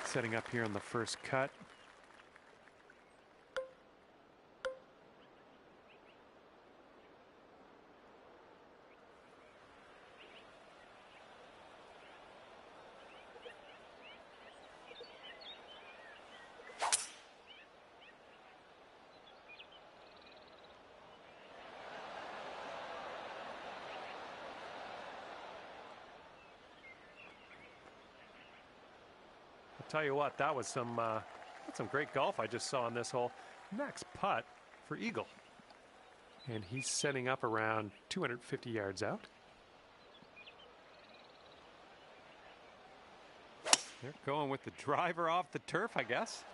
Setting up here on the first cut. Tell you what, that was some great golf I just saw on this hole. Next putt for eagle. And he's setting up around 250 yards out. They're going with the driver off the turf, I guess.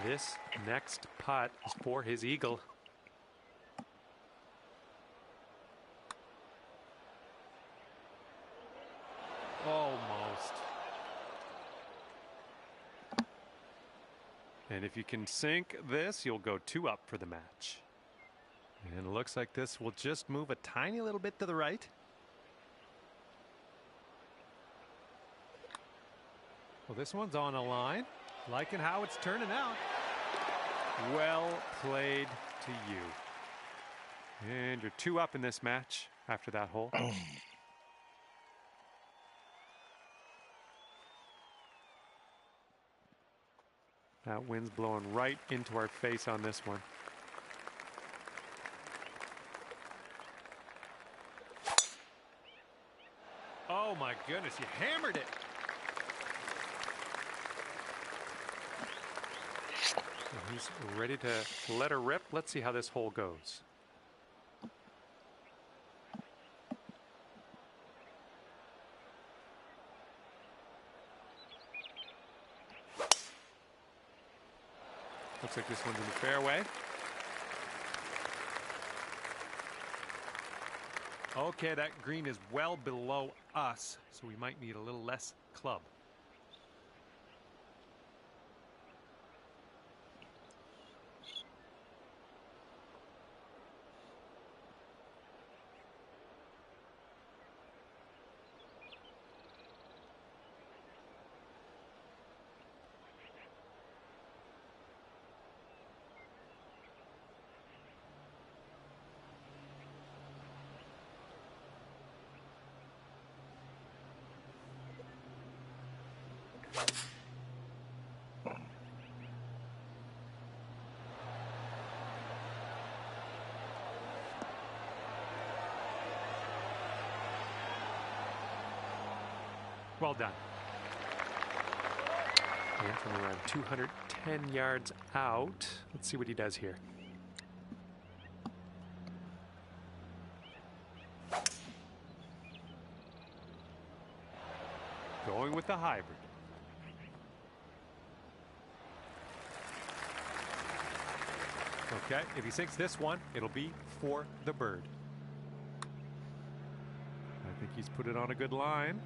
This next putt is for his eagle. Almost. And if you can sink this, you'll go 2 up for the match. And it looks like this will just move a tiny little bit to the right. Well, this one's on a line. Liking how it's turning out. Well played to you. And you're 2 up in this match after that hole. That wind's blowing right into our face on this one. Oh my goodness, you hammered it. And he's ready to let her rip. Let's see how this hole goes. Looks like this one's in the fairway. Okay, that green is well below us, so we might need a little less club. Well done. And from around 210 yards out, let's see what he does here. Going with the hybrid. Okay, if he sinks this one, it'll be for the bird. I think he's put it on a good line.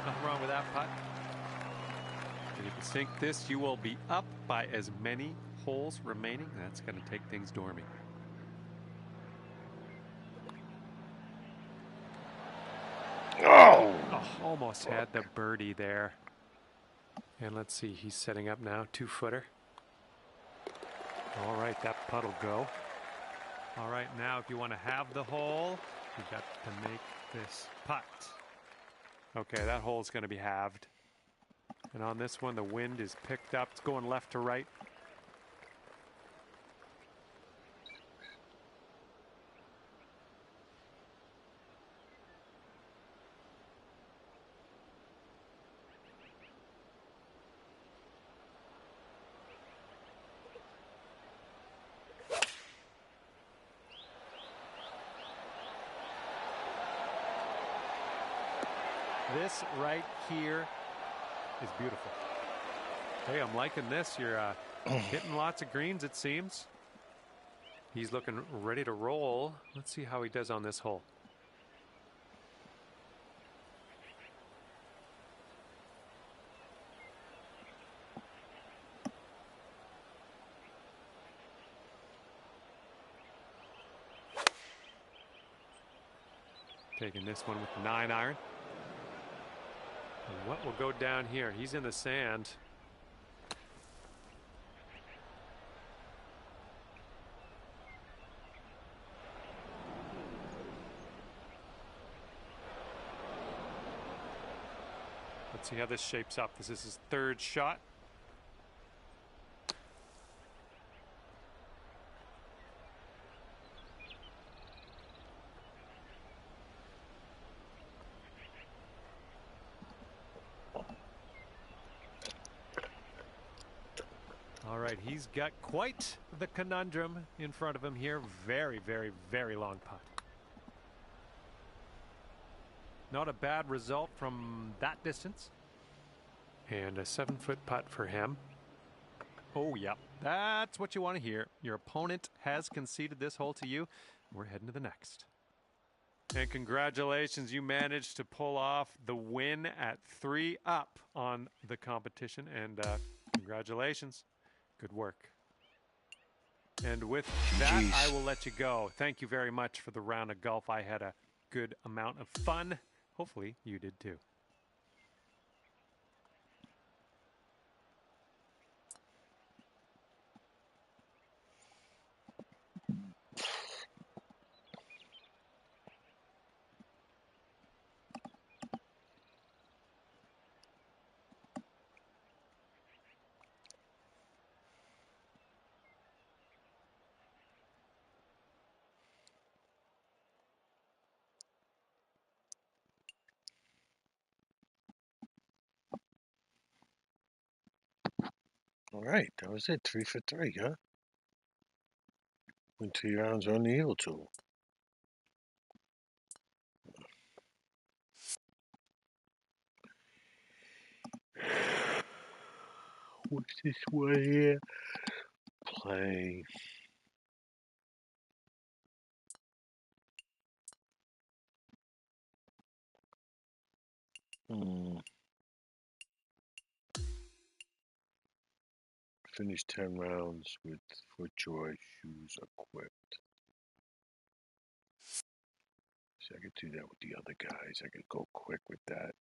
Nothing wrong with that putt. And if you sink this, you will be up by as many holes remaining. That's going to take things dorming. Oh! Almost had the birdie there. And let's see, he's setting up now, 2-footer. All right, that putt will go. All right, now if you want to have the hole, you've got to make this putt. Okay, that hole's going to be halved. And on this one, the wind is picked up. It's going left to right. This right here is beautiful. Hey, I'm liking this. You're hitting lots of greens, it seems. He's looking ready to roll. Let's see how he does on this hole. Taking this one with the 9-iron. And what will go down here? He's in the sand. Let's see how this shapes up. This is his third shot. All right, he's got quite the conundrum in front of him here. Very, very, very long putt. Not a bad result from that distance. And a 7-foot putt for him. Oh, yeah, that's what you want to hear. Your opponent has conceded this hole to you. We're heading to the next. And congratulations, you managed to pull off the win at 3 up on the competition. And congratulations. Good work. And with that, I will let you go. Thank you very much for the round of golf. I had a good amount of fun. Hopefully you did too. All right, that was it. 3 for 3, huh? Went 3 rounds on the heel tool. What's this one here? Play. Finish 10 rounds with FootJoy shoes equipped. So I could do that with the other guys. I could go quick with that.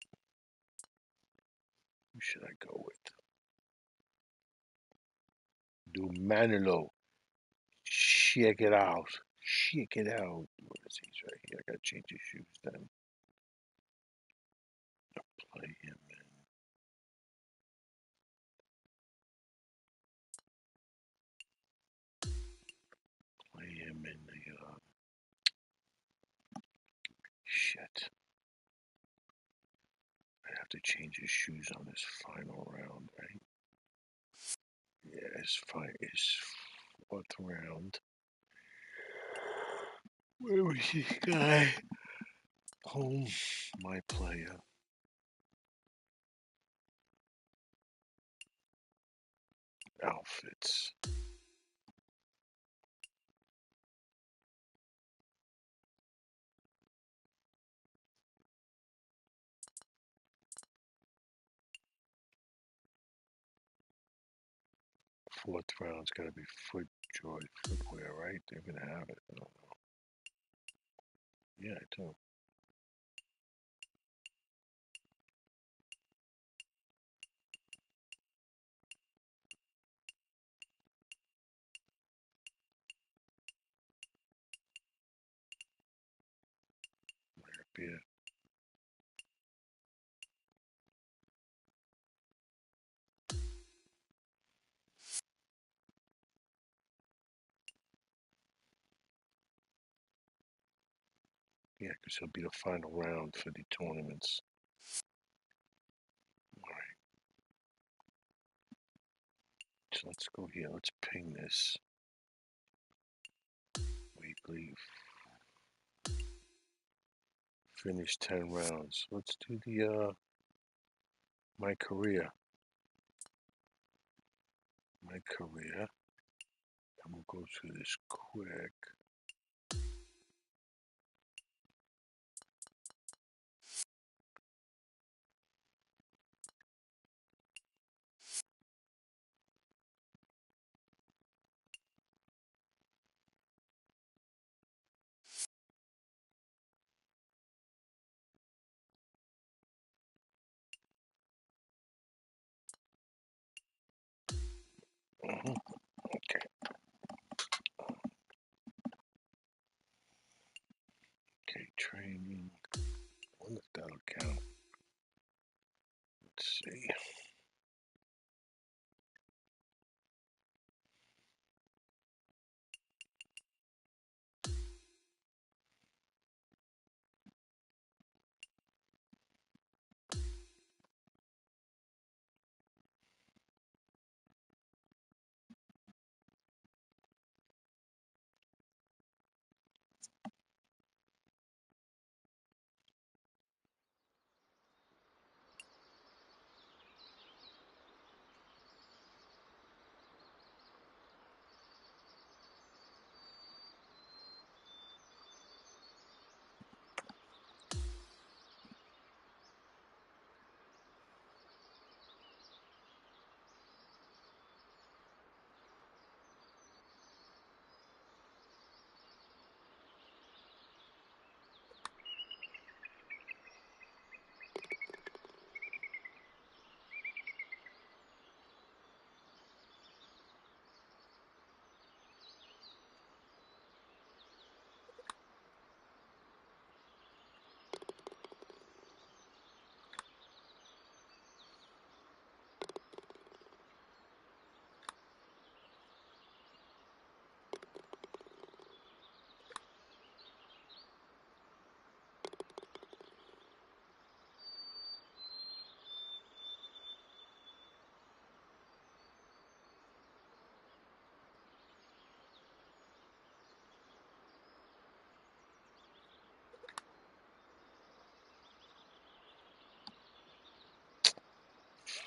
Who should I go with? Do Manolo. Check it out. Check it out. What is he right here? I gotta change his shoes then. Play him in. Play him in the shit. I have to change his shoes on this final round, right? Yeah, his 4th round. Where was this guy? Home, my player. Outfits. Fourth round's gotta be FootJoy footwear, right? They're gonna have it. I don't know. Yeah, I do. Beer. Yeah, because it'll be the final round for the tournaments. Alright. So let's go here. Let's ping this. Weekly. Finish 10 rounds. Let's do the, my career. My career. And we'll go through this quick. Okay. Okay, training. I wonder if that'll count. Let's see.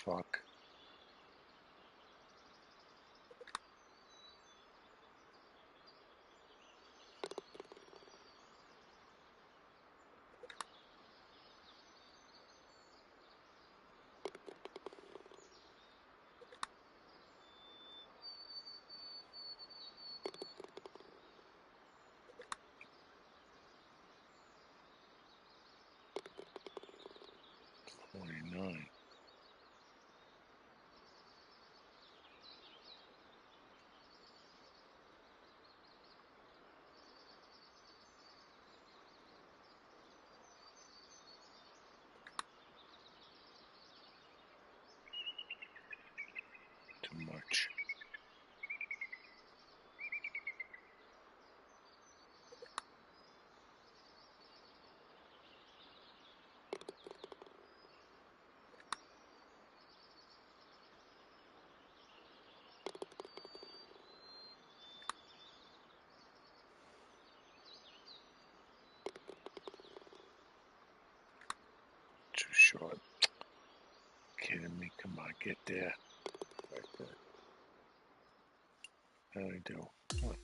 fuck? $49. Too much. Too short. Kidding me? Come on, get there. How do I do? What?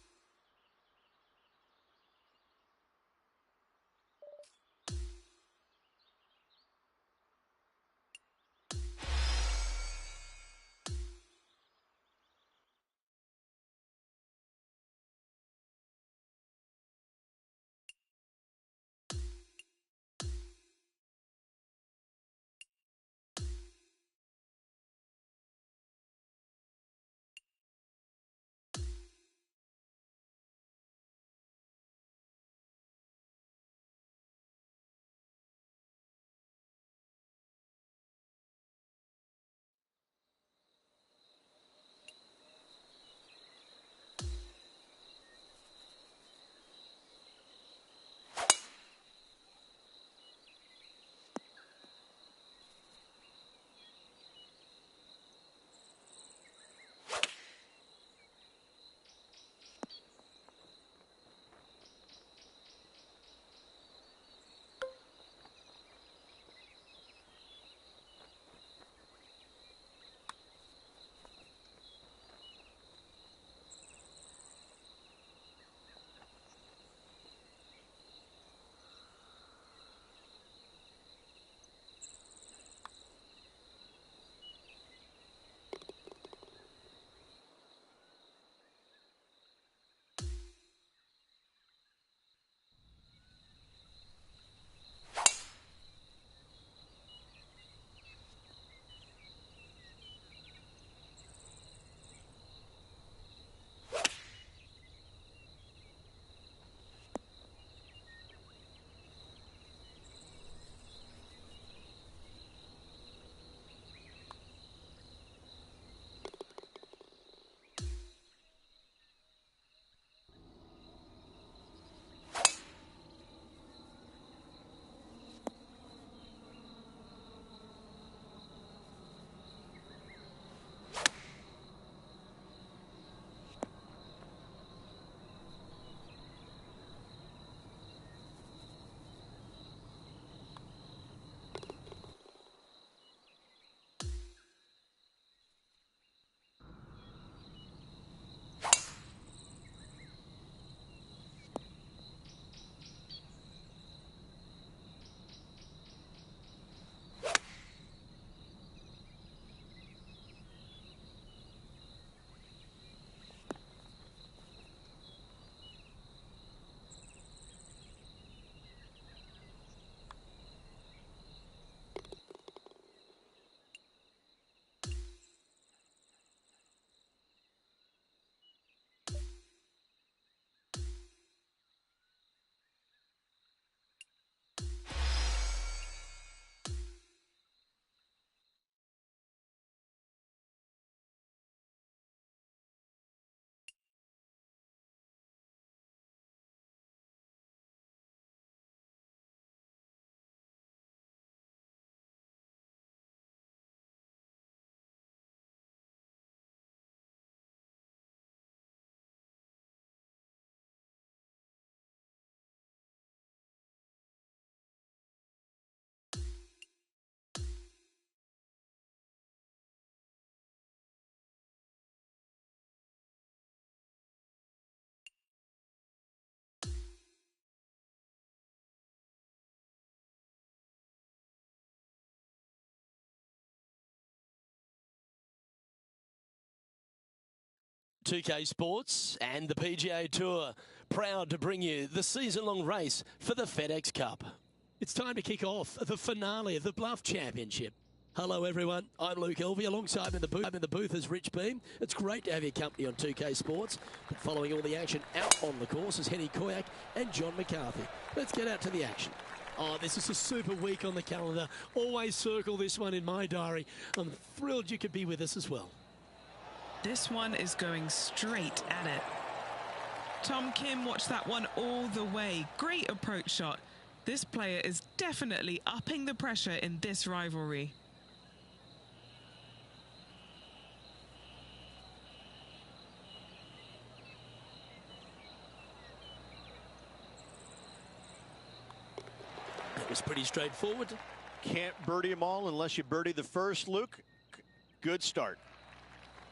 2K Sports and the PGA Tour, proud to bring you the season-long race for the FedEx Cup. It's time to kick off the finale of the Bluff Championship. Hello everyone, I'm Luke Elvey. Alongside me in the booth is Rich Beam. It's great to have your company on 2K Sports. But following all the action out on the course is Henny Koyak and John McCarthy. Let's get out to the action. Oh, this is a super week on the calendar. Always circle this one in my diary. I'm thrilled you could be with us as well. This one is going straight at it. Tom Kim watched that one all the way. Great approach shot. This player is definitely upping the pressure in this rivalry. That was pretty straightforward. Can't birdie them all unless you birdie the first, Luke. Good start.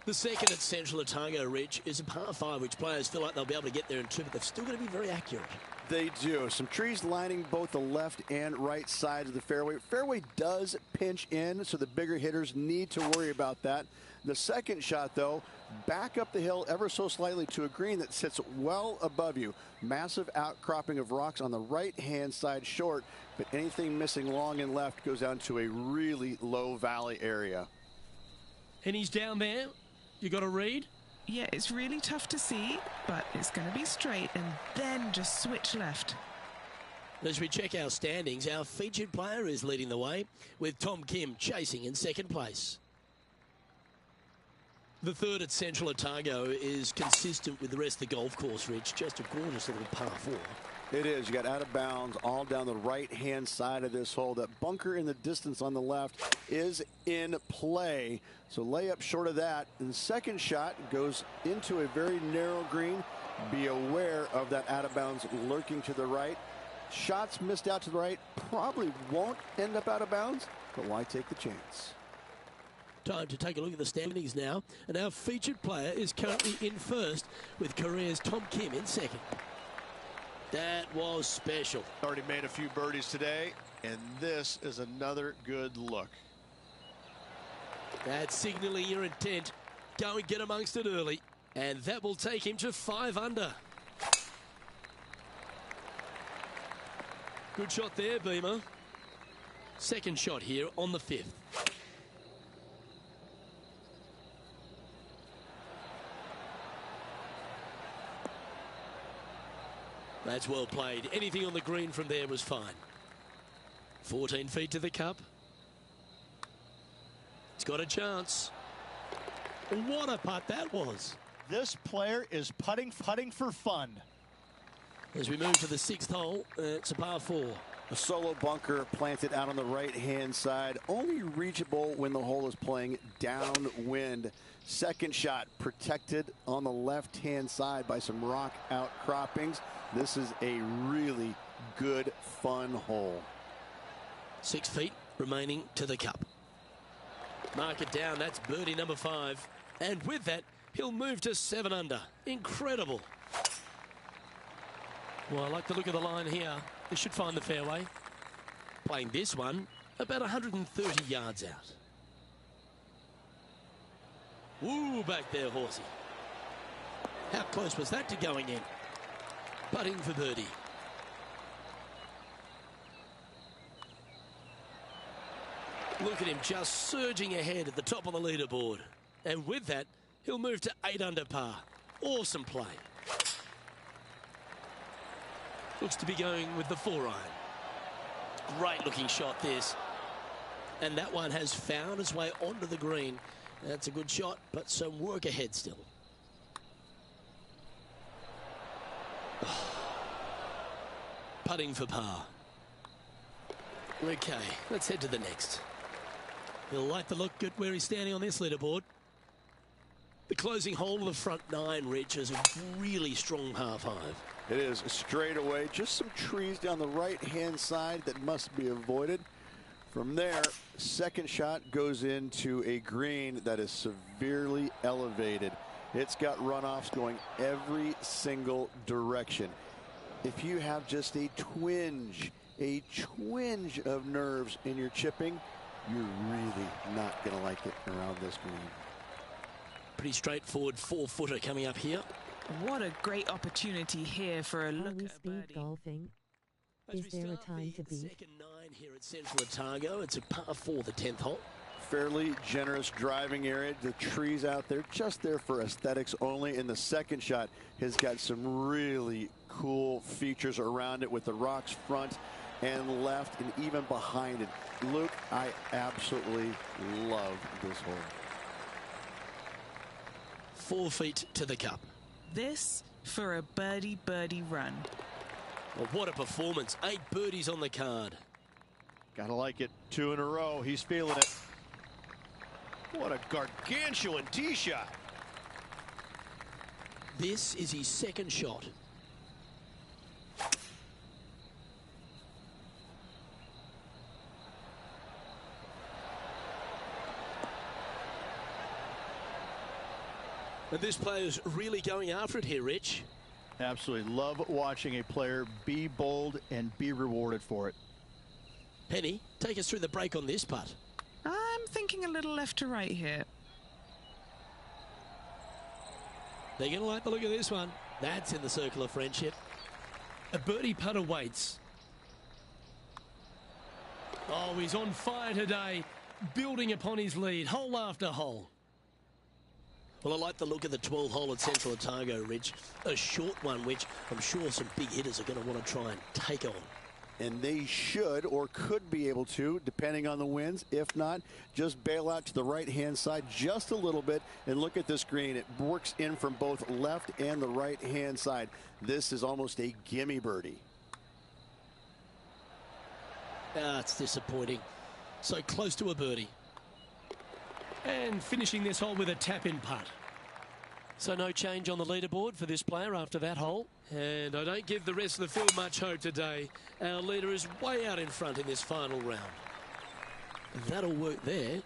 The second at Central Otago, Rich, is a par 5, which players feel like they'll be able to get there in 2, but they've still got to be very accurate. They do. Some trees lining both the left and right sides of the fairway. Fairway does pinch in, so the bigger hitters need to worry about that. The second shot, though, back up the hill ever so slightly to a green that sits well above you. Massive outcropping of rocks on the right-hand side short, but anything missing long and left goes down to a really low valley area. And he's down there. You got to read? Yeah, it's really tough to see, but it's going to be straight and then just switch left. As we check our standings, our featured player is leading the way, with Tom Kim chasing in second place. The third at Central Otago is consistent with the rest of the golf course, Rich. Just a gorgeous little par 4. It is. You got out of bounds all down the right-hand side of this hole. That bunker in the distance on the left is in play. So lay up short of that. And the second shot goes into a very narrow green. Be aware of that out of bounds lurking to the right. Shots missed out to the right probably won't end up out of bounds, but why take the chance? Time to take a look at the standings now. And our featured player is currently in first, with Korea's Tom Kim in second. That was special. Already made a few birdies today, and this is another good look. That's signaling your intent. Go and get amongst it early, and that will take him to 5 under. Good shot there, Beamer. Second shot here on the 5th. That's well played. Anything on the green from there was fine. 14 feet to the cup. It's got a chance. What a putt that was. This player is putting for fun. As we move to the 6th hole, it's a par 4. A solo bunker planted out on the right-hand side, only reachable when the hole is playing downwind. Second shot protected on the left-hand side by some rock outcroppings. This is a really good, fun hole. 6 feet remaining to the cup. Mark it down. That's birdie number 5. And with that, he'll move to 7 under. Incredible. Well, I like the look of the line here. They should find the fairway. Playing this one about 130 yards out. Woo, back there, horsey. How close was that to going in? Putting for birdie. Look at him just surging ahead at the top of the leaderboard. And with that, he'll move to 8 under par. Awesome play. Looks to be going with the 4-iron. Great looking shot this. And that one has found its way onto the green. That's a good shot, but some work ahead still. Putting for par. Okay, let's head to the next. He'll like the look at where he's standing on this leaderboard. The closing hole of the front 9, Rich, is a really strong par 5. It is straight away. Just some trees down the right-hand side that must be avoided. From there, second shot goes into a green that is severely elevated. It's got runoffs going every single direction. If you have just a twinge of nerves in your chipping, you're really not going to like it around this green. Pretty straightforward 4-footer coming up here. What a great opportunity here for a look we at speed birdie. golfing? Is there a time to beat? Second 9 here at Central Otago. It's a par 4, the 10th hole. Fairly generous driving area. The trees out there just there for aesthetics only. And the second shot has got some really cool features around it with the rocks front and left and even behind it. Luke, I absolutely love this hole. 4 feet to the cup. This for a birdie run. Well, what a performance. 8 birdies on the card. Gotta like it. 2 in a row. He's feeling it. What a gargantuan tee shot. This is his second shot. And this player's really going after it here, Rich. Absolutely love watching a player be bold and be rewarded for it. Penny, take us through the break on this putt. I'm thinking a little left to right here. They're going to like the look of this one. That's in the circle of friendship. A birdie putt awaits. Oh, he's on fire today, building upon his lead, hole after hole. Well, I like the look of the 12th hole at Central Otago, Rich. A short one, which I'm sure some big hitters are going to want to try and take on. And they should or could be able to, depending on the winds. If not, just bail out to the right-hand side just a little bit. And look at this green. It works in from both left and the right-hand side. This is almost a gimme birdie. Ah, it's disappointing. So close to a birdie. And finishing this hole with a tap-in putt. So no change on the leaderboard for this player after that hole. And I don't give the rest of the field much hope today. Our leader is way out in front in this final round. That'll work there.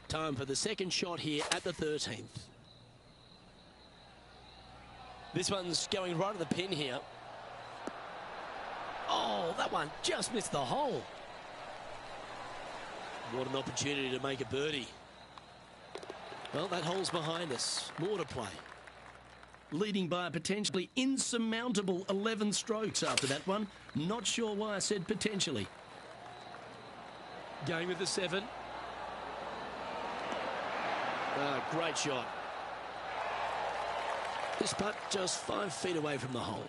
Time for the second shot here at the 13th. This one's going right at the pin here. Oh, that one just missed the hole. What an opportunity to make a birdie. Well, that hole's behind us. More to play. Leading by a potentially insurmountable 11 strokes after that one. Not sure why I said potentially. Going with the 7. Great shot. This putt just 5 feet away from the hole.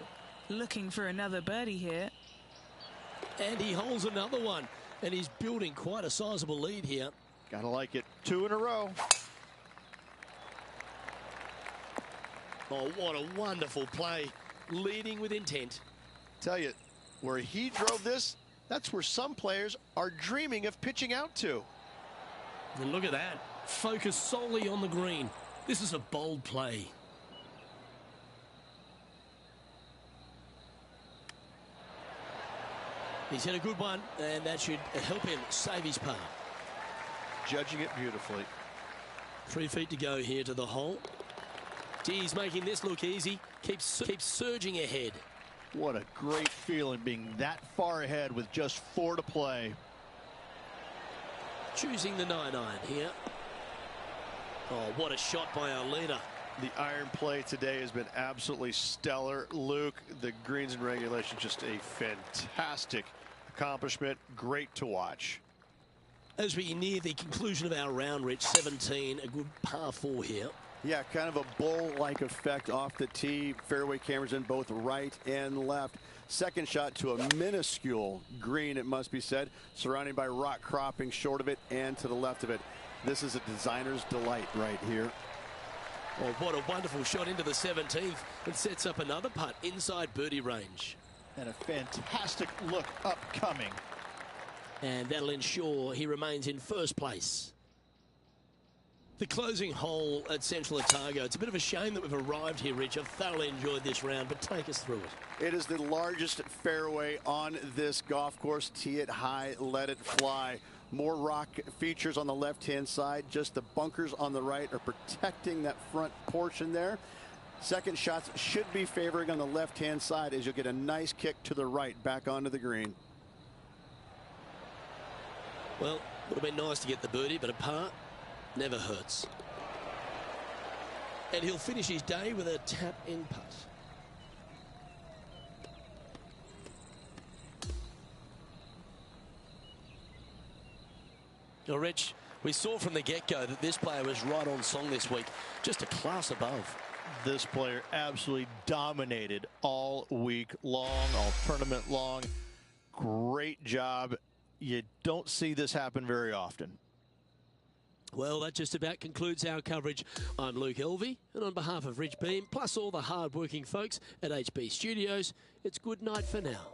Looking for another birdie here. And he holds another one. And he's building quite a sizable lead here. Gotta like it. 2 in a row. Oh, what a wonderful play. Leading with intent. Tell you, where he drove this, that's where some players are dreaming of pitching out to. And look at that. Focus solely on the green. This is a bold play. He's hit a good one, and that should help him save his par. Judging it beautifully. 3 feet to go here to the hole. Gee, he's making this look easy. Keeps surging ahead. What a great feeling being that far ahead with just 4 to play. Choosing the 9-iron here. Oh, what a shot by our leader. The iron play today has been absolutely stellar. Luke, the greens and regulation, just a fantastic accomplishment. Great to watch. As we near the conclusion of our round, Rich, 17, a good par 4 here. Yeah, kind of a bowl-like effect off the tee. Fairway cameras in both right and left. Second shot to a minuscule green, it must be said, surrounded by rock cropping short of it and to the left of it. This is a designer's delight right here. Oh, what a wonderful shot into the 17th. It sets up another putt inside birdie range. And a fantastic look upcoming. And that'll ensure he remains in first place. The closing hole at Central Otago. It's a bit of a shame that we've arrived here, Rich. I've thoroughly enjoyed this round, but take us through it. It is the largest fairway on this golf course. Tee it high, let it fly. More rock features on the left-hand side. Just the bunkers on the right are protecting that front portion there. Second shots should be favoring on the left-hand side as you'll get a nice kick to the right back onto the green. Well, would have been nice to get the birdie, but a par never hurts. And he'll finish his day with a tap in putt. Well, Rich, we saw from the get-go that this player was right on song this week, just a class above. This player absolutely dominated all week long, all tournament long. Great job. You don't see this happen very often. Well, that just about concludes our coverage. I'm Luke Elvey, and on behalf of Rich Beam, plus all the hard-working folks at HB Studios, it's good night for now.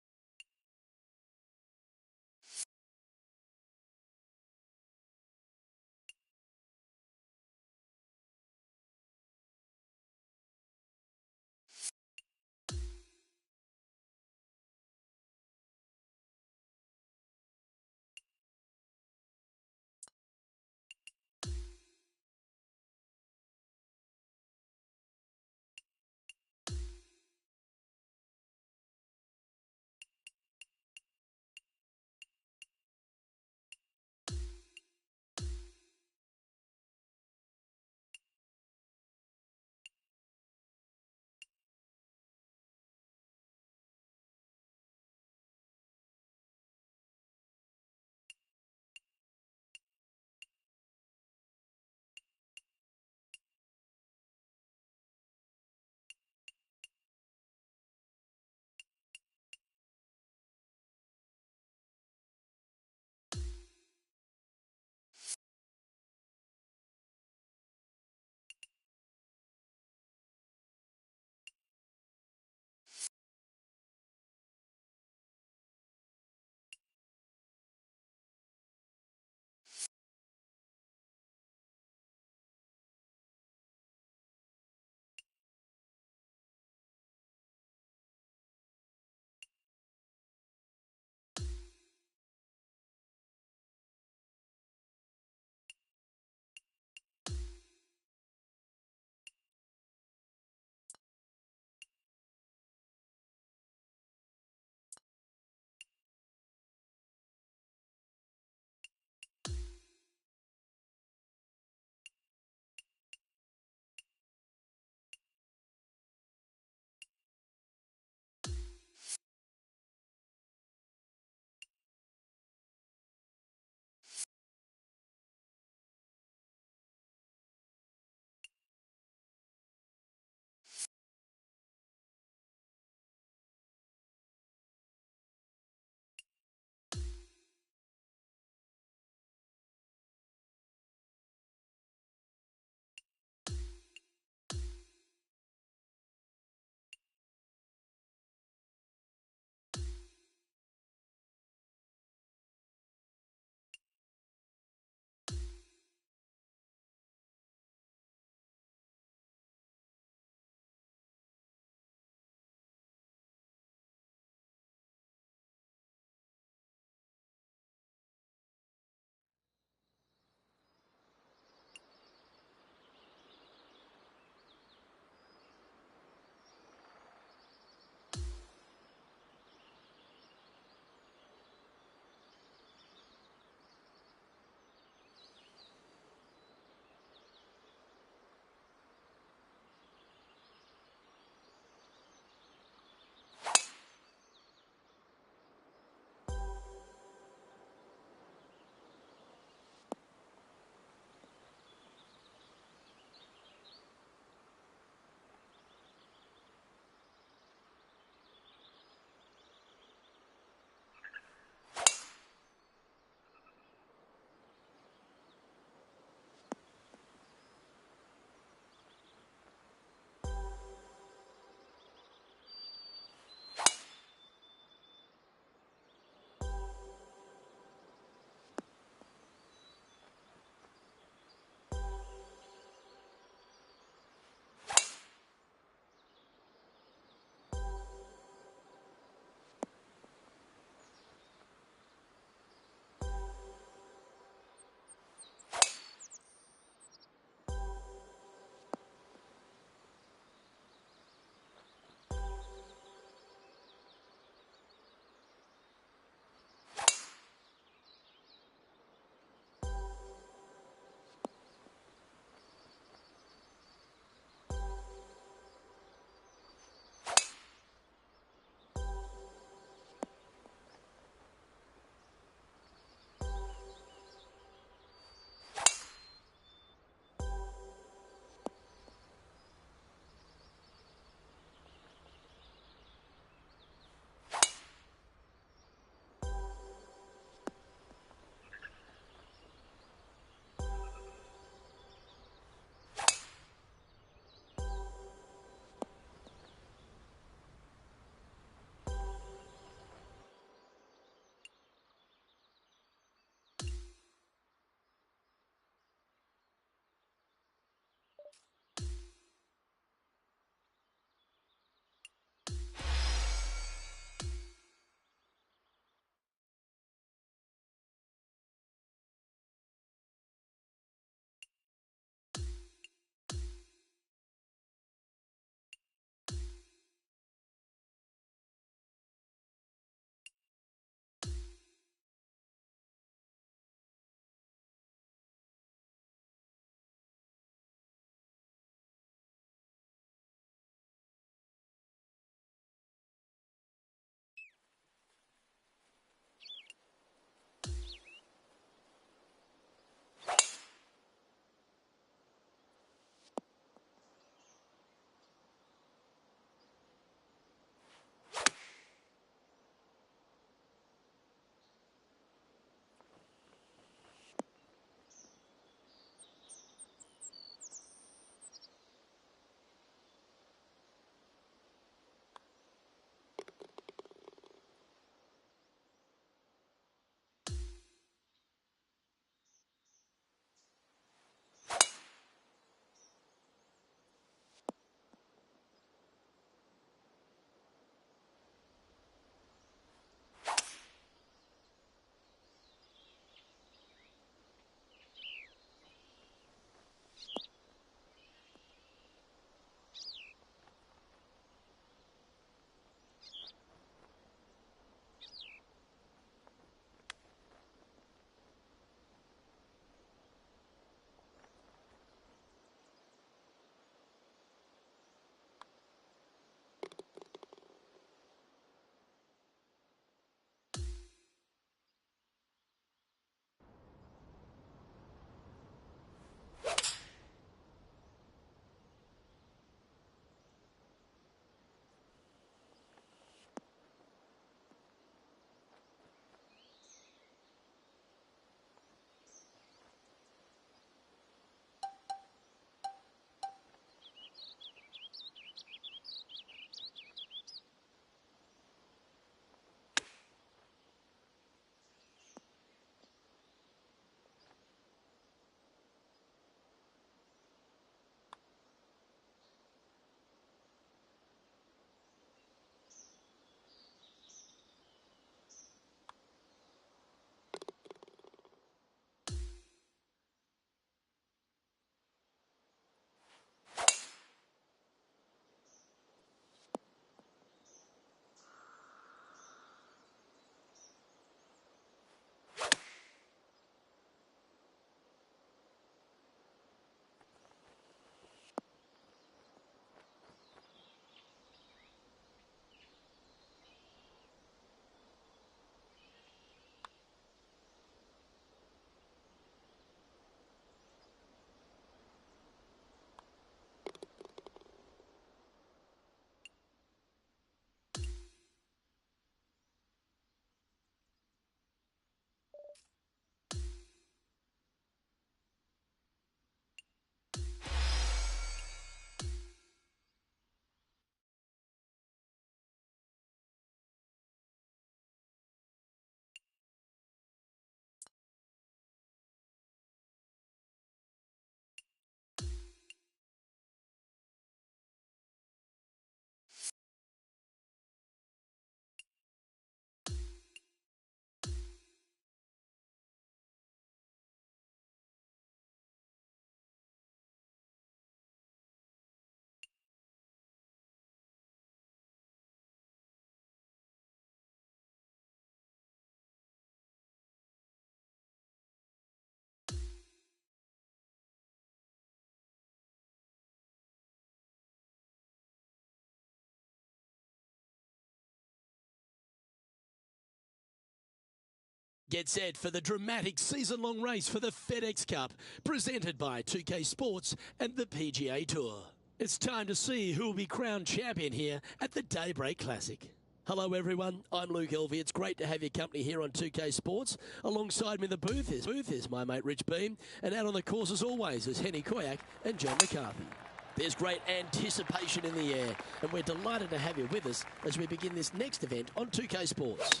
Get set for the dramatic season-long race for the FedEx Cup, presented by 2K Sports and the PGA Tour. It's time to see who will be crowned champion here at the Daybreak Classic. Hello everyone, I'm Luke Elvey. It's great to have your company here on 2K Sports. Alongside me in the booth is my mate Rich Beam, and out on the course as always is Henny Koyak and John McCarthy. There's great anticipation in the air, and we're delighted to have you with us as we begin this next event on 2K Sports.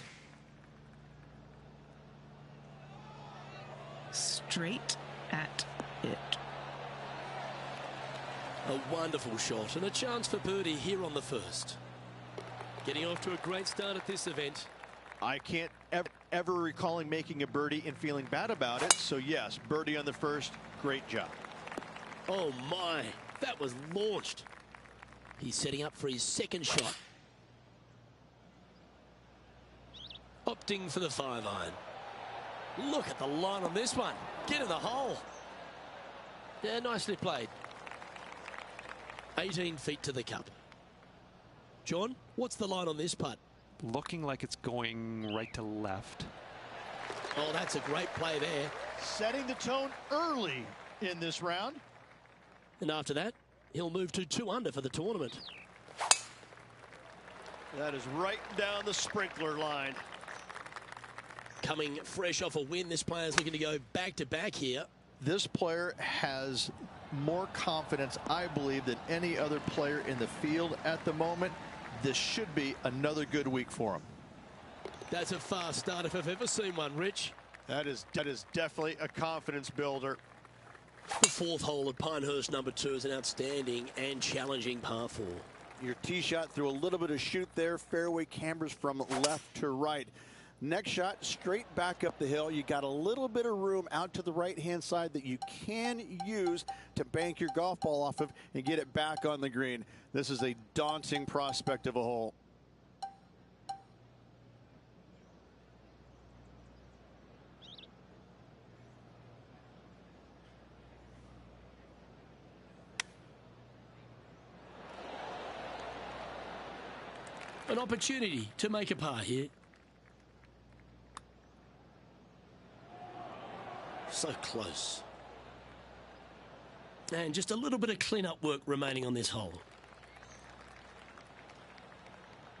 Straight at it. A wonderful shot and a chance for birdie here on the first. Getting off to a great start at this event. I can't ever recalling making a birdie and feeling bad about it. So yes, birdie on the first, great job. Oh my, that was launched. He's setting up for his second shot. Opting for the 5-iron. Look at the line on this one. Get in the hole. Yeah, nicely played. 18 feet to the cup. John, what's the line on this putt? Looking like it's going right to left. Oh, that's a great play there. Setting the tone early in this round. And after that, he'll move to 2 under for the tournament. That is right down the sprinkler line. Coming fresh off a win, this player's looking to go back-to-back here. This player has more confidence, I believe, than any other player in the field at the moment. This should be another good week for him. That's a fast start if I've ever seen one, Rich. That is definitely a confidence builder. The 4th hole at Pinehurst number 2 is an outstanding and challenging par 4. Your tee shot threw a little bit of shoot there. Fairway cambers from left to right. Next shot, straight back up the hill. You got a little bit of room out to the right-hand side that you can use to bank your golf ball off of and get it back on the green. This is a daunting prospect of a hole. An opportunity to make a par here. So close. And just a little bit of clean-up work remaining on this hole.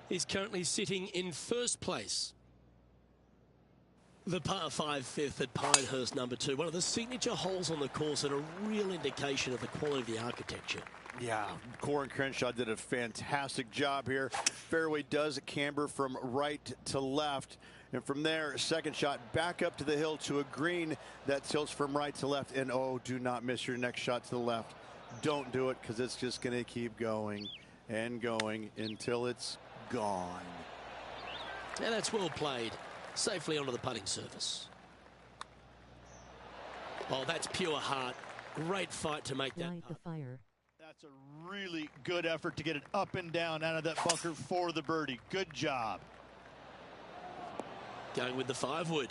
He's currently sitting in first place. The par 5 5th at Pinehurst number 2. One of the signature holes on the course and a real indication of the quality of the architecture. Yeah, Corin Crenshaw did a fantastic job here. Fairway does camber from right to left. And from there, second shot back up to the hill to a green that tilts from right to left. And oh, do not miss your next shot to the left. Don't do it, because it's just going to keep going and going until it's gone. And that's well played. Safely onto the putting surface. Oh, that's pure heart. Great fight to make that Light the fire. That's a really good effort to get it up and down out of that bunker for the birdie. Good job. Going with the 5-wood.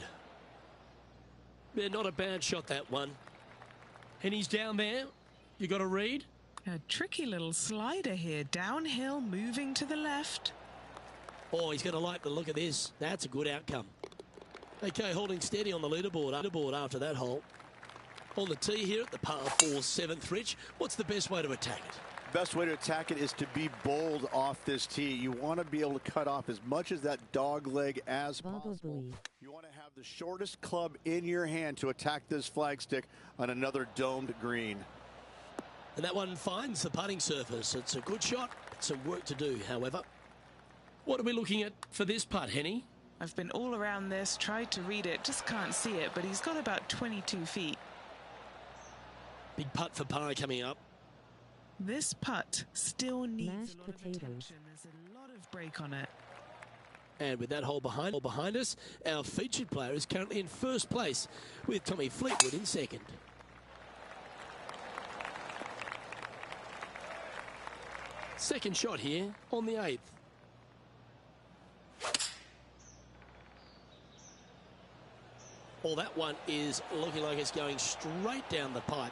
Yeah, not a bad shot, that one. And he's down there. You got a read? A tricky little slider here. Downhill, moving to the left. Oh, he's going to like the look of this. That's a good outcome. Okay, holding steady on the leaderboard after that hole. On the tee here at the par 4 7th, Rich. What's the best way to attack it? Best way to attack it is to be bold off this tee. You want to be able to cut off as much of that dog leg as possible. You want to have the shortest club in your hand to attack this flagstick on another domed green. And that one finds the putting surface. It's a good shot. Some work to do, however. What are we looking at for this putt, Henny? I've been all around this, tried to read it, just can't see it, but he's got about 22 feet. Big putt for par coming up. This putt still needs Mashed a lot potatoes. of attention. There's a lot of break on it. And with that hole behind us, our featured player is currently in first place with Tommy Fleetwood in second. Second shot here on the 8th. Well, that one is looking like it's going straight down the pipe.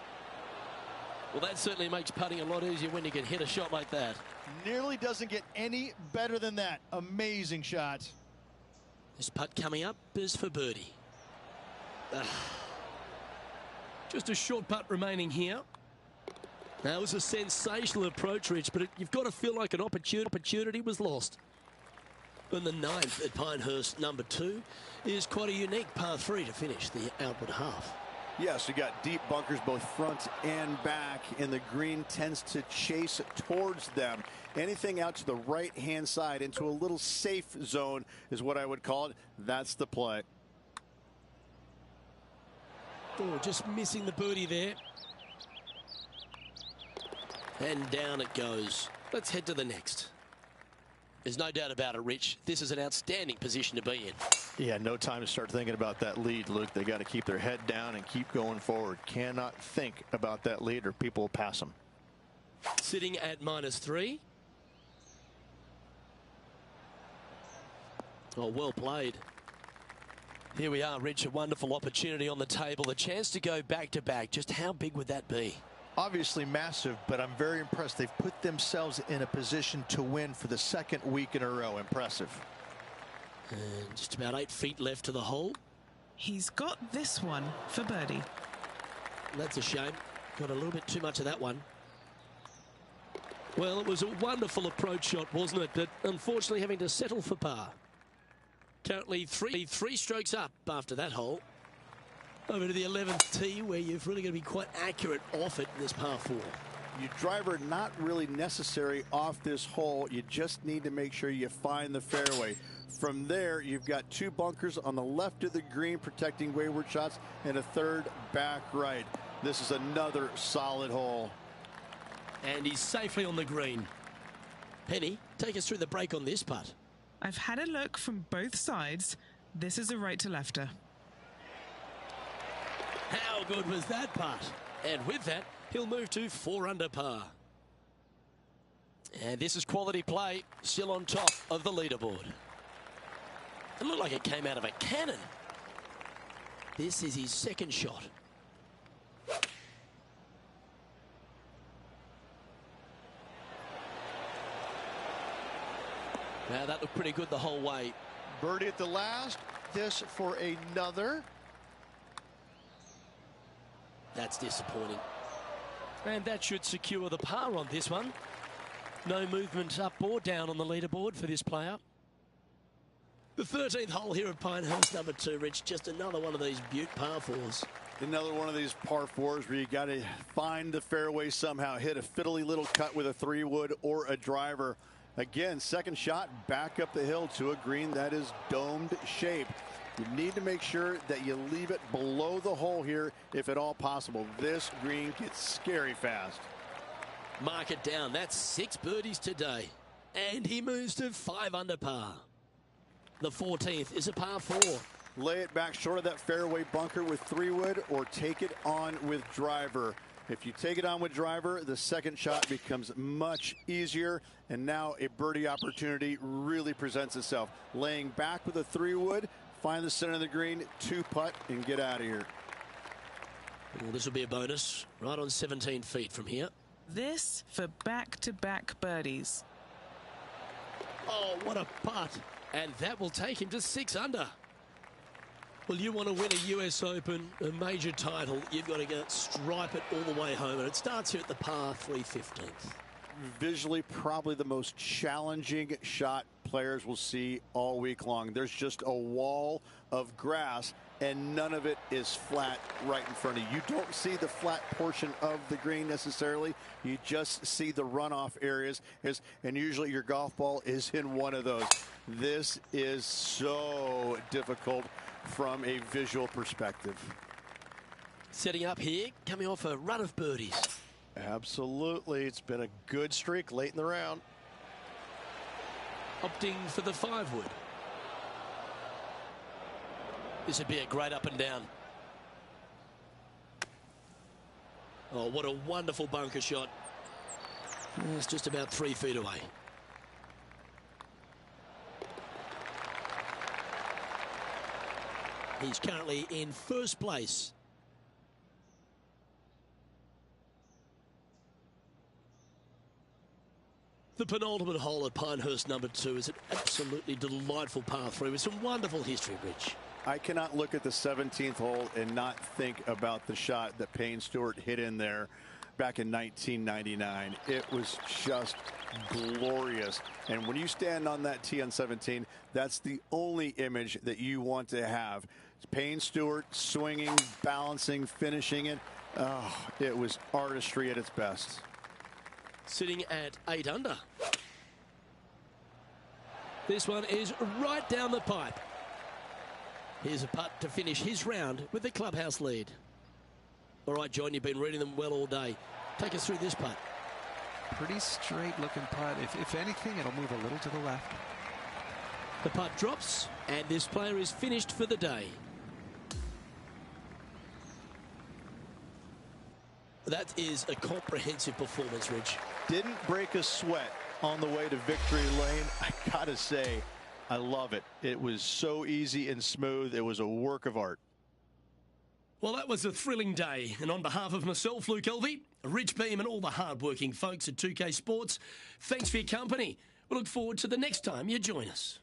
Well, that certainly makes putting a lot easier when you can hit a shot like that. Nearly doesn't get any better than that. Amazing shot. This putt coming up is for birdie. Just a short putt remaining here. That was a sensational approach, Rich, but you've got to feel like an opportunity was lost. And the 9th at Pinehurst, number 2, is quite a unique par 3 to finish the outward half. Yes, you got deep bunkers both front and back, and the green tends to chase towards them. Anything out to the right-hand side into a little safe zone is what I would call it. That's the play. Oh, just missing the birdie there. And down it goes. Let's head to the next. There's no doubt about it, Rich. This is an outstanding position to be in. Yeah, no time to start thinking about that lead, Luke. They got to keep their head down and keep going forward. Cannot think about that lead or people will pass them. Sitting at -3. Oh, well played. Here we are, Rich. A wonderful opportunity on the table. The chance to go back-to-back. Just how big would that be? Obviously massive, but I'm very impressed. They've put themselves in a position to win for the 2nd week in a row. Impressive. And just about 8 feet left to the hole. He's got this one for birdie. That's a shame. Got a little bit too much of that one. Well, it was a wonderful approach shot, wasn't it? But unfortunately having to settle for par. Currently three strokes up after that hole. Over to the 11th tee, where you've really got to be quite accurate off it in this par 4. Your driver not really necessary off this hole. You just need to make sure you find the fairway. From there, you've got 2 bunkers on the left of the green protecting wayward shots and a 3rd back right. This is another solid hole. And he's safely on the green. Penny, take us through the break on this putt. I've had a look from both sides. This is a right to lefter. How good was that putt? And with that, he'll move to 4 under par. And this is quality play, still on top of the leaderboard. It looked like it came out of a cannon. This is his 2nd shot. Now that looked pretty good the whole way. Birdie at the last. This for another. That's disappointing. And that should secure the par on this one. No movement up or down on the leaderboard for this player. The 13th hole here at Pinehurst, number 2, Rich. Just another one of these beaut par 4s. Another one of these par 4s where you got to find the fairway somehow. Hit a fiddly little cut with a 3-wood or a driver. Again, 2nd shot back up the hill to a green that is domed shape. You need to make sure that you leave it below the hole here if at all possible. This green gets scary fast. Mark it down. That's 6 birdies today. And he moves to 5 under par. The 14th is a par 4. Lay it back short of that fairway bunker with 3-wood or take it on with driver. If you take it on with driver, the 2nd shot becomes much easier, and now a birdie opportunity really presents itself. Laying back with a 3-wood, find the center of the green, 2-putt, and get out of here. Well, this will be a bonus, right on 17 feet from here. This for back-to-back birdies. Oh, what a putt. And that will take him to 6 under. Well, you want to win a US Open, a major title, you've got to go stripe it all the way home. And it starts here at the par 3/15th. Visually, probably the most challenging shot players will see all week long. There's just a wall of grass, and none of it is flat right in front of you. You don't see the flat portion of the green necessarily. You just see the runoff areas, and usually your golf ball is in one of those. This is so difficult from a visual perspective. Setting up here, coming off a run of birdies. Absolutely. It's been a good streak late in the round. Opting for the 5-wood. This would be a great up and down. Oh, what a wonderful bunker shot. It's just about 3 feet away. He's currently in 1st place. The penultimate hole at Pinehurst, number 2, is an absolutely delightful par 3 with some wonderful history, Rich. I cannot look at the 17th hole and not think about the shot that Payne Stewart hit in there back in 1999. It was just glorious. And when you stand on that tee on 17, that's the only image that you want to have. It's Payne Stewart swinging, balancing, finishing it. Oh, it was artistry at its best. Sitting at 8 under. This one is right down the pipe. Here's a putt to finish his round with the clubhouse lead. All right, John, you've been reading them well all day. Take us through this putt. Pretty straight looking putt. If anything, it'll move a little to the left. The putt drops, and this player is finished for the day. That is a comprehensive performance, Rich. Didn't break a sweat on the way to victory lane. I gotta say, I love it. It was so easy and smooth. It was a work of art. Well, that was a thrilling day. And on behalf of myself, Luke Elvey, Rich Beam, and all the hard-working folks at 2K Sports, thanks for your company. We look forward to the next time you join us.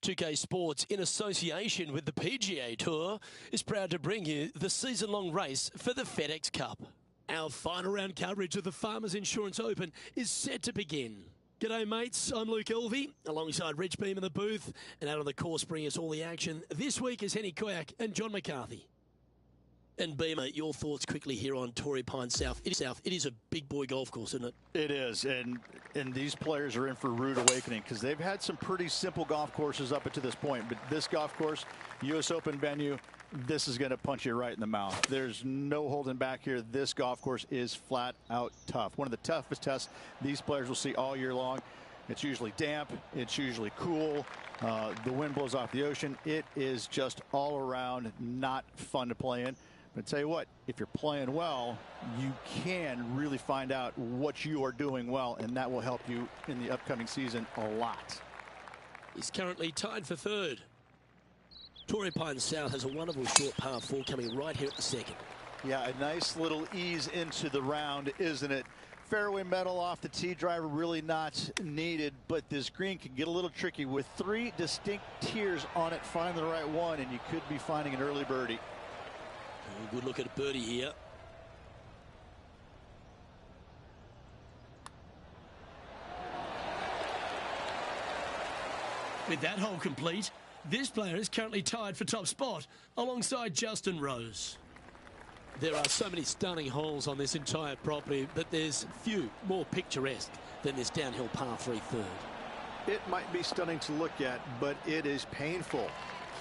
2K Sports, in association with the PGA Tour, is proud to bring you the season-long race for the FedEx Cup. Our final round coverage of the Farmers Insurance Open is set to begin. G'day mates, I'm Luke Elvey, alongside Rich Beam in the booth, and out on the course bringing us all the action this week is Henny Koyak and John McCarthy. And Beamer, your thoughts quickly here on Torrey Pines South. It is a big boy golf course, isn't it? It is, and these players are in for a rude awakening because they've had some pretty simple golf courses up to this point. But this golf course, U.S. Open venue, this is going to punch you right in the mouth. There's no holding back here. This golf course is flat out tough. One of the toughest tests these players will see all year long. It's usually damp. It's usually cool. The wind blows off the ocean. It is just all around not fun to play in. But I tell you what, if you're playing well, you can really find out what you are doing well, and that will help you in the upcoming season a lot. He's currently tied for third. Torrey Pines South has a wonderful short par 4 coming right here at the second. Yeah, a nice little ease into the round, isn't it? Fairway metal off the tee, driver really not needed, but this green can get a little tricky with 3 distinct tiers on it. Find the right one, and you could be finding an early birdie. Good look at a birdie here. With that hole complete, this player is currently tied for top spot alongside Justin Rose. There are so many stunning holes on this entire property, but there's few more picturesque than this downhill par 3 third. It might be stunning to look at, but it is painful.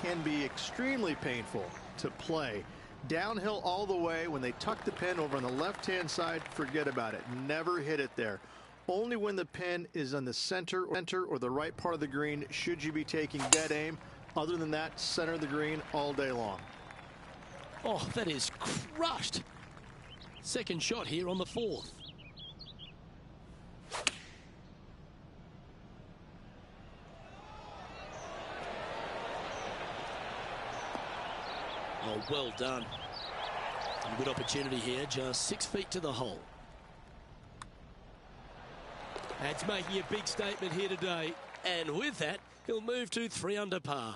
Can be extremely painful to play. Downhill all the way. When they tuck the pin over on the left-hand side, forget about it. Never hit it there. Only when the pin is on the center or the right part of the green should you be taking dead aim. Other than that, center of the green all day long. Oh, that is crushed. Second shot here on the 4th. Oh, well done. A good opportunity here, just 6 feet to the hole. That's making a big statement here today. And with that, he'll move to 3 under par.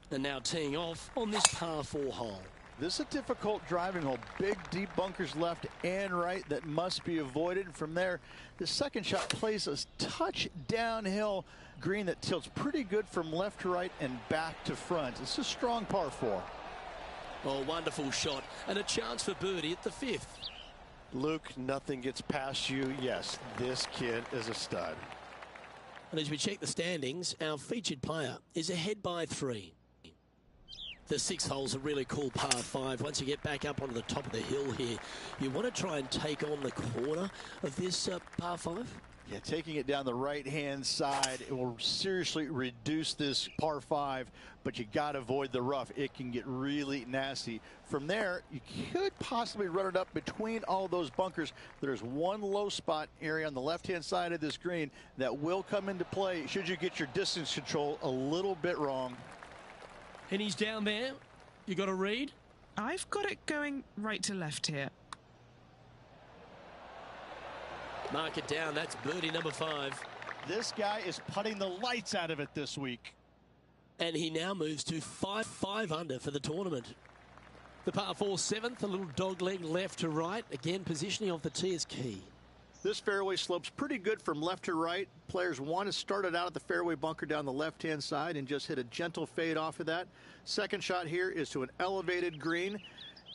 And now teeing off on this par 4 hole. This is a difficult driving hole. Big, deep bunkers left and right that must be avoided. From there, the second shot plays a touch downhill green that tilts pretty good from left to right and back to front. It's a strong par 4. Oh, wonderful shot. And a chance for birdie at the 5th. Luke, nothing gets past you. Yes, this kid is a stud. And as we check the standings, our featured player is ahead by 3. The 6th hole's a really cool par 5. Once you get back up onto the top of the hill here, you want to try and take on the corner of this par 5. Yeah, taking it down the right-hand side, it will seriously reduce this par 5, but you got to avoid the rough. It can get really nasty. From there, you could possibly run it up between all those bunkers. There's one low spot area on the left-hand side of this green that will come into play should you get your distance control a little bit wrong. And he's down there. You got a read? I've got it going right to left here. Mark it down. That's birdie number 5. This guy is putting the lights out of it this week. And he now moves to 5 under for the tournament. The par 4 7th, a little dog leg left to right. Again, positioning off the tee is key. This fairway slopes pretty good from left to right. Players want to start it out at the fairway bunker down the left-hand side and just hit a gentle fade off of that. Second shot here is to an elevated green.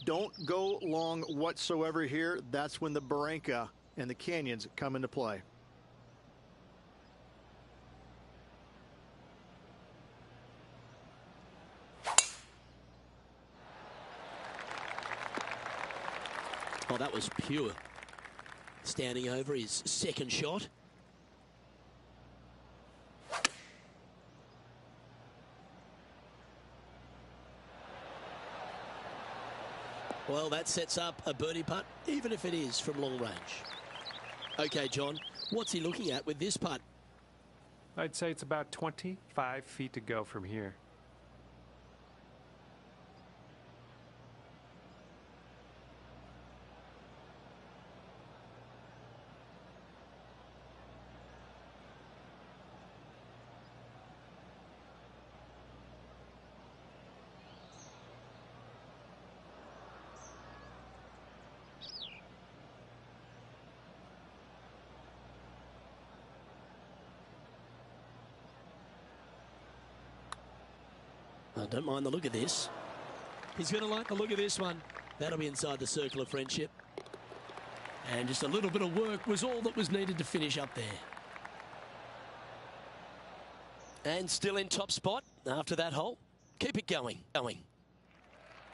Don't go long whatsoever here. That's when the barranca and the canyons come into play. Oh, that was pure. Standing over his second shot. Well, that sets up a birdie putt, even if it is from long range. Okay, John, what's he looking at with this putt? I'd say it's about 25 feet to go from here. I don't mind the look of this. He's going to like the look of this one. That'll be inside the circle of friendship. And just a little bit of work was all that was needed to finish up there. And still in top spot after that hole. Keep it going.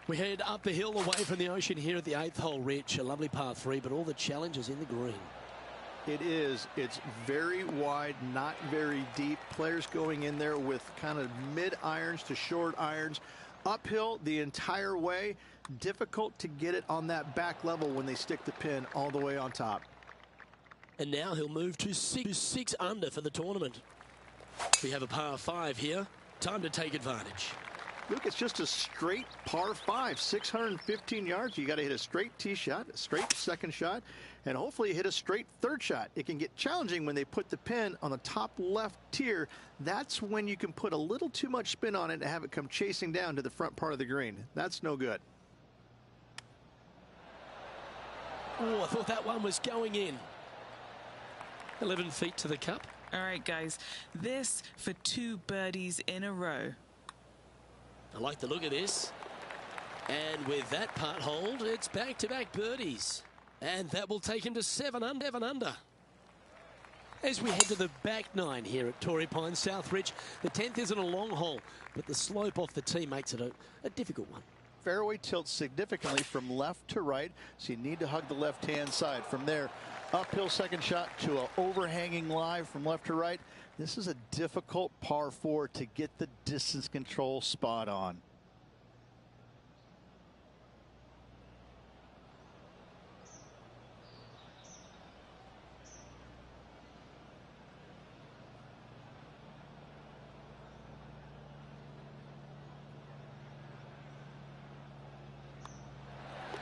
We head up the hill away from the ocean here at the 8th hole, Rich. A lovely par 3, but all the challenges in the green. It is. It's very wide, not very deep. Players going in there with kind of mid irons to short irons. Uphill the entire way. Difficult to get it on that back level when they stick the pin all the way on top. And now he'll move to 6 under for the tournament. We have a par 5 here. Time to take advantage. Look, it's just a straight par 5, 615 yards. You got to hit a straight tee shot, a straight second shot, and hopefully hit a straight third shot. It can get challenging when they put the pin on the top left tier. That's when you can put a little too much spin on it and have it come chasing down to the front part of the green. That's no good. Oh, I thought that one was going in. 11 feet to the cup. All right, guys, this for 2 birdies in a row. I like the look of this. And with that putt hold, it's back-to-back birdies. And that will take him to 7 under. As we head to the back 9 here at Torrey Pines South Ridge, the 10th isn't a long hole, but the slope off the tee makes it a difficult one. Fairway tilts significantly from left to right, so you need to hug the left-hand side. From there, uphill second shot to an overhanging lie from left to right. This is a difficult par 4 to get the distance control spot on.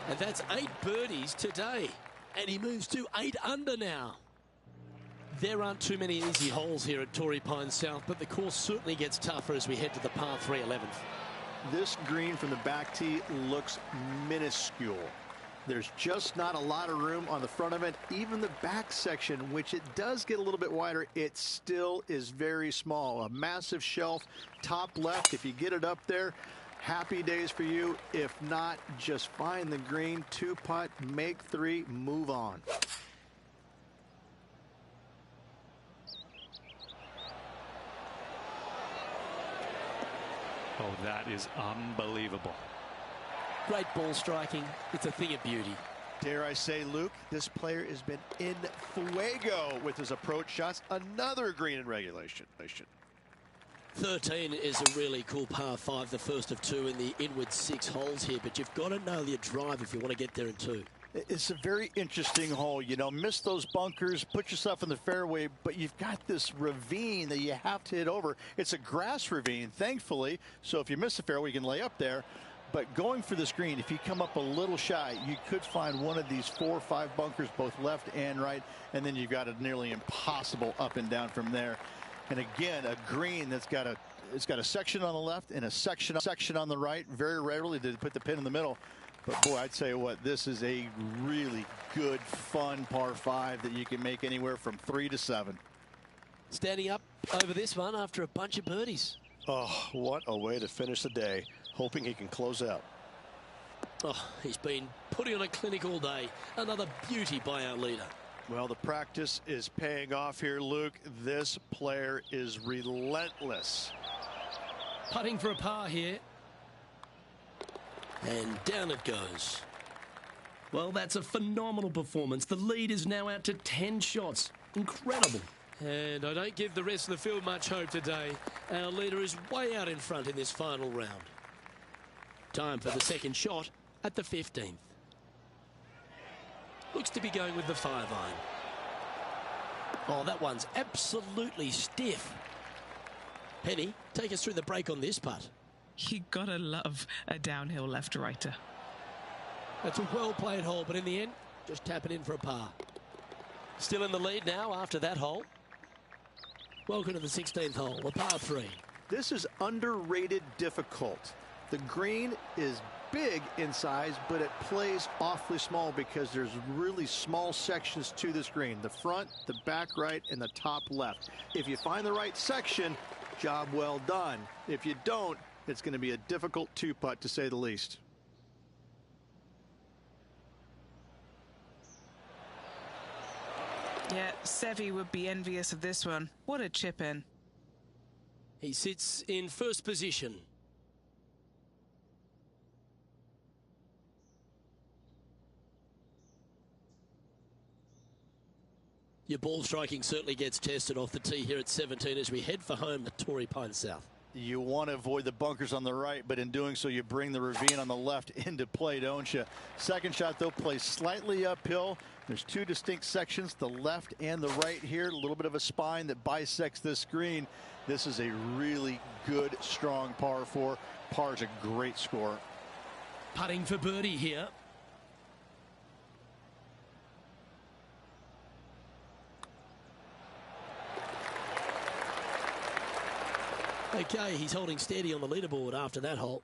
And that's 8 birdies today. And he moves to 8 under now. There aren't too many easy holes here at Torrey Pines South, but the course certainly gets tougher as we head to the par 3 11th. This green from the back tee looks minuscule. There's just not a lot of room on the front of it. Even the back section, which it does get a little bit wider, it still is very small. A massive shelf, top left. If you get it up there, happy days for you. If not, just find the green, 2-putt, make 3, move on. Oh, that is unbelievable. Great ball striking. It's a thing of beauty. Dare I say, Luke, this player has been in fuego with his approach shots. Another green in regulation. 13 is a really cool par 5, the first of 2 in the inward 6 holes here, but you've got to nail your drive if you want to get there in 2. It's a very interesting hole. You know, miss those bunkers, put yourself in the fairway, but you've got this ravine that you have to hit over. It's a grass ravine, thankfully, so if you miss the fairway, you can lay up there. But going for this green, if you come up a little shy, you could find one of these 4 or 5 bunkers, both left and right, and then you've got a nearly impossible up and down from there. And again, a green that's got a section on the left and a section on the right. Very rarely do they put the pin in the middle. But boy, I'd tell you what, this is a really good, fun par 5 that you can make anywhere from 3 to 7. Standing up over this one after a bunch of birdies. Oh, what a way to finish the day. Hoping he can close out. Oh, he's been putting on a clinic all day. Another beauty by our leader. Well, the practice is paying off here, Luke. This player is relentless. Putting for a par here. And down it goes. Well, that's a phenomenal performance. The lead is now out to 10 shots. Incredible. And I don't give the rest of the field much hope today. Our leader is way out in front in this final round. Time for the second shot at the 15th. Looks to be going with the 5-iron. Oh, that one's absolutely stiff. Penny, take us through the break on this putt. You gotta love a downhill left-righter. That's a well-played hole, but in the end, just tap it in for a par. Still in the lead now after that hole. Welcome to the 16th hole, a par 3. This is underrated difficult. The green is big in size, but it plays awfully small because there's really small sections to this green. The front, the back right, and the top left. If you find the right section, job well done. If you don't, it's going to be a difficult 2-putt to say the least. Yeah, Seve would be envious of this one. What a chip in. He sits in first position. Your ball striking certainly gets tested off the tee here at 17 as we head for home at Torrey Pine South. You want to avoid the bunkers on the right, but in doing so, you bring the ravine on the left into play, don't you? Second shot, though, plays slightly uphill. There's 2 distinct sections, the left and the right here. A little bit of a spine that bisects this green. This is a really good, strong par 4. Par is a great score. Putting for birdie here. Okay, he's holding steady on the leaderboard after that hole.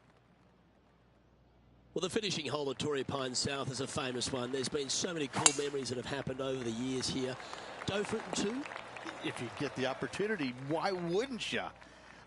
Well, the finishing hole at Torrey Pine South is a famous one. There's been so many cool memories that have happened over the years here. Go for it in 2. If you get the opportunity, why wouldn't you?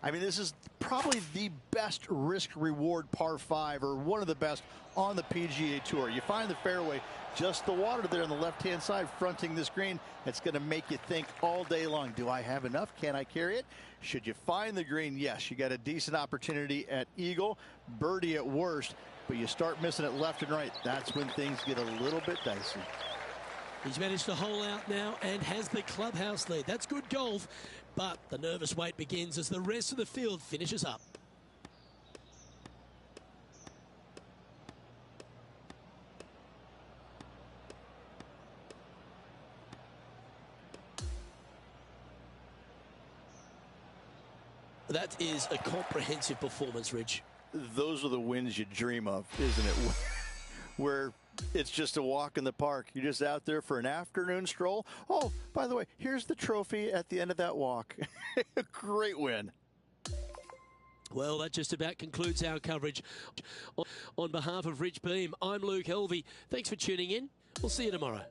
I mean, this is probably the best risk-reward par 5, or one of the best on the PGA Tour. You find the fairway, just the water there on the left-hand side fronting this green. It's going to make you think all day long, do I have enough? Can I carry it? Should you find the green? Yes, you got a decent opportunity at eagle, birdie at worst, but you start missing it left and right. That's when things get a little bit dicey. He's managed to hole out now and has the clubhouse lead. That's good golf, but the nervous wait begins as the rest of the field finishes up. That is a comprehensive performance, Rich. Those are the wins you dream of, isn't it? Where it's just a walk in the park. You're just out there for an afternoon stroll. Oh, by the way, here's the trophy at the end of that walk. Great win. Well, that just about concludes our coverage. On behalf of Rich Beam, I'm Luke Helvey. Thanks for tuning in. We'll see you tomorrow.